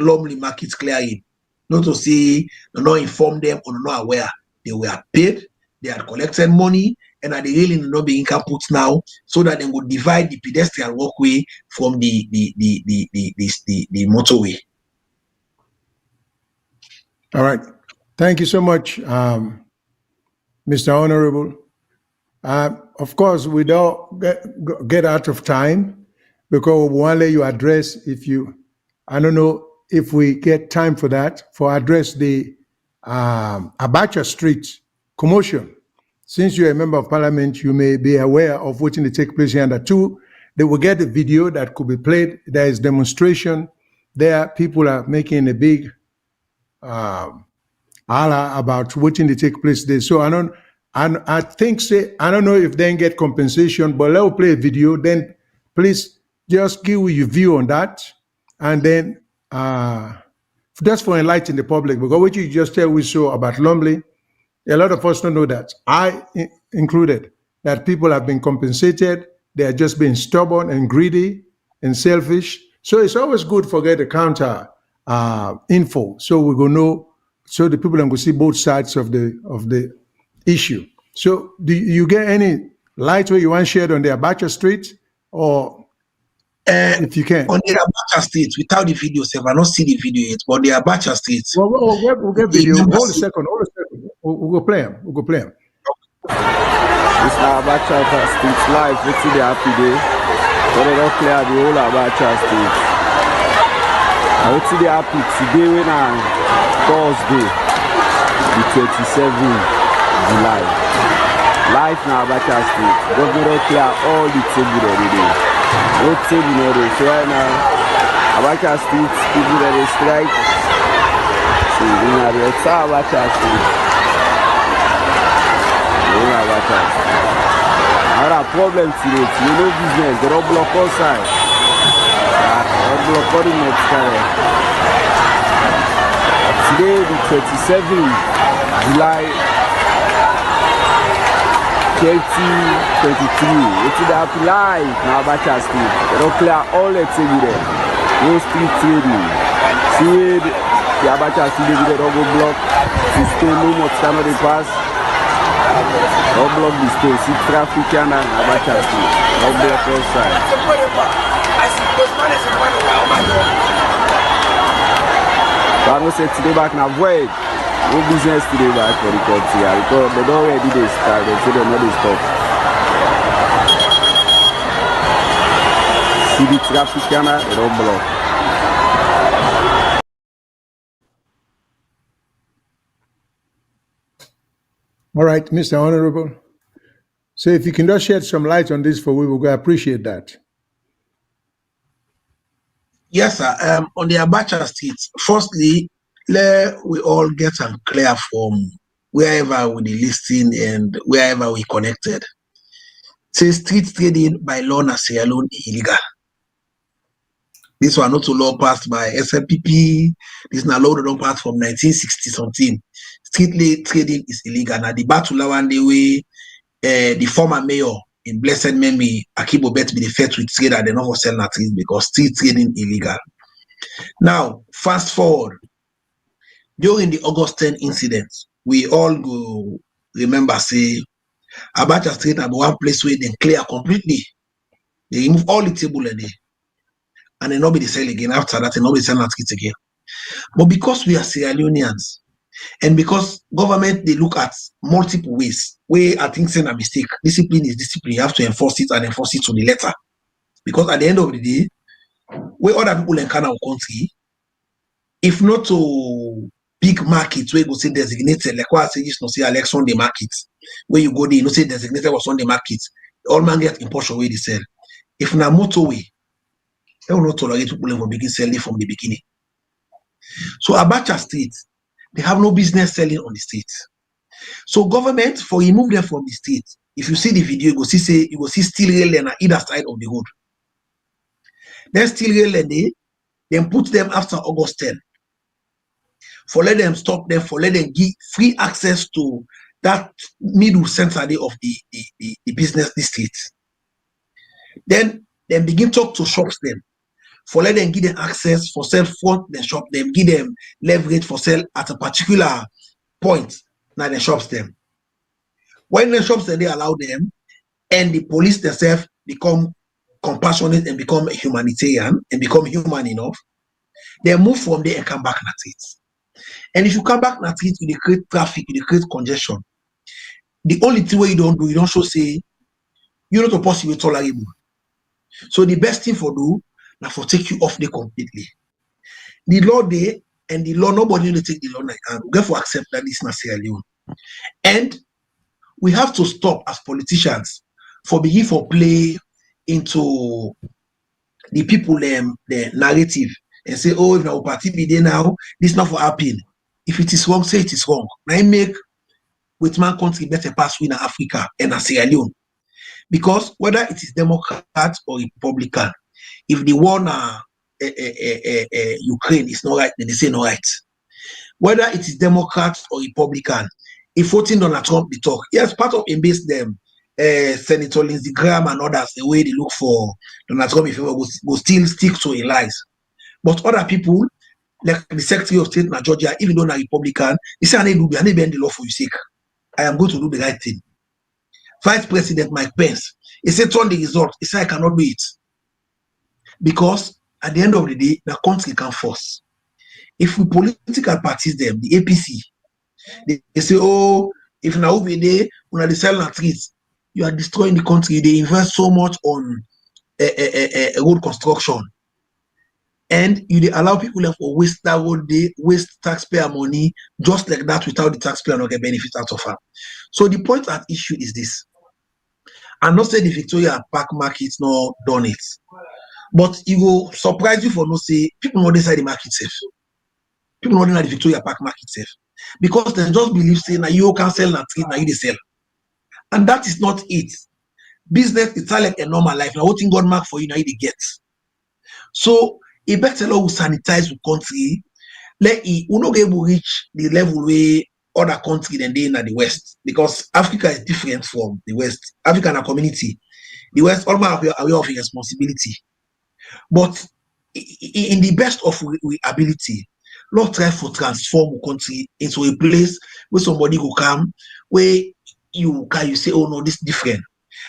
Lumley market clearing. Not to say they not inform them or not aware. They were paid, they had collected money, and are they really not being put now so that they would divide the pedestrian walkway from the motorway. All right. Thank you so much, Mr. Honorable. Of course, we don't get out of time because we want to let you address I don't know if we get time for that, for address the Abacha Street commotion. Since you're a member of parliament, you may be aware of what will take place here. And two, they will get a video that could be played. There is demonstration there. People are making a big holler about what will take place there. So I don't know if they get compensation, but let us play a video. Then please just give your view on that. And then just for enlightening the public, because what you just tell we saw about Lumley, a lot of us don't know that. I included, that people have been compensated. They are just being stubborn and greedy and selfish. So it's always good for get the counter info, so we go know, so the people can go see both sides of the issue. So do you get any light where you want shared on the Abacha Street, or if you can. On the Abacha Street, without the video, I not see the video yet, but the Abacha Street. Well, we'll get video. Hold a second. We'll go play him. This Abacha Street live, let's see the happy day. So they don't clear the whole Abacha Street. I would see the happy today when on Thursday, the 27th July. Live now Abacha Street. Government don't clear all the table every day. No table every day. So right now, Abacha Street, people that they strike. So we are the Abacha Street. Our problem today, you know business, they don't block outside. They don't block all the next time. Today, the 27th July 2023. It's the happy live now Abacha Street. They don't clear all the table there. No street trading. See the Abacha Street, they don't go block. System no much time they pass. Don't block the space, see traffic and Abacha Street. Don't block outside. So I don't say today back now, void. No business today back for the country because they don't already they start, they say they're not they stop. See the traffic and they don't block. All right, Mr. Honorable. So if you can just shed some light on this for we will appreciate that. Yes, sir. On the Abacha Street, firstly, we all get them clear from wherever we listing and wherever we connected. Say street trading by law na Sierra Leone illegal. This one not to law passed by Slpp. This na law that don't pass from 1960 something. Street trading is illegal. Now the battle one day way the former mayor in blessed memory Akibo bet be the first to trade and they not for sell nothing because street trading illegal. Now fast forward during the August 10 incident, we all go remember say Abacha Street at one place where they clear completely. They remove all the table in there. And then nobody sell again after that, and nobody sell that street again. But because we are Sierra Leoneans, and because government they look at multiple ways, where I think saying a mistake. Discipline is discipline. You have to enforce it and enforce it to the letter. Because at the end of the day, where other people encounter our country, if not to big markets where you go say designated, like what I say, just no say like Sunday market, where you go there, you know say designated was Sunday market, all man get import where they sell. If na motorway, they will not tolerate people from begin selling from the beginning. So Abacha Street, they have no business selling on the street. So government for remove them from the street. If you see the video, you go see steel rail lane on either side of the road. Then steel rail lane, then put them after August 10. For let them stop them, for let them give free access to that middle center of the business district. Then begin talk to shops them. For let them give them access for sell front the shop them, give them leverage for sell at a particular point. Now the shops them. When the shops they allow them, and the police themselves become compassionate and become humanitarian and become human enough, they move from there and come back at it. And if you come back at it, you create traffic, you create congestion. The only thing you don't show say you're not supposed to be tolerable. So the best thing for do now for take you off there completely. The law there and the law, nobody will take the law like that. We have to accept that this is not Sierra Leone. And we have to stop as politicians for begin for play into the people the narrative and say, oh, if our party be there now, this not for happen. If it is wrong, say it is wrong. Now make with man country better pass in Africa and a Sierra Leone. Because whether it is Democrat or Republican, if the war Ukraine is not right, then they say no right. Whether it is Democrat or Republican, if voting Donald Trump they talk, yes, part of embase them, Senator Lindsey Graham and others, the way they look for Donald Trump, if he will still stick to a lies. But other people, like the Secretary of State in Georgia, even though they're Republican, they say I need to bend the law for your sake. I am going to do the right thing. Vice President Mike Pence, he said, turn the result. He said, I cannot do it. Because at the end of the day, the country can force. If we political parties them, the APC, they say, oh, if now we there, when they sell na trees, you are destroying the country. They invest so much on road construction. And you allow people to waste that whole day, waste taxpayer money, just like that without the taxpayer not get benefit out of it. So the point at issue is this. I'm not saying the Victoria Park market not done it. But it will surprise you for no say people not decide the market safe. People not in the Victoria Park market safe. Because they just believe saying that you can sell and treat, now you they sell. And that is not it. Business is like a normal life. Now what thing God mark for you, now you they get. So a better law will sanitize the country. Let it will not able to reach the level where other country than they in the West. Because Africa is different from the West. African community. The West almost aware of a responsibility. But in the best of we ability, Lord try to transform the country into a place where somebody will come, where you say, oh no, this is different.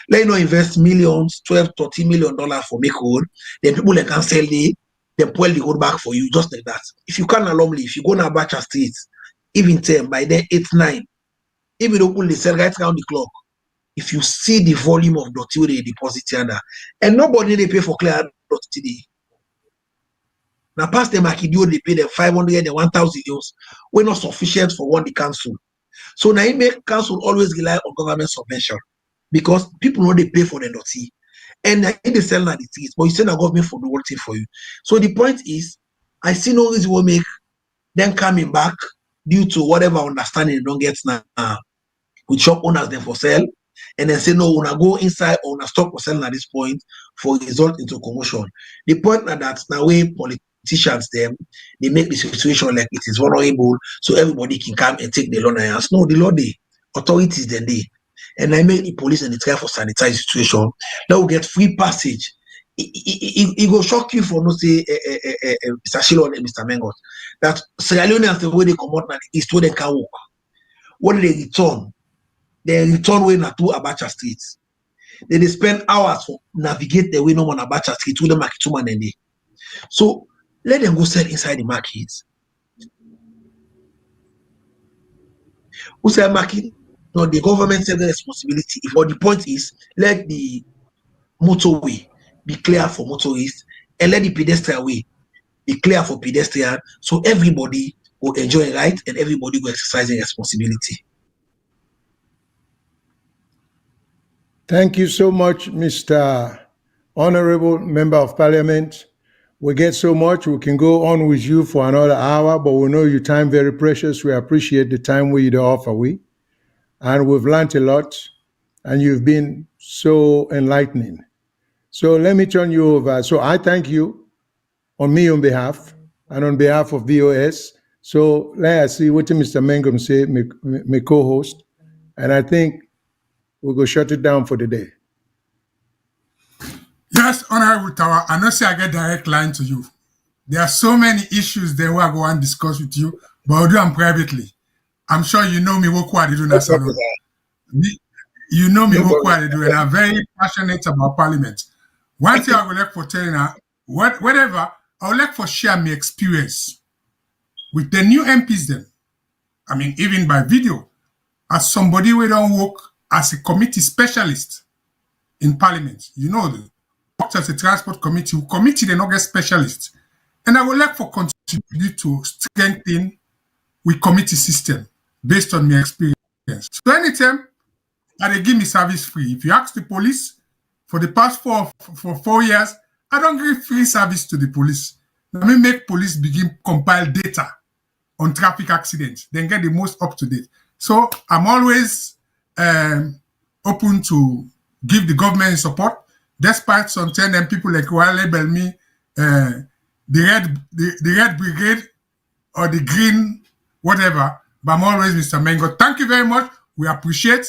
Let you know invest millions, $12, $13 million for make road, then people that can sell it, then pull the road back for you, just like that. If you can normally, if you go to Abacha Street, even 10, by then 8, 9, even though they sell right around the clock, if you see the volume of dirty they deposit under, and nobody they pay for clear dirty today. Now, past them, they pay them 500 and 1,000 euros. We're not sufficient for one the council. So now, it make council always rely on government subvention because people know they pay for the dirty. And they sell now the trees, but you send a government for the whole thing for you. So the point is, I see no reason will make them coming back due to whatever understanding they don't get now. With shop owners then for sale, and then say no, when I go inside or when I stop for selling at this point for result into commotion. The point that now way politicians them they make the situation like it is vulnerable, so everybody can come and take the law. No, the law they authorities then they and I make the police and the try for sanitize situation. Now we get free passage. It will shock you for no say Mr. Shilon and Mr. Mengot that Sierra Leoneans the way they come out now is where they can walk. When they return. They return way na to Abacha Street. They spend hours to navigate the way no on Abacha Street to the market to man. So let them go sell inside the market. Who sell market? No, the government has the responsibility. But the point is, let the motorway be clear for motorists and let the pedestrian way be clear for pedestrian. So everybody will enjoy right and everybody will exercise their responsibility. Thank you so much, Mr. Honorable Member of Parliament. We get so much, we can go on with you for another hour, but we know your time very precious. We appreciate the time we offer we. And we've learned a lot, and you've been so enlightening. So let me turn you over. So I thank you on behalf and on behalf of VOS. So let us see what Mr. Mangum say, my co-host. And I think we'll go shut it down for the day. Yes, Honorable Tawa, I know say I get direct line to you. There are so many issues there where I go and discuss with you, but I'll do them privately. I'm sure you know me what I do in salon. You know me what I do, and I'm very passionate about Parliament. One thing I would like for telling her, whatever, I would like for share my experience with the new MPs then. I mean, even by video, as somebody who don't work as a committee specialist in Parliament. You know, worked as a transport committee they not get specialists. And I would like for contribute to strengthen with committee system based on my experience. So anytime that they give me service free, if you ask the police for the past 4 years, I don't give free service to the police. Let me make police begin compile data on traffic accidents, then get the most up to date. So I'm always open to give the government support, despite sometimes people like who label me the red brigade or the green whatever. But I'm always Mr. Mengo. Thank you very much. We appreciate.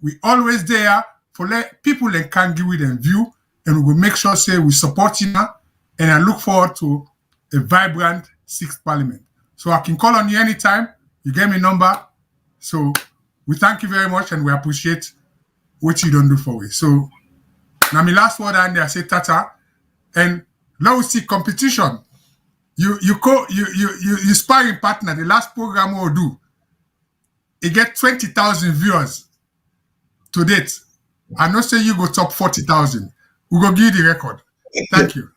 We always there for let people that can give it and view, and we will make sure say we support you now. And I look forward to a vibrant 6th Parliament. So I can call on you anytime. You get me number. So we thank you very much and we appreciate what you don't do for we. So now my last word and I say tata, and now we see competition. You sparring partner, the last program we'll do, it get 20,000 viewers to date. I know say you go top 40,000. We go give you the record. Thank you.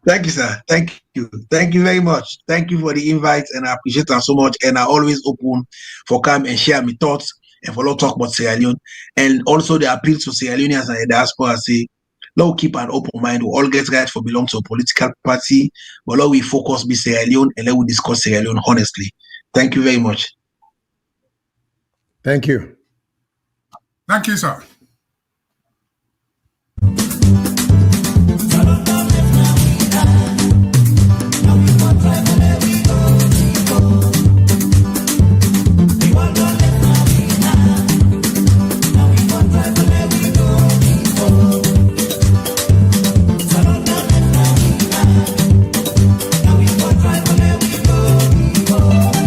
Thank you, sir. Thank you. Thank you very much. Thank you for the invite, and I appreciate them so much. And I always open for come and share my thoughts and for talk about Sierra Leone. And also the appeal to Sierra Leoneans and the diaspora say, let's keep an open mind. We all get right for belong to a political party, but let we focus be Sierra Leone and let we discuss Sierra Leone honestly. Thank you very much. Thank you. Thank you, sir.